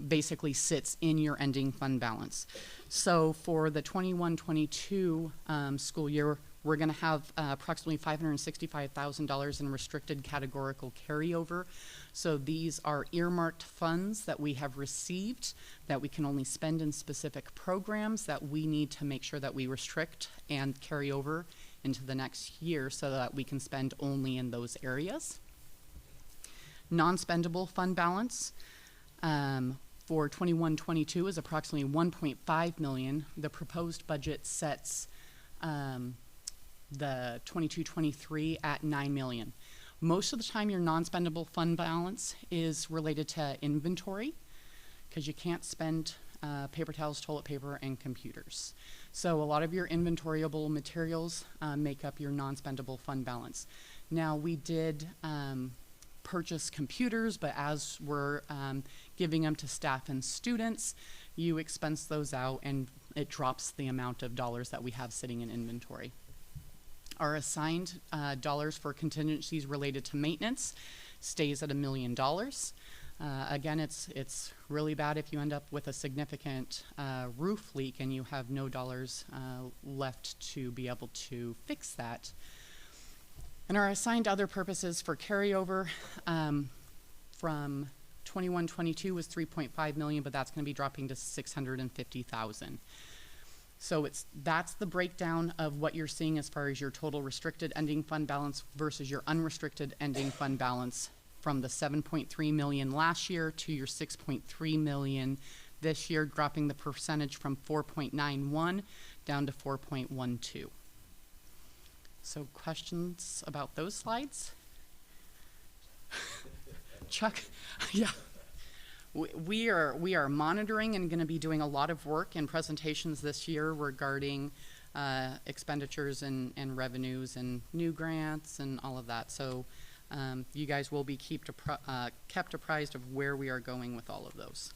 basically sits in your ending fund balance. So for the 21-22 school year, we're going to have approximately $565,000 in restricted categorical carryover. So these are earmarked funds that we have received that we can only spend in specific programs that we need to make sure that we restrict and carry over into the next year so that we can spend only in those areas. Non-spendable fund balance for 21-22 is approximately 1.5 million. The proposed budget sets the 22-23 at 9 million. Most of the time your non-spendable fund balance is related to inventory, because you can't spend paper towels, toilet paper, and computers. So a lot of your inventoriable materials make up your non-spendable fund balance. Now we did purchase computers, but as we're giving them to staff and students, you expense those out and it drops the amount of dollars that we have sitting in inventory. Our assigned dollars for contingencies related to maintenance stays at $1 million. Again, it's really bad if you end up with a significant roof leak and you have no dollars left to be able to fix that. And our assigned other purposes for carryover from 21-22 was 3.5 million, but that's going to be dropping to 650,000. So that's the breakdown of what you're seeing as far as your total restricted ending fund balance versus your unrestricted ending fund balance, from the 7.3 million last year to your 6.3 million this year, dropping the percentage from 4.91 down to 4.12. So questions about those slides? Chuck? Yeah. We are monitoring and going to be doing a lot of work and presentations this year regarding expenditures and revenues and new grants and all of that. So you guys will be kept apprised of where we are going with all of those.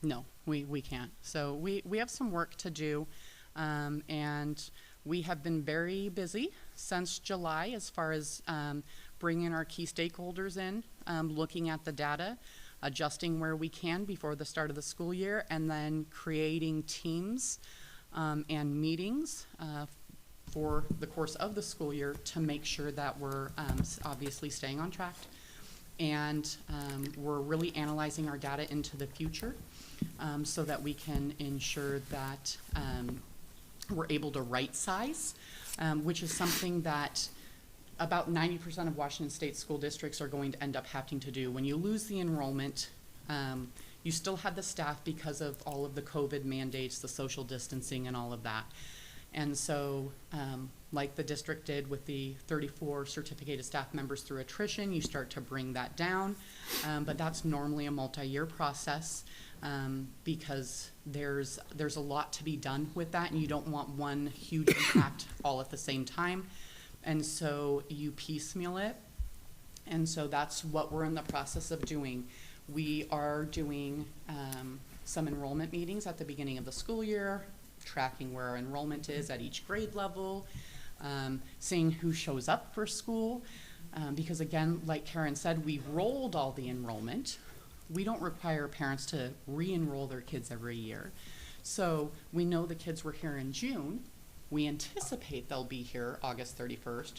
No, we can't. So we have some work to do, and we have been very busy since July as far as bringing our key stakeholders in, looking at the data, adjusting where we can before the start of the school year, and then creating teams and meetings for the course of the school year to make sure that we're obviously staying on track. And we're really analyzing our data into the future so that we can ensure that we're able to right size, which is something that about 90% of Washington State school districts are going to end up having to do. When you lose the enrollment, you still have the staff because of all of the COVID mandates, the social distancing and all of that. And so, like the district did with the 34 certificated staff members through attrition, you start to bring that down. But that's normally a multi-year process because there's a lot to be done with that, and you don't want one huge impact all at the same time. And so you piecemeal it. And so that's what we're in the process of doing. We are doing some enrollment meetings at the beginning of the school year, tracking where our enrollment is at each grade level, seeing who shows up for school. Because again, like Karen said, we rolled all the enrollment. We don't require parents to re-enroll their kids every year. So we know the kids were here in June. We anticipate they'll be here August 31st.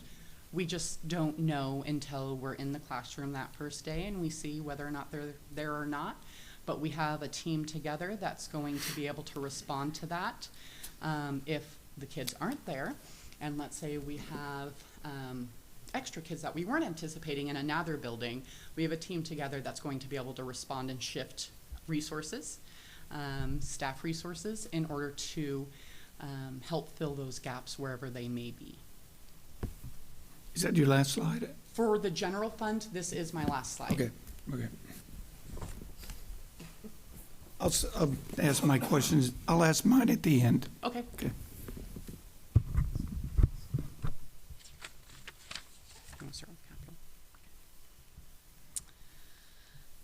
We just don't know until we're in the classroom that first day and we see whether or not they're there or not. But we have a team together that's going to be able to respond to that. If the kids aren't there, and let's say we have extra kids that we weren't anticipating in another building, we have a team together that's going to be able to respond and shift resources, staff resources, in order to help fill those gaps wherever they may be. Is that your last slide? For the general fund, this is my last slide. Okay, okay. I'll ask my questions. I'll ask mine at the end. Okay. Okay.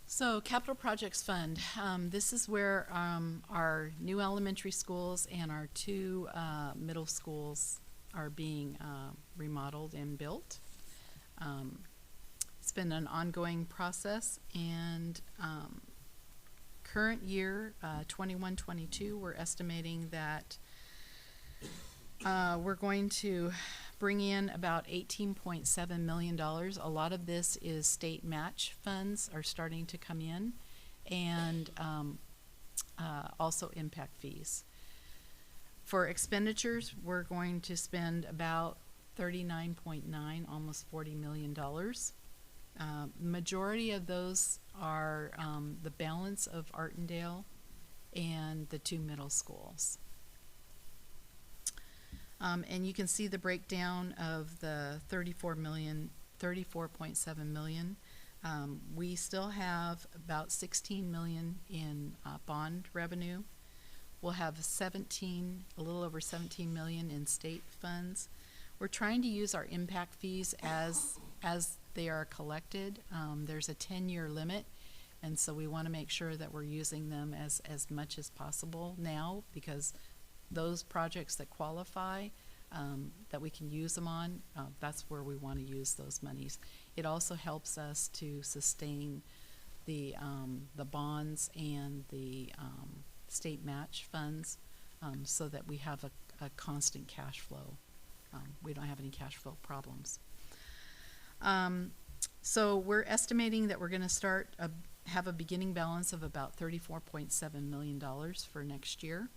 So Capital Projects Fund, this is where our new elementary schools and our two middle schools are being remodeled and built. It's been an ongoing process, and current year, 21-22, we're estimating that we're going to bring in about $18.7 million. A lot of this is state match funds are starting to come in, and also impact fees. For expenditures, we're going to spend about 39.9, almost $40 million. Majority of those are the balance of Artendale and the two middle schools. And you can see the breakdown of the 34.7 million. We still have about 16 million in bond revenue. We'll have a little over 17 million in state funds. We're trying to use our impact fees as they are collected. There's a 10-year limit, and so we want to make sure that we're using them as much as possible now, because those projects that qualify, that we can use them on, that's where we want to use those monies. It also helps us to sustain the bonds and the state match funds, so that we have a constant cash flow. We don't have any cash flow problems. So we're estimating that we're going to have a beginning balance of about $34.7 million for next year.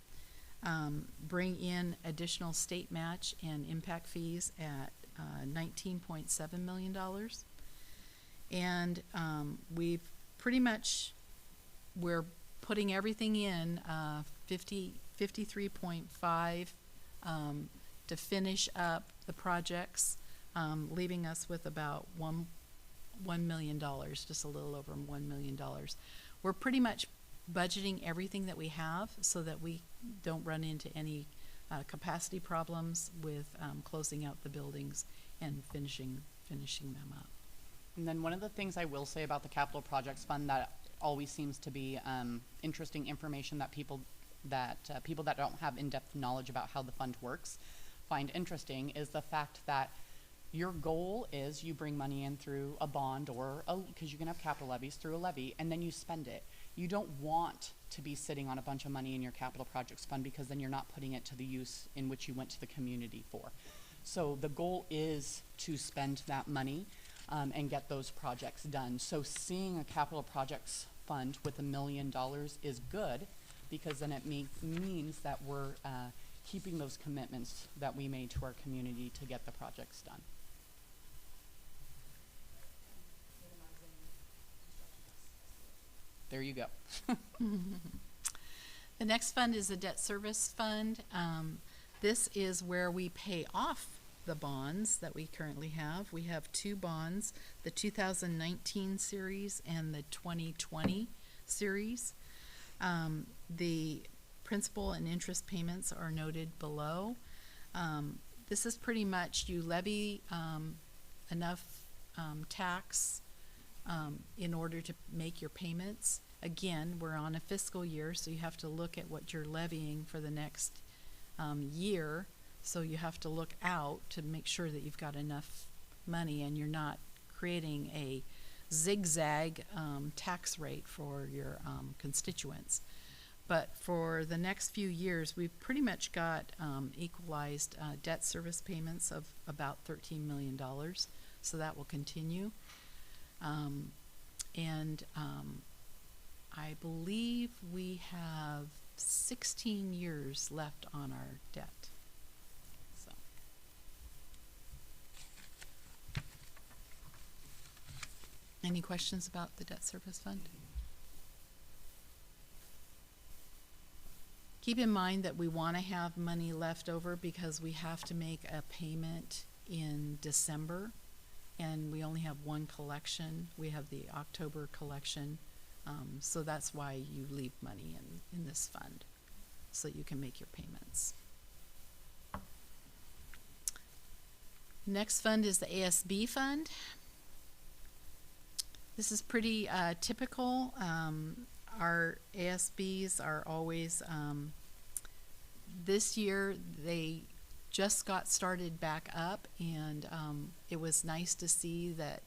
Bring in additional state match and impact fees at $19.7 million. And we're putting everything in 53.5 to finish up the projects, leaving us with about $1 million, just a little over $1 million. We're pretty much budgeting everything that we have so that we don't run into any capacity problems with closing out the buildings and finishing them up. And then one of the things I will say about the Capital Projects Fund that always seems to be interesting information that people that don't have in-depth knowledge about how the fund works find interesting is the fact that your goal is you bring money in through a bond or because you can have capital levies through a levy, and then you spend it. You don't want to be sitting on a bunch of money in your capital projects fund, because then you're not putting it to the use in which you went to the community for. So the goal is to spend that money and get those projects done. So seeing a capital projects fund with $1 million is good, because then it means that we're keeping those commitments that we made to our community to get the projects done. There you go. The next fund is the debt service fund. This is where we pay off the bonds that we currently have. We have two bonds, the 2019 series and the 2020 series. The principal and interest payments are noted below. This is pretty much you levy enough tax in order to make your payments. Again, we're on a fiscal year, so you have to look at what you're levying for the next year. So you have to look out to make sure that you've got enough money and you're not creating a zigzag tax rate for your constituents. But for the next few years, we've pretty much got equalized debt service payments of about $13 million. So that will continue. I believe we have 16 years left on our debt. So. Any questions about the debt service fund? Keep in mind that we want to have money left over because we have to make a payment in December, and we only have one collection. We have the October collection, so that's why you leave money in this fund, so you can make your payments. Next fund is the ASB fund. This is pretty typical. Our ASBs are always, this year they just got started back up, and it was nice to see that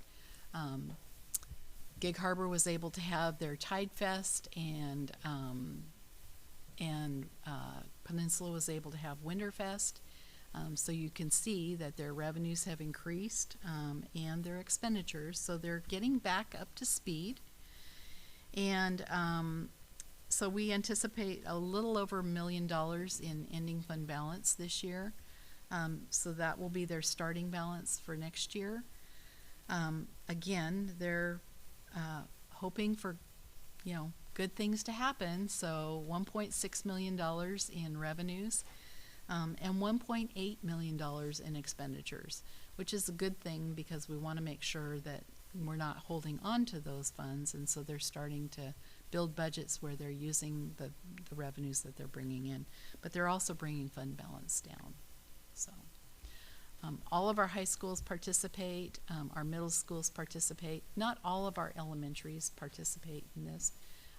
Gig Harbor was able to have their Tide Fest, and Peninsula was able to have Winterfest. So you can see that their revenues have increased and their expenditures, so they're getting back up to speed. And so we anticipate a little over $1 million in ending fund balance this year. So that will be their starting balance for next year. Again, they're hoping for, good things to happen. So $1.6 million in revenues and $1.8 million in expenditures, which is a good thing because we want to make sure that we're not holding on to those funds, and so they're starting to build budgets where they're using the revenues that they're bringing in, but they're also bringing fund balance down. So all of our high schools participate, our middle schools participate. Not all of our elementaries participate in this.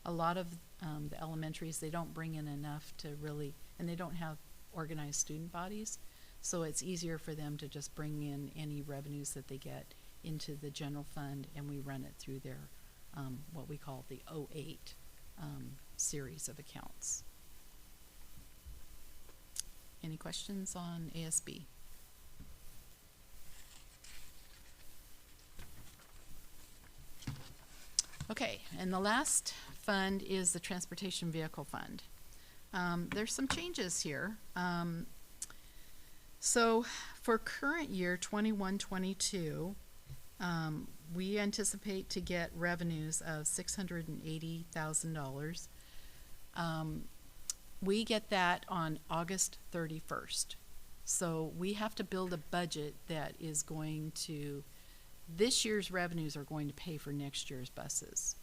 A lot of the elementaries, they don't bring in enough to really, and they don't have organized student bodies, so it's easier for them to just bring in any revenues that they get into the general fund, and we run it through their what we call the 08 series of accounts. Any questions on ASB? Okay, and the last fund is the Transportation Vehicle Fund. There's some changes here. So for current year 21-22, we anticipate to get revenues of $680,000. We get that on August 31st. So we have to build a budget that is going to, this year's revenues are going to pay for next year's buses.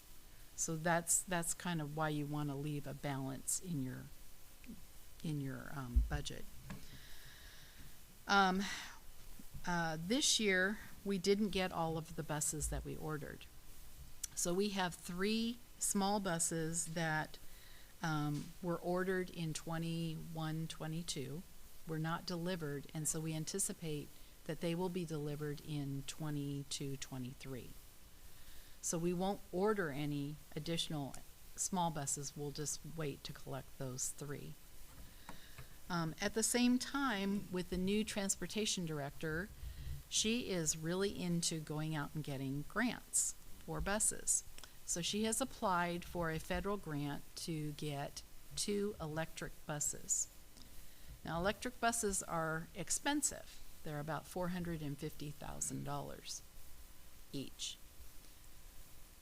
So that's kind of why you want to leave a balance in your budget. This year, we didn't get all of the buses that we ordered. So we have 3 small buses that were ordered in 21-22, were not delivered, and so we anticipate that they will be delivered in 22-23. So we won't order any additional small buses, we'll just wait to collect those 3. At the same time, with the new transportation director, she is really into going out and getting grants for buses. So she has applied for a federal grant to get 2 electric buses. Now, electric buses are expensive. They're about $450,000 each.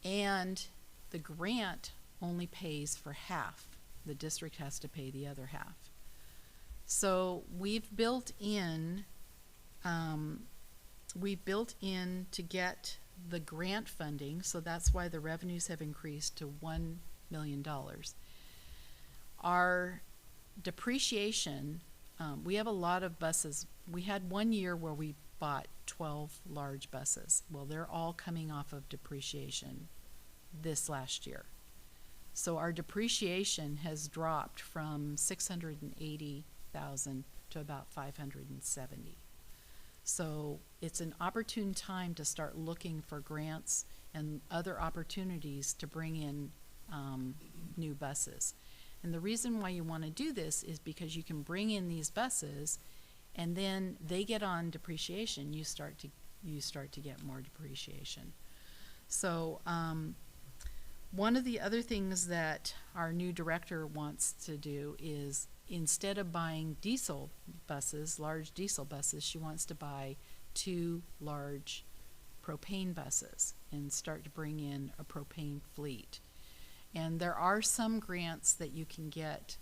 And the grant only pays for half. The district has to pay the other half. So we've built in to get the grant funding, so that's why the revenues have increased to $1 million. Our depreciation, we have a lot of buses. We had one year where we bought 12 large buses. Well, they're all coming off of depreciation this last year. So our depreciation has dropped from $680,000 to about $570,000. So it's an opportune time to start looking for grants and other opportunities to bring in new buses. And the reason why you want to do this is because you can bring in these buses, and then they get on depreciation. You start to get more depreciation. So one of the other things that our new director wants to do is, instead of buying diesel buses, large diesel buses, she wants to buy 2 large propane buses and start to bring in a propane fleet. And there are some grants that you can get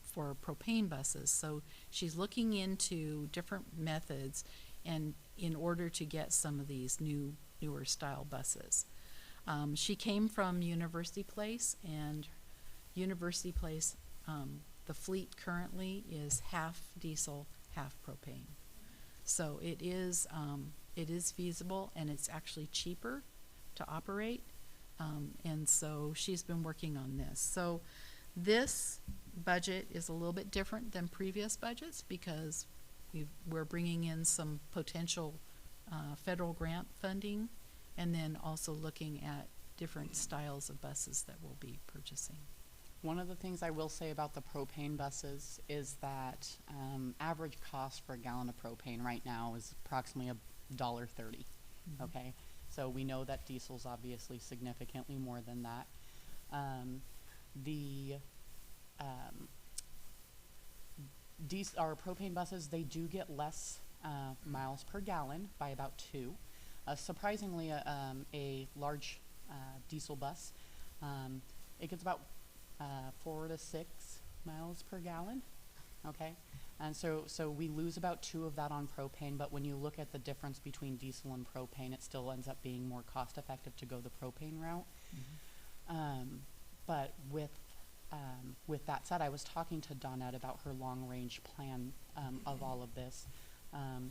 for propane buses. So she's looking into different methods and in order to get some of these newer style buses. She came from University Place, and University Place, the fleet currently is half diesel, half propane. So it is feasible, and it's actually cheaper to operate. And so she's been working on this. So this budget is a little bit different than previous budgets because we're bringing in some potential federal grant funding, and then also looking at different styles of buses that we'll be purchasing. One of the things I will say about the propane buses is that average cost for a gallon of propane right now is approximately $1.30. Okay, so we know that diesel's obviously significantly more than that. Our propane buses, they do get less miles per gallon by about 2. Surprisingly, a large diesel bus, it gets about 4 to 6 miles per gallon. Okay, and so we lose about 2 of that on propane, but when you look at the difference between diesel and propane, it still ends up being more cost effective to go the propane route. But with that said, I was talking to Dawnette about her long range plan of all of this. An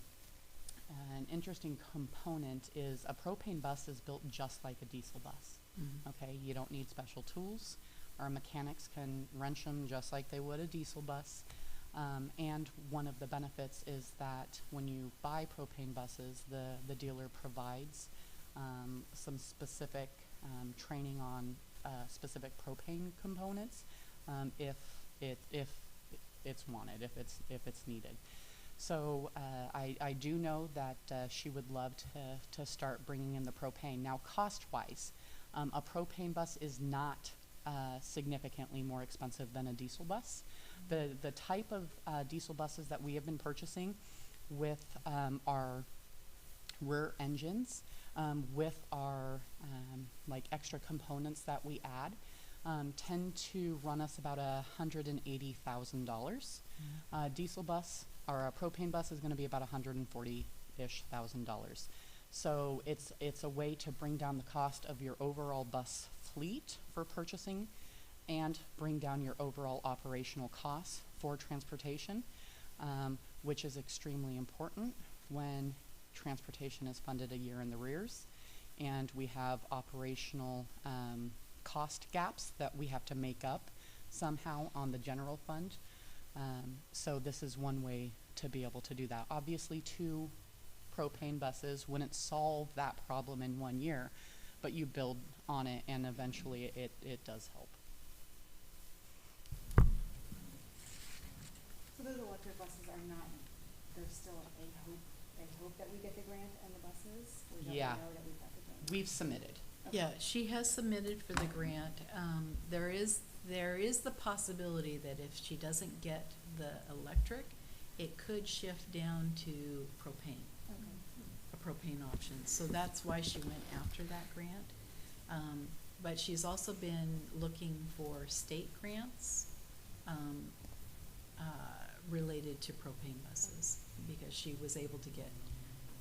interesting component is a propane bus is built just like a diesel bus. Okay, you don't need special tools. Our mechanics can wrench them just like they would a diesel bus. And one of the benefits is that when you buy propane buses, the dealer provides some specific training on specific propane components if it's wanted, if it's needed. So I do know that she would love to start bringing in the propane. Now, cost-wise, a propane bus is not significantly more expensive than a diesel bus. The type of diesel buses that we have been purchasing with our rear engines, with our like extra components that we add, tend to run us about $180,000. Diesel bus or a propane bus is going to be about $140,000-ish. So it's a way to bring down the cost of your overall bus fleet for purchasing and bring down your overall operational costs for transportation, which is extremely important when transportation is funded a year in the rears and we have operational cost gaps that we have to make up somehow on the general fund. So this is one way to be able to do that. Obviously, 2 propane buses wouldn't solve that problem in 1 year, but you build on it and eventually it does help. So those electric buses are not, there's still a hope that we get the grant and the buses? Or don't we Yeah. know that we've got the grant? We've submitted. Yeah, she has submitted for the grant. There is the possibility that if she doesn't get the electric, it could shift down to propane, a propane option. So that's why she went after that grant. But she's also been looking for state grants related to propane buses because she was able to get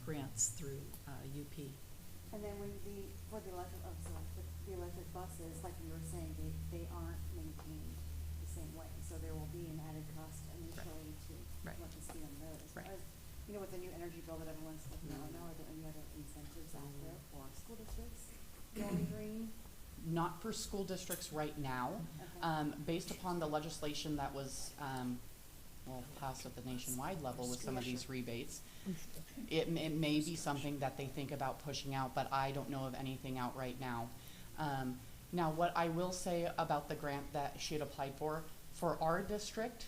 grants through UP. And then for the electric buses, like you were saying, they aren't maintained the same way. So there will be an added cost initially to what to see on those. Right. You know, with the new energy bill that everyone's looking at now, are there any other incentives out there for school districts going green? Not for school districts right now. Okay. Based upon the legislation that was passed at the nationwide level with some of these rebates, it may be something that they think about pushing out, but I don't know of anything out right now. Now, what I will say about the grant that she had applied for our district,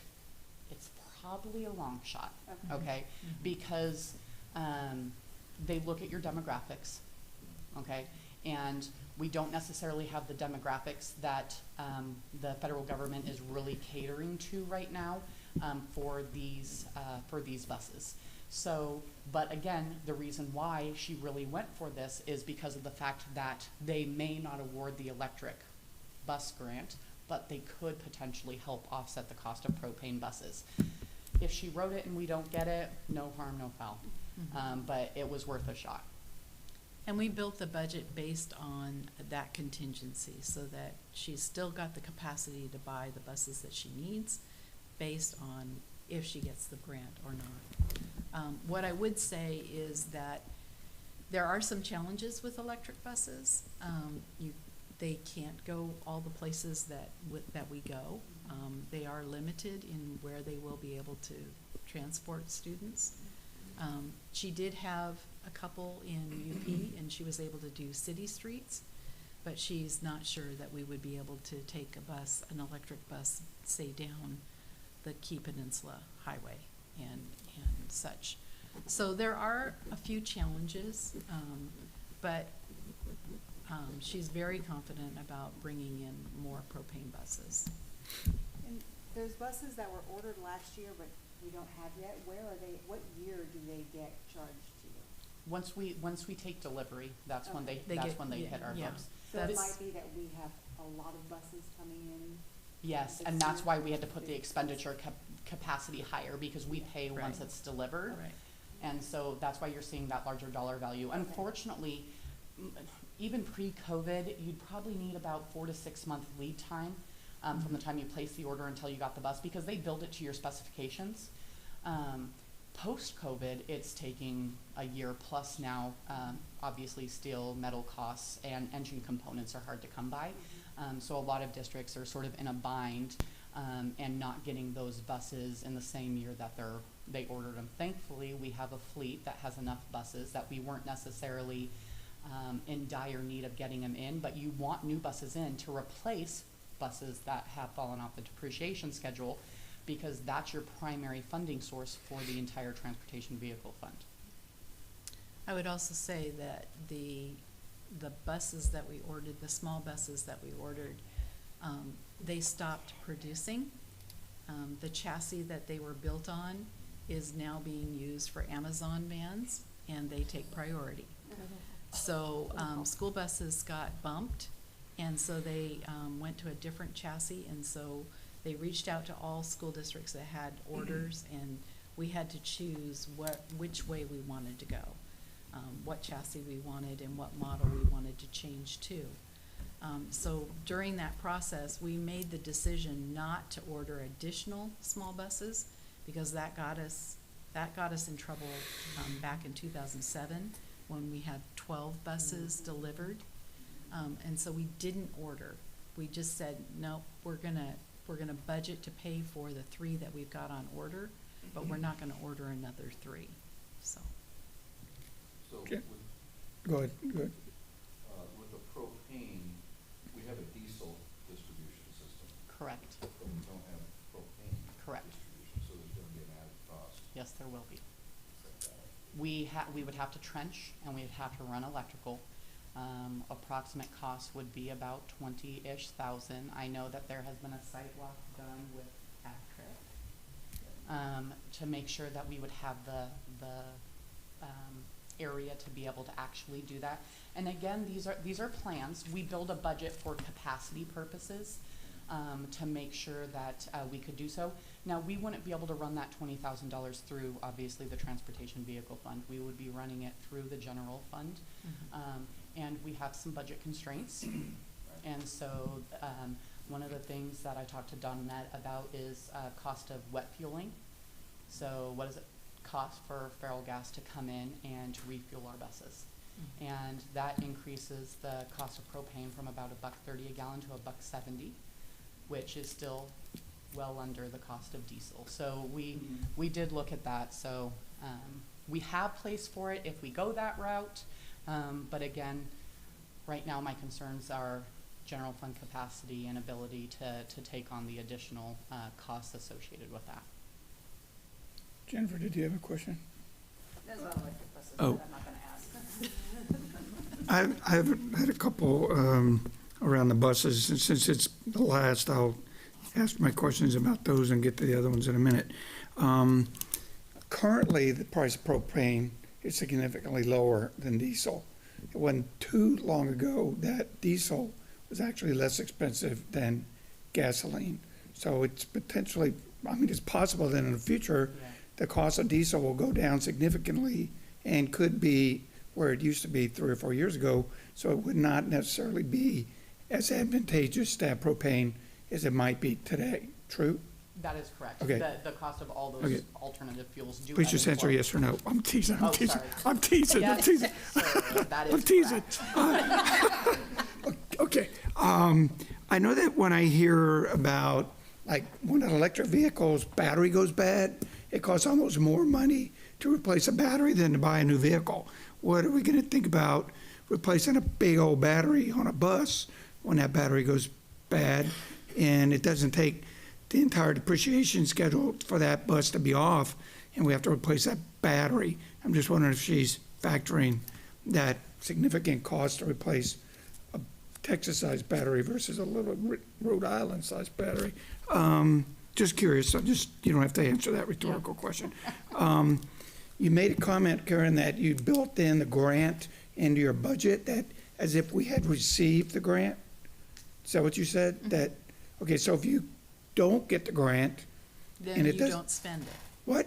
it's probably a long shot, okay? Because they look at your demographics, okay? And we don't necessarily have the demographics that the federal government is really catering to right now for these buses. So, but again, the reason why she really went for this is because of the fact that they may not award the electric bus grant, but they could potentially help offset the cost of propane buses. If she wrote it and we don't get it, no harm, no foul. But it was worth a shot. And we built the budget based on that contingency so that she's still got the capacity to buy the buses that she needs based on if she gets the grant or not. What I would say is that there are some challenges with electric buses. They can't go all the places that we go. They are limited in where they will be able to transport students. She did have a couple in UP and she was able to do city streets, but she's not sure that we would be able to take a bus, an electric bus, say down the Key Peninsula Highway and such. So there are a few challenges, but she's very confident about bringing in more propane buses. And those buses that were ordered last year, but we don't have yet, where are they, what year do they get charged to you? Once we take delivery, that's when they They get- hit our yeah. books. So it That's- might be that we have a lot of buses coming in. Yes, and that's why we had to put the expenditure capacity higher, because we pay once Right. it's delivered. Right. And so that's why you're seeing that larger dollar value. Unfortunately, even pre-COVID, you'd probably need about 4 to 6 month lead time from the time you place the order until you got the bus, because they build it to your specifications. Post-COVID, it's taking a year plus now. Obviously, steel, metal costs, and engine components are hard to come by. So a lot of districts are sort of in a bind and not getting those buses in the same year that they ordered them. Thankfully, we have a fleet that has enough buses that we weren't necessarily in dire need of getting them in, but you want new buses in to replace buses that have fallen off the depreciation schedule, because that's your primary funding source for the entire transportation vehicle fund. I would also say that the buses that we ordered, the small buses that we ordered, they stopped producing. The chassis that they were built on is now being used for Amazon vans, and they take priority. So school buses got bumped, and so they went to a different chassis, and so they reached out to all school districts that had orders, and we had to choose which way we wanted to go, what chassis we wanted and what model we wanted to change to. So during that process, we made the decision not to order additional small buses, because that got us in trouble back in 2007 when we had 12 buses delivered. And so we didn't order. We just said, no, we're gonna budget to pay for the 3 that we've got on order, but we're not gonna order another 3, so. So Okay. Go ahead, go ahead. with the propane, we have a diesel distribution system, Correct. but we don't have propane Correct. distribution, so there's gonna be an added cost. Yes, there will be. We would have to trench and we'd have to run electrical. Approximate cost would be about 20-ish thousand. I know that there has been a site walk done with Patrick to make sure that we would have the area to be able to actually do that. And again, these are plans. We build a budget for capacity purposes to make sure that we could do so. Now, we wouldn't be able to run that $20,000 through, obviously, the Transportation Vehicle Fund. We would be running it through the general fund. And we have some budget constraints. And so one of the things that I talked to Donette about is cost of wet fueling. So what does it cost for feral gas to come in and to refuel our buses? And that increases the cost of propane from about $1.30 a gallon to $1.70, which is still well under the cost of diesel. So we did look at that. So we have place for it if we go that route. But again, right now my concerns are general fund capacity and ability to take on the additional costs associated with that. Jennifer, did you have a question? There's about electric buses, Oh. but I'm not gonna ask. I've had a couple around the buses, and since it's the last, I'll ask my questions about those and get to the other ones in a minute. Currently, the price of propane is significantly lower than diesel. It wasn't too long ago that diesel was actually less expensive than gasoline. So it's potentially, I mean, it's possible that in the future, the cost of diesel will go down significantly and could be where it used to be 3 or 4 years ago. So it would not necessarily be as advantageous to have propane as it might be today. True? That is correct. Okay. The cost of all those Okay. alternative fuels do. Please ebb just and answer flow. yes or no. I'm teasing, I'm Oh, teasing, sorry. I'm teasing, I'm Yes, teasing. sir, that is I'm teasing. correct. Okay, I know that when I hear about, like, when an electric vehicle's battery goes bad, it costs almost more money to replace a battery than to buy a new vehicle. What are we gonna think about replacing a big old battery on a bus when that battery goes bad? And it doesn't take the entire depreciation schedule for that bus to be off, and we have to replace that battery. I'm just wondering if she's factoring that significant cost to replace a Texas-sized battery versus a little Rhode Island-sized battery. Just curious, you don't have to answer that rhetorical question. You made a comment, Karen, that you built in the grant into your budget, that as if we had received the grant? Is that what you said? That, okay, so if you don't get the grant, Then and you it does- don't spend it. what?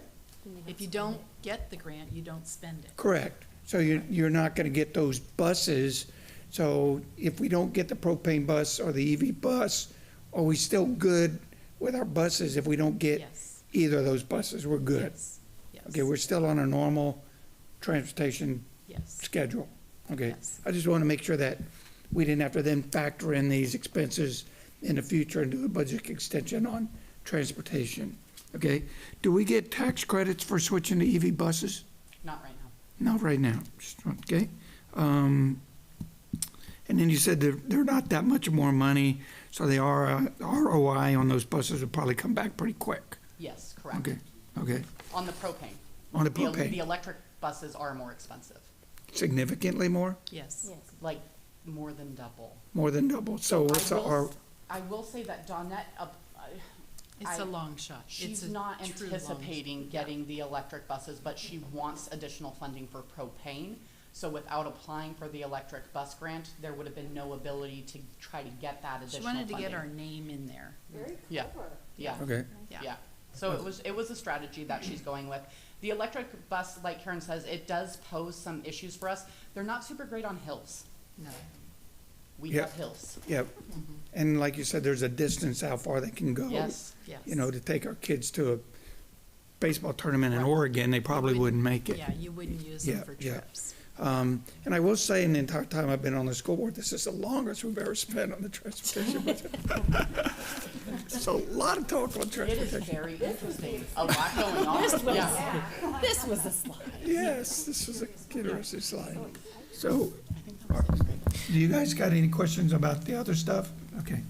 If you don't get the grant, you don't spend it. Correct. So you're not gonna get those buses. So if we don't get the propane bus or the EV bus, are we still good with our buses if we don't get Yes. either of those buses? We're good. Yes. Yes. Okay, we're still on a normal transportation Yes. schedule. Okay, Yes. I just want to make sure that we didn't have to then factor in these expenses in the future and do a budget extension on transportation. Okay, do we get tax credits for switching to EV buses? Not right now. Not right now, okay? And then you said they're not that much more money, so the ROI on those buses would probably come back pretty quick. Yes, correct. Okay, okay. On the propane. On the The propane, electric buses are more expensive, significantly more, Yes. Yes. like more than double. more than double. So what's I will say that Dawnette, It's a I- long shot. she's It's a not true long anticipating shot. getting the electric buses, but she wants additional funding for propane. So without applying for the electric bus grant, there would have been no ability to try to get that She additional wanted funding. to get our name in there. Yeah, yeah. Okay, Yeah, so it was a strategy that she's going with. The electric bus, like Karen says, it does pose some issues for us. They're not super great on hills. No. We Yeah. have hills. yep. And like you said, there's a distance how far they can go. Yes, Yes. You know, to take our kids to a baseball tournament in Right. Oregon, they probably wouldn't make it. Yeah, you wouldn't use them Yeah, for yeah. trips. And I will say, in the entire time I've been on the school board, this is the longest we've ever spent on the transportation budget. It's a lot of talk on it is transportation. very interesting, a lot going on, yeah. This was a slide. Yes, this was a interesting slide. So, do you guys got any questions about the other stuff? Okay.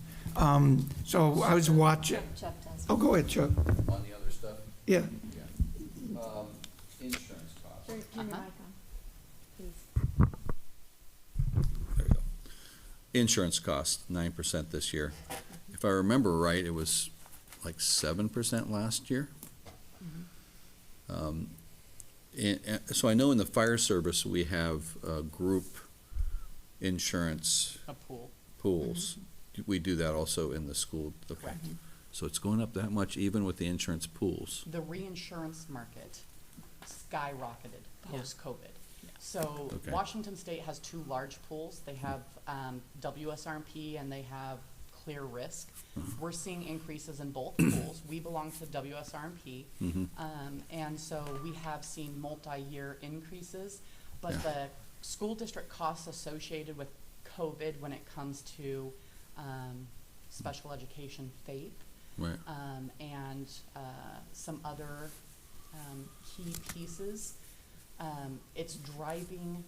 So I was watching, Chuck does. oh, go ahead, Chuck. On the other stuff? Yeah, Insurance costs. Turn your mic on, please. There you go. Insurance costs, 9% this year. If I remember right, it was like 7% last year. So I know in the fire service, we have group insurance A pool, pools. We do that also in the school. Okay. correct. So it's going up that much even with the insurance pools? The reinsurance market skyrocketed post-COVID. So Okay. Washington State has two large pools. They have WSRMP and they have Clear Risk. We're seeing increases in both pools. We belong to WSRMP. And so we have seen multi-year increases. But the school district costs associated with COVID when it comes to special education FAPE Right. and some other key pieces, it's driving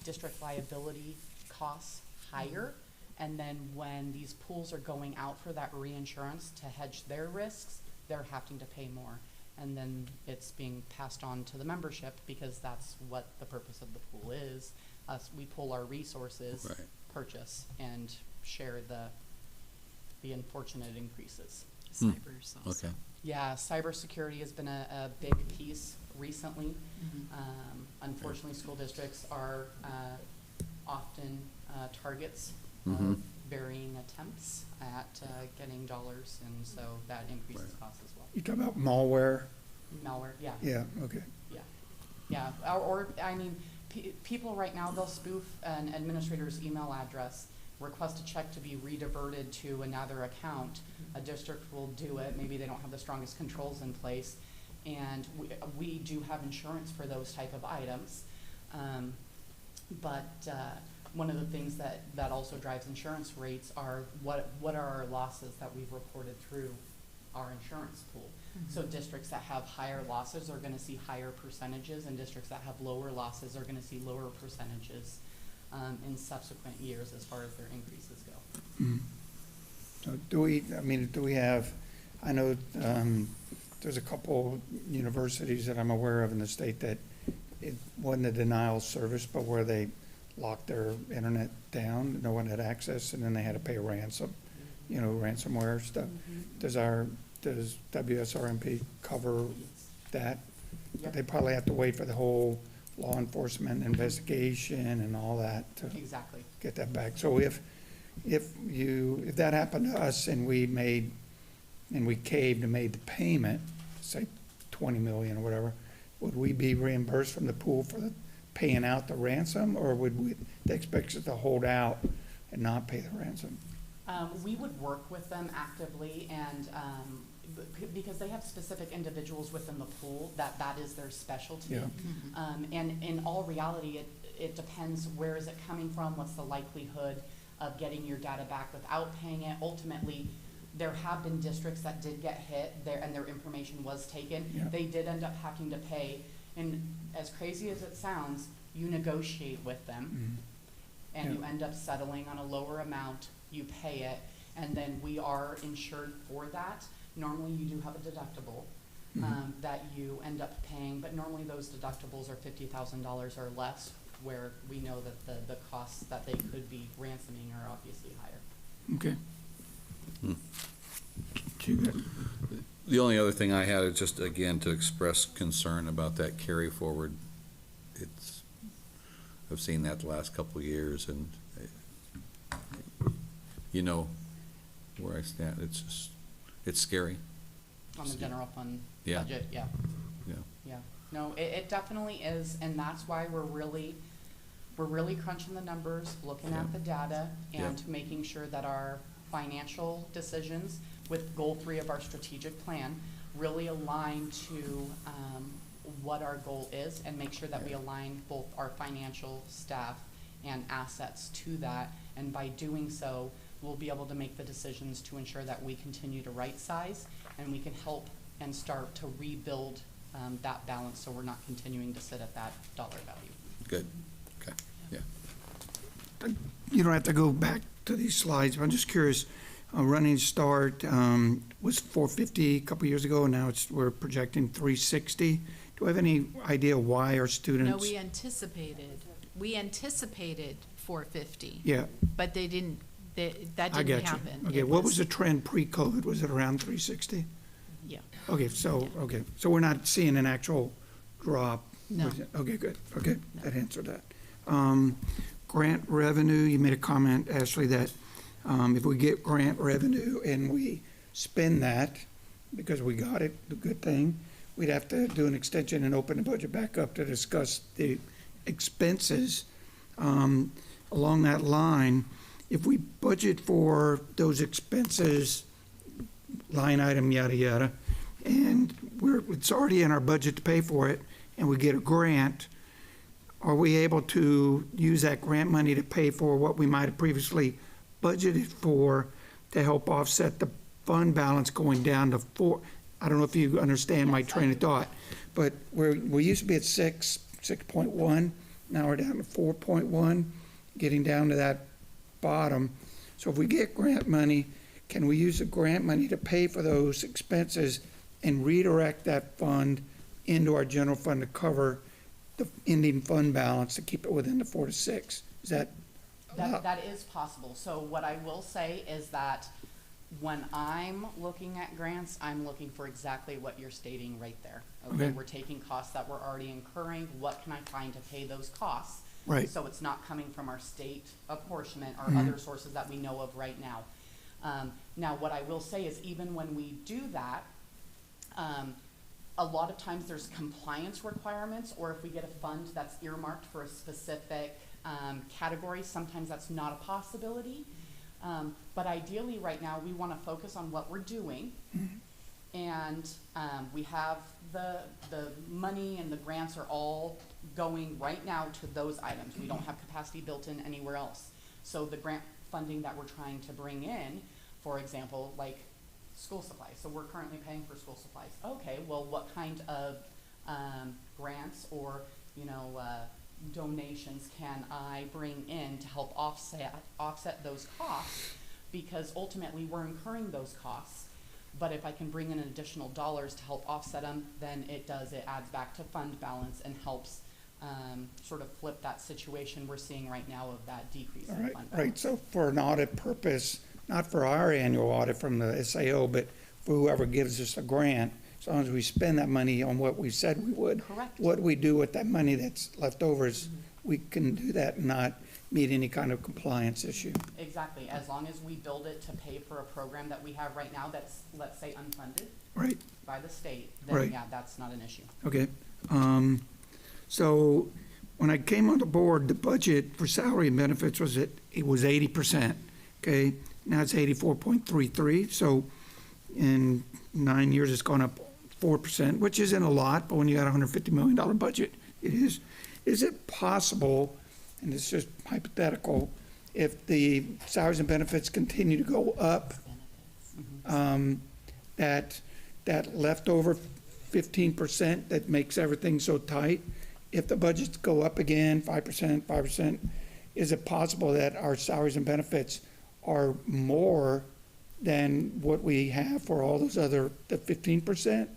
district liability costs higher. And then when these pools are going out for that reinsurance to hedge their risks, they're having to pay more. And then it's being passed on to the membership because that's what the purpose of the pool is. We pool our resources, Right. purchase, and share the unfortunate increases. Cybers also. Okay. Yeah, cybersecurity has been a big piece recently. Unfortunately, school districts are often targets Mhm. of varying attempts at getting dollars, and so that increases costs as well. You talk about malware? Malware, yeah. Yeah, okay. Yeah, or I mean, people right now, they'll spoof an administrator's email address, request a check to be rediverted to another account. A district will do it, maybe they don't have the strongest controls in place, and we do have insurance for those type of items. But one of the things that also drives insurance rates are what are our losses that we've reported through our insurance pool. So districts that have higher losses are gonna see higher percentages, and districts that have lower losses are gonna see lower percentages in subsequent years as far as their increases go. So do we have, I know there's a couple universities that I'm aware of in the state that it wasn't a denial of service, but where they locked their internet down, no one had access, and then they had to pay a ransom, ransomware stuff. Does WSRMP cover that? Yep. They probably have to wait for the whole law enforcement investigation and all that to Exactly. get that back. So if that happened to us and we caved and made the payment, say 20 million or whatever, would we be reimbursed from the pool for paying out the ransom, or would they expect us to hold out and not pay the ransom? We would work with them actively, and because they have specific individuals within the pool that is their specialty. Yeah. And in all reality, it depends where is it coming from, what's the likelihood of getting your data back without paying it. Ultimately, there have been districts that did get hit there and their information was taken. Yeah. They did end up having to pay, and as crazy as it sounds, you negotiate with them and you end up settling on a lower amount, you pay it, and then we are insured for that. Normally you do have a deductible that you end up paying, but normally those deductibles are $50,000 or less, where we know that the costs that they could be ransoming are obviously higher. Okay. The only other thing I had is just, again, to express concern about that carry forward. I've seen that the last couple of years, and you know where I stand. It's scary. On the general fund Yeah. budget, yeah. Yeah. No, it definitely is, and that's why we're really crunching the numbers, looking at the data, and making sure that our financial decisions with goal 3 of our strategic plan really align to what our goal is, and make sure that we align both our financial staff and assets to that. And by doing so, we'll be able to make the decisions to ensure that we continue to right size, and we can help and start to rebuild that balance, so we're not continuing to sit at that dollar value. Good. Okay. Yeah. You don't have to go back to these slides, but I'm just curious, Running Start was 450 a couple years ago, and now we're projecting 360. Do we have any idea why our students? No, we anticipated 450. Yeah, But that I didn't got you. happen. Okay, It what was the trend pre-COVID? Was it around 360? Yeah. Okay, so we're not seeing an actual drop? No. Okay, good. Okay, that answered that. Grant revenue, you made a comment, Ashley, that if we get grant revenue and we spend that because we got it, the good thing, we'd have to do an extension and open the budget back up to discuss the expenses. Along that line, if we budget for those expenses, line item, yada, yada, and it's already in our budget to pay for it, and we get a grant, are we able to use that grant money to pay for what we might have previously budgeted for to help offset the fund balance going down to 4? I don't know if you understand my train of thought, but we used to be at 6.1, now we're down to 4.1, getting down to that bottom. So if we get grant money, can we use the grant money to pay for those expenses and redirect that fund into our general fund to cover the ending fund balance to keep it within the 4 to 6? Is that allowed? That is possible. So what I will say is that when I'm looking at grants, I'm looking for exactly what you're stating right there. Okay. We're taking costs that we're already incurring. What can I find to pay those costs? Right. So it's not coming from our state apportionment or Mhm. other sources that we know of right now. Now, what I will say is even when we do that, a lot of times there's compliance requirements, or if we get a fund that's earmarked for a specific category, sometimes that's not a possibility. But ideally, right now, we want to focus on what we're doing. And we have the money and the grants are all going right now to those items. We don't have capacity built in anywhere else. So the grant funding that we're trying to bring in, for example, like school supplies. So we're currently paying for school supplies. Okay, well, what kind of grants or, donations can I bring in to help offset those costs? Because ultimately, we're incurring those costs. But if I can bring in additional dollars to help offset them, then it adds back to fund balance and helps sort of flip that situation we're seeing right now of that decrease in Right, fund balance. right. So for an audit purpose, not for our annual audit from the SAO, but for whoever gives us a grant, as long as we spend that money on what we said we would. Correct. What we do with that money that's left over is, we can do that and not meet any kind of compliance issue. Exactly, as long as we build it to pay for a program that we have right now that's, let's say, unfunded Right, by the state, then Right. yeah, that's not an issue. okay. So when I came on the board, the budget for salary and benefits was it was 80%, okay? Now it's 84.33, so in 9 years, it's gone up 4%, which isn't a lot, but when you got a $150 million budget, it is. Is it possible, and it's just hypothetical, if the salaries and benefits continue to go up, that leftover 15% that makes everything so tight, if the budgets go up again, 5%, is it possible that our salaries and benefits are more than what we have for all those other, the 15%?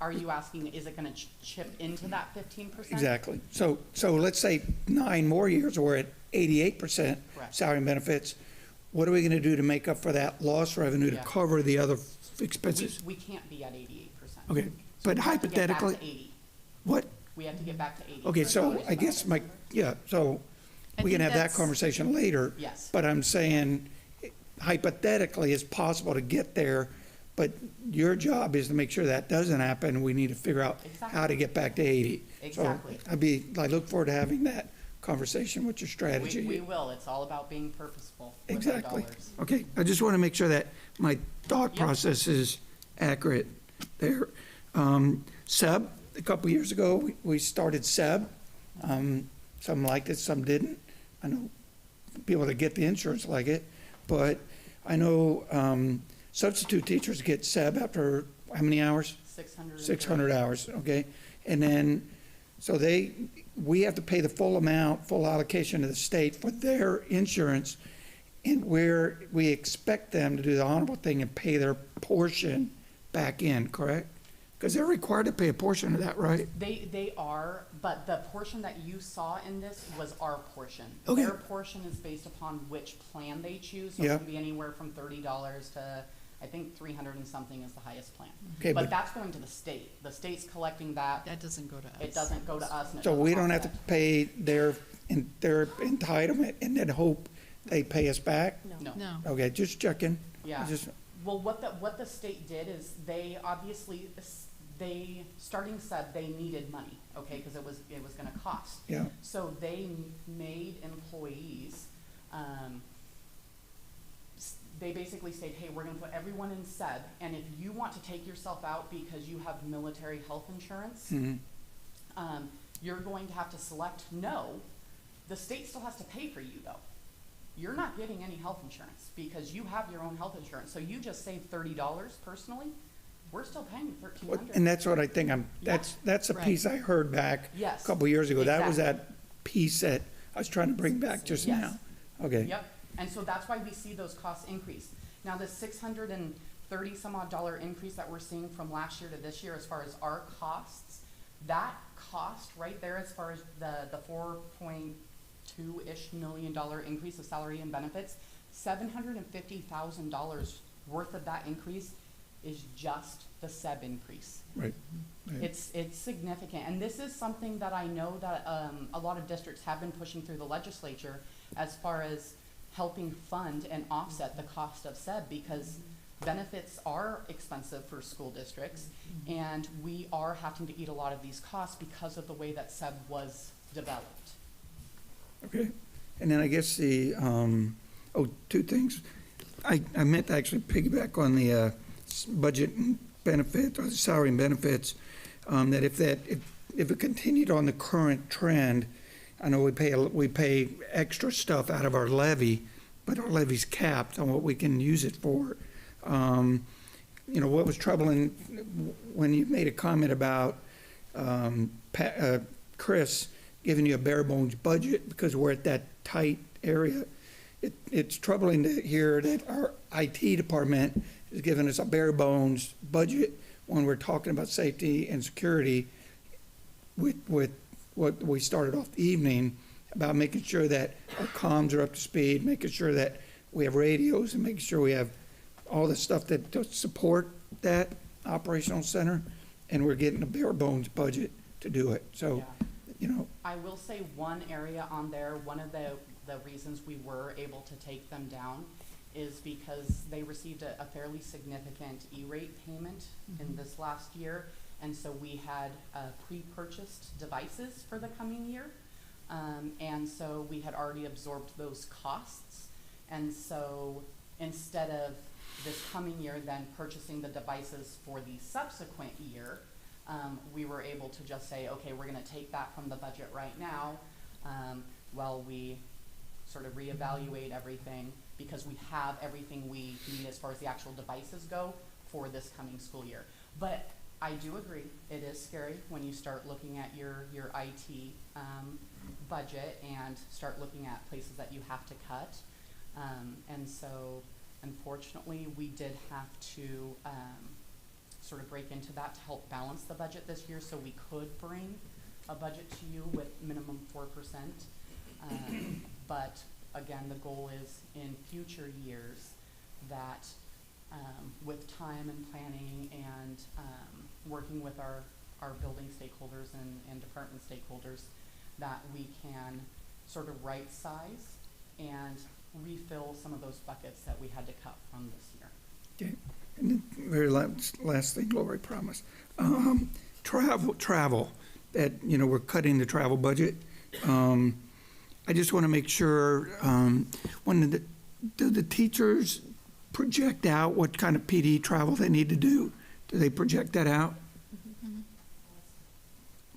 Are you asking, is it gonna chip into that 15%? Exactly. So let's say 9 more years, we're at 88% Correct. salary and benefits. What are we gonna do to make up for that lost revenue to Yeah. cover the other expenses? We can't be at 88%. Okay, So but we have to get back hypothetically, to 80. what? We have to get back to 80. Okay, so I guess so I we can think have that that's- conversation later. Yes. But I'm saying hypothetically, it's possible to get there, but your job is to make sure that doesn't happen. We need to figure out how to get back to 80. Exactly. So I look forward to having that conversation with your strategy. We will, it's all about being purposeful with our Exactly. dollars. Okay, I just want to make sure that my thought Yep. process is accurate there. SEB, a couple years ago, we started SEB. Some liked it, some didn't. I know people that get the insurance like it, but I know substitute teachers get SEB after how many hours? 600 hours, okay? And then, so we have to pay the full amount, full allocation to the state for their insurance, and we expect them to do the honorable thing and pay their portion back in, correct? Because they're required to pay a portion of that, right? They are, but the portion that you saw in this was our portion. Okay. Their portion is based upon which plan they choose, so Yeah. it can be anywhere from $30 to, I think, 300 and something is the highest plan. Okay, But but- that's going to the state. The state's collecting that. That doesn't go to us. It doesn't go to us. And it So we doesn't don't have to offset. pay their entitlement and then hope they pay us back? No. No. Okay, just checking. Yeah. Just- Well, what the state did is they obviously, starting SEB, they needed money, okay, because it was gonna cost. Yeah. So they made employees, they basically said, hey, we're gonna put everyone in SEB, and if you want to take yourself out because you have military health insurance, you're going to have to select no. The state still has to pay for you, though. You're not getting any health insurance because you have your own health insurance. So you just saved $30 personally. We're still paying $1,300. And that's what I think that's a Right. piece I heard back a Yes, couple years ago. That was exactly. that piece that I was trying to bring back just Yes. now. Okay. Yep. And so that's why we see those costs increase. Now, the $630 some odd increase that we're seeing from last year to this year as far as our costs, that cost right there as far as the $4.2-ish million increase of salary and benefits, $750,000 worth of that increase is just the SEB increase. Right. It's significant, and this is something that I know that a lot of districts have been pushing through the legislature as far as helping fund and offset the cost of SEB, because benefits are expensive for school districts, and we are having to eat a lot of these costs because of the way that SEB was developed. Okay, and then I guess the, two things. I meant to actually piggyback on the budget and benefit, or the salary and benefits, that if it continued on the current trend, I know we pay extra stuff out of our levy, but our levy's capped on what we can use it for. What was troubling when you made a comment about Chris giving you a bare bones budget because we're at that tight area, it's troubling to hear that our IT department is giving us a bare bones budget when we're talking about safety and security with what we started off the evening about making sure that our comms are up to speed, making sure that we have radios, and making sure we have all the stuff that to support that operational center, and we're getting a bare bones budget to do it. So, I will say one area on there, one of the reasons we were able to take them down is because they received a fairly significant E-rate payment in this last year, and so we had pre-purchased devices for the coming year, and so we had already absorbed those costs, and so instead of this coming year then purchasing the devices for the subsequent year, we were able to just say, okay, we're going to take that from the budget right now while we sort of reevaluate everything, because we have everything we need as far as the actual devices go for this coming school year. But I do agree, it is scary when you start looking at your IT budget and start looking at places that you have to cut. And so unfortunately, we did have to sort of break into that to help balance the budget this year, so we could bring a budget to you with minimum 4%. But again, the goal is in future years that with time and planning and working with our building stakeholders and department stakeholders, that we can sort of right size and refill some of those buckets that we had to cut from this year. okay. And the very last thing, Lori promised. Travel, that, we're cutting the travel budget. I just want to make sure, do the teachers project out what kind of PD travel they need to do? Do they project that out?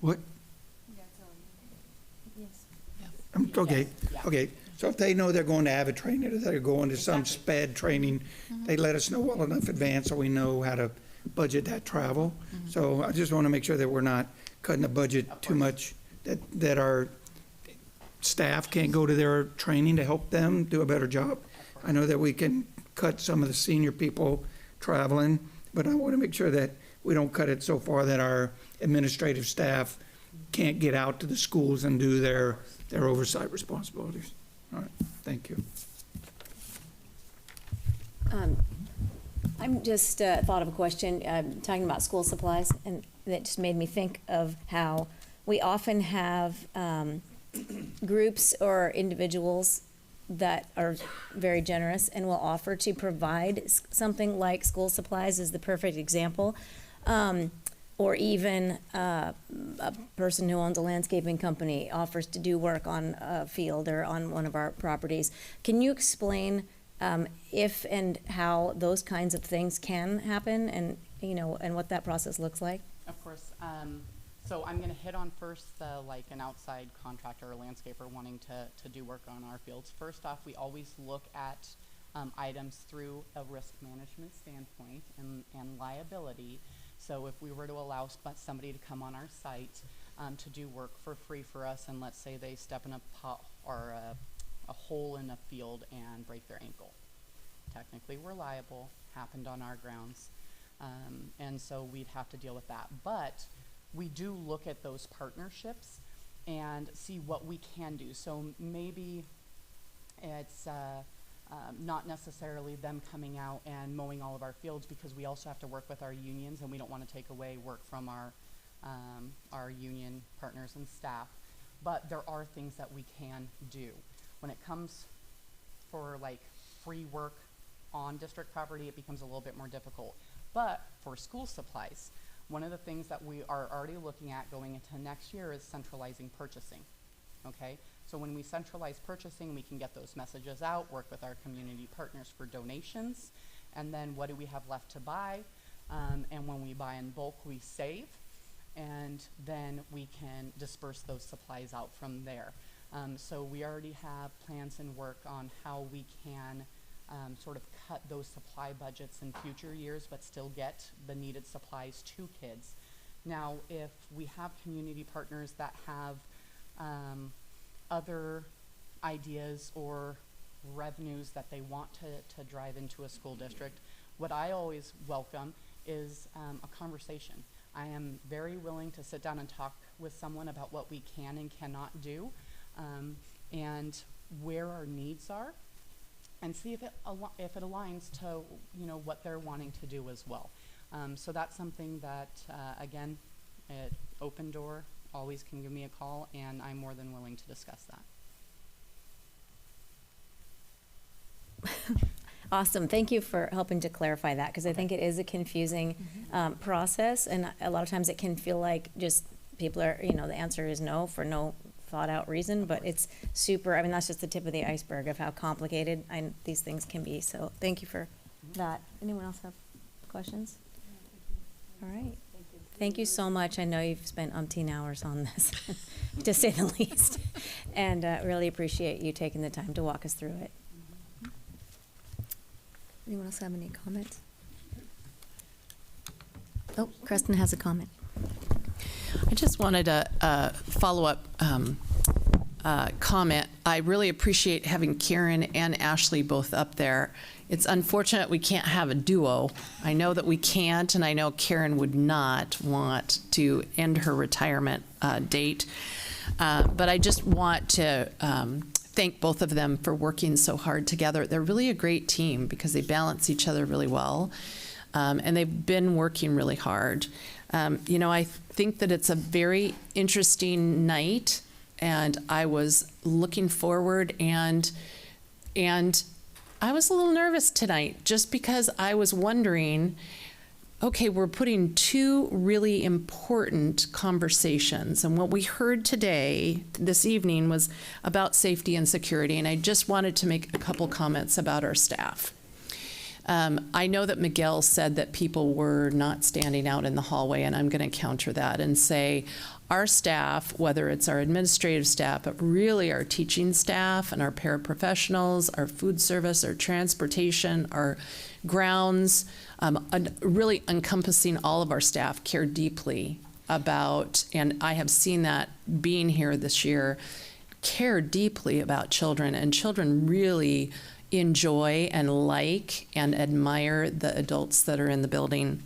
What? Yes. Okay, Yeah. okay. So if they know they're going to have a training, or they're going to some sped training, they let us know well enough advance so we know how to budget that travel. So I just want to make sure that we're not cutting the budget too much, that our staff can't go to their training to help them do a better job. I know that we can cut some of the senior people traveling, but I want to make sure that we don't cut it so far that our administrative staff can't get out to the schools and do their oversight responsibilities. All right, thank you. I'm just thought of a question, talking about school supplies, and that just made me think of how we often have groups or individuals that are very generous and will offer to provide something like school supplies is the perfect example. Or even a person who owns a landscaping company offers to do work on a field or on one of our properties. Can you explain if and how those kinds of things can happen, and and what that process looks like? Of course. So I'm going to hit on first like an outside contractor or landscaper wanting to do work on our fields. First off, we always look at items through a risk management standpoint and liability. So if we were to allow somebody to come on our site to do work for free for us, and let's say they step in a pot or a hole in a field and break their ankle. Technically, we're liable, happened on our grounds, and so we'd have to deal with that. But we do look at those partnerships and see what we can do. So maybe it's not necessarily them coming out and mowing all of our fields, because we also have to work with our unions, and we don't want to take away work from our union partners and staff. But there are things that we can do. When it comes for like free work on district property, it becomes a little bit more difficult. But for school supplies, one of the things that we are already looking at going into next year is centralizing purchasing. Okay, so when we centralize purchasing, we can get those messages out, work with our community partners for donations, and then what do we have left to buy? And when we buy in bulk, we save, and then we can disperse those supplies out from there. So we already have plans and work on how we can sort of cut those supply budgets in future years, but still get the needed supplies to kids. Now, if we have community partners that have other ideas or revenues that they want to drive into a school district, what I always welcome is a conversation. I am very willing to sit down and talk with someone about what we can and cannot do, and where our needs are, and see if it aligns to what they're wanting to do as well. So that's something that again, open door, always can give me a call, and I'm more than willing to discuss that. Awesome. Thank you for helping to clarify that, because I think it is a confusing process, and a lot of times it can feel like just people are, the answer is no for no thought out reason, but it's super, I mean, that's just the tip of the iceberg of how complicated these things can be. So thank you for that. Anyone else have questions? All right. Thank you so much. I know you've spent umpteen hours on this, to say the least, and really appreciate you taking the time to walk us through it. Anyone else have any comments? Oh, Creston has a comment. I just wanted a follow-up comment. I really appreciate having Karen and Ashley both up there. It's unfortunate we can't have a duo. I know that we can't, and I know Karen would not want to end her retirement date. But I just want to thank both of them for working so hard together. They're really a great team because they balance each other really well, and they've been working really hard. I think that it's a very interesting night, and I was looking forward, and I was a little nervous tonight just because I was wondering, okay, we're putting two really important conversations, and what we heard this evening was about safety and security, and I just wanted to make a couple comments about our staff. I know that Miguel said that people were not standing out in the hallway, and I'm going to counter that and say our staff, whether it's our administrative staff, but really our teaching staff and our paraprofessionals, our food service, our transportation, our grounds, really encompassing all of our staff, care deeply about, and I have seen that being here this year, care deeply about children, and children really enjoy and like and admire the adults that are in the building.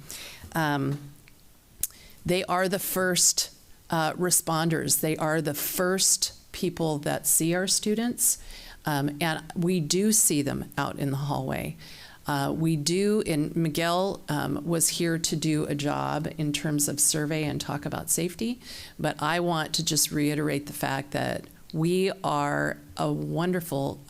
They are the first responders. They are the first people that see our students, and we do see them out in the hallway. We do, and Miguel was here to do a job in terms of survey and talk about safety, but I want to just reiterate the fact that we are a wonderful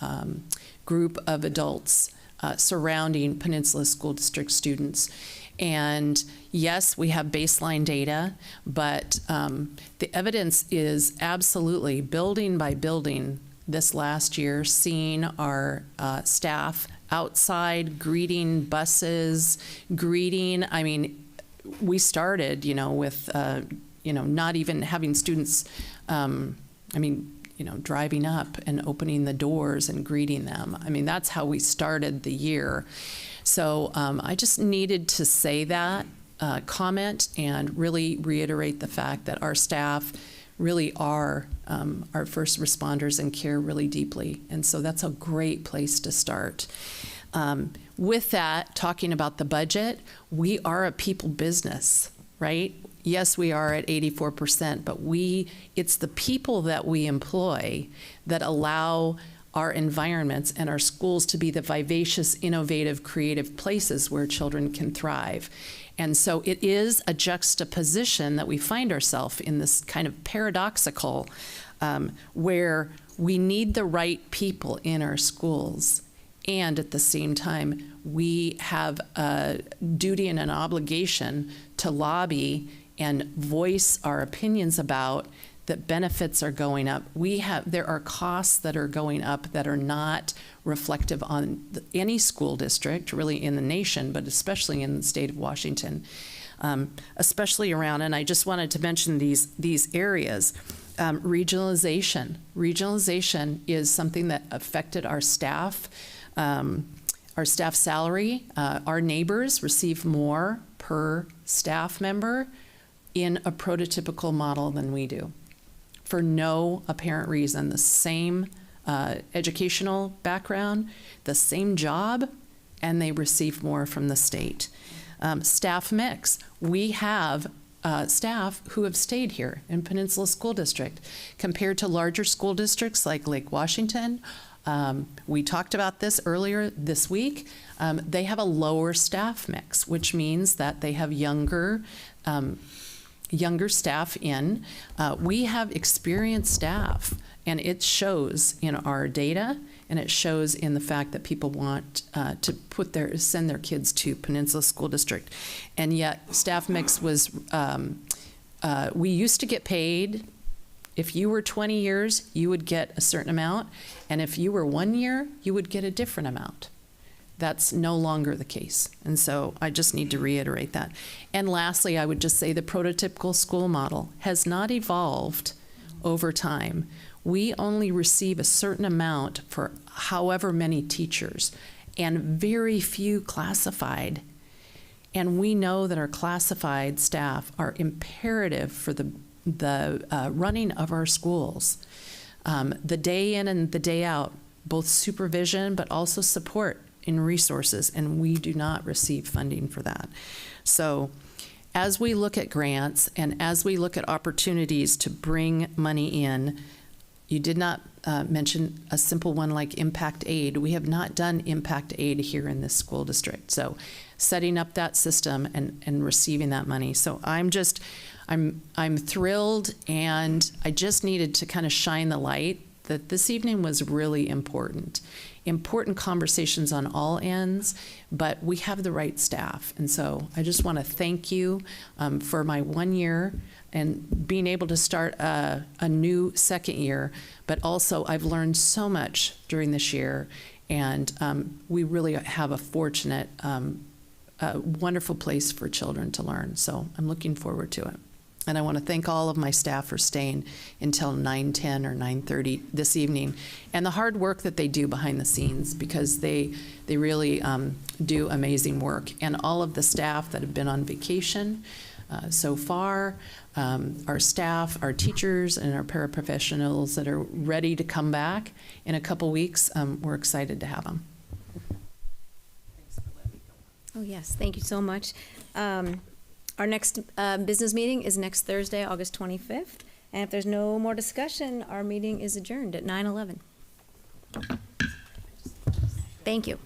group of adults surrounding Peninsula School District students. And yes, we have baseline data, but the evidence is absolutely building by building this last year, seeing our staff outside, greeting buses, I mean, we started, with, not even having students, driving up and opening the doors and greeting them. I mean, that's how we started the year. So I just needed to say that comment and really reiterate the fact that our staff really are our first responders and care really deeply. And so that's a great place to start. With that, talking about the budget, we are a people business, right? Yes, we are at 84%, but it's the people that we employ that allow our environments and our schools to be the vivacious, innovative, creative places where children can thrive. And so it is a juxtaposition that we find ourselves in, this kind of paradoxical, where we need the right people in our schools, and at the same time, we have a duty and an obligation to lobby and voice our opinions about that benefits are going up. There are costs that are going up that are not reflective on any school district, really in the nation, but especially in the state of Washington, especially around, and I just wanted to mention these areas. Regionalization. Regionalization is something that affected our staff salary. Our neighbors receive more per staff member in a prototypical model than we do, for no apparent reason. The same educational background, the same job, and they receive more from the state. Staff mix. We have staff who have stayed here in Peninsula School District compared to larger school districts like Lake Washington. We talked about this earlier this week. They have a lower staff mix, which means that they have younger staff in. We have experienced staff, and it shows in our data, and it shows in the fact that people want to send their kids to Peninsula School District. And yet staff mix was, we used to get paid, if you were 20 years, you would get a certain amount, and if you were 1 year, you would get a different amount. That's no longer the case. And so I just need to reiterate that. And lastly, I would just say the prototypical school model has not evolved over time. We only receive a certain amount for however many teachers, and very few classified. And we know that our classified staff are imperative for the running of our schools. The day in and the day out, both supervision but also support in resources, and we do not receive funding for that. So as we look at grants and as we look at opportunities to bring money in, you did not mention a simple one like impact aid. We have not done impact aid here in this school district. So setting up that system and receiving that money. So I'm thrilled, and I just needed to kind of shine the light that this evening was really important. Important conversations on all ends, but we have the right staff. And so I just want to thank you for my 1 year and being able to start a new second year, but also I've learned so much during this year, and we really have a fortunate, wonderful place for children to learn. So I'm looking forward to it. And I want to thank all of my staff for staying until 9:10 or 9:30 this evening, and the hard work that they do behind the scenes, because they really do amazing work. And all of the staff that have been on vacation so far, our staff, our teachers, and our paraprofessionals that are ready to come back in a couple weeks, we're excited to have them. Oh, yes, thank you so much. Our next business meeting is next Thursday, August 25th. And if there's no more discussion, our meeting is adjourned at 9:11. Thank you.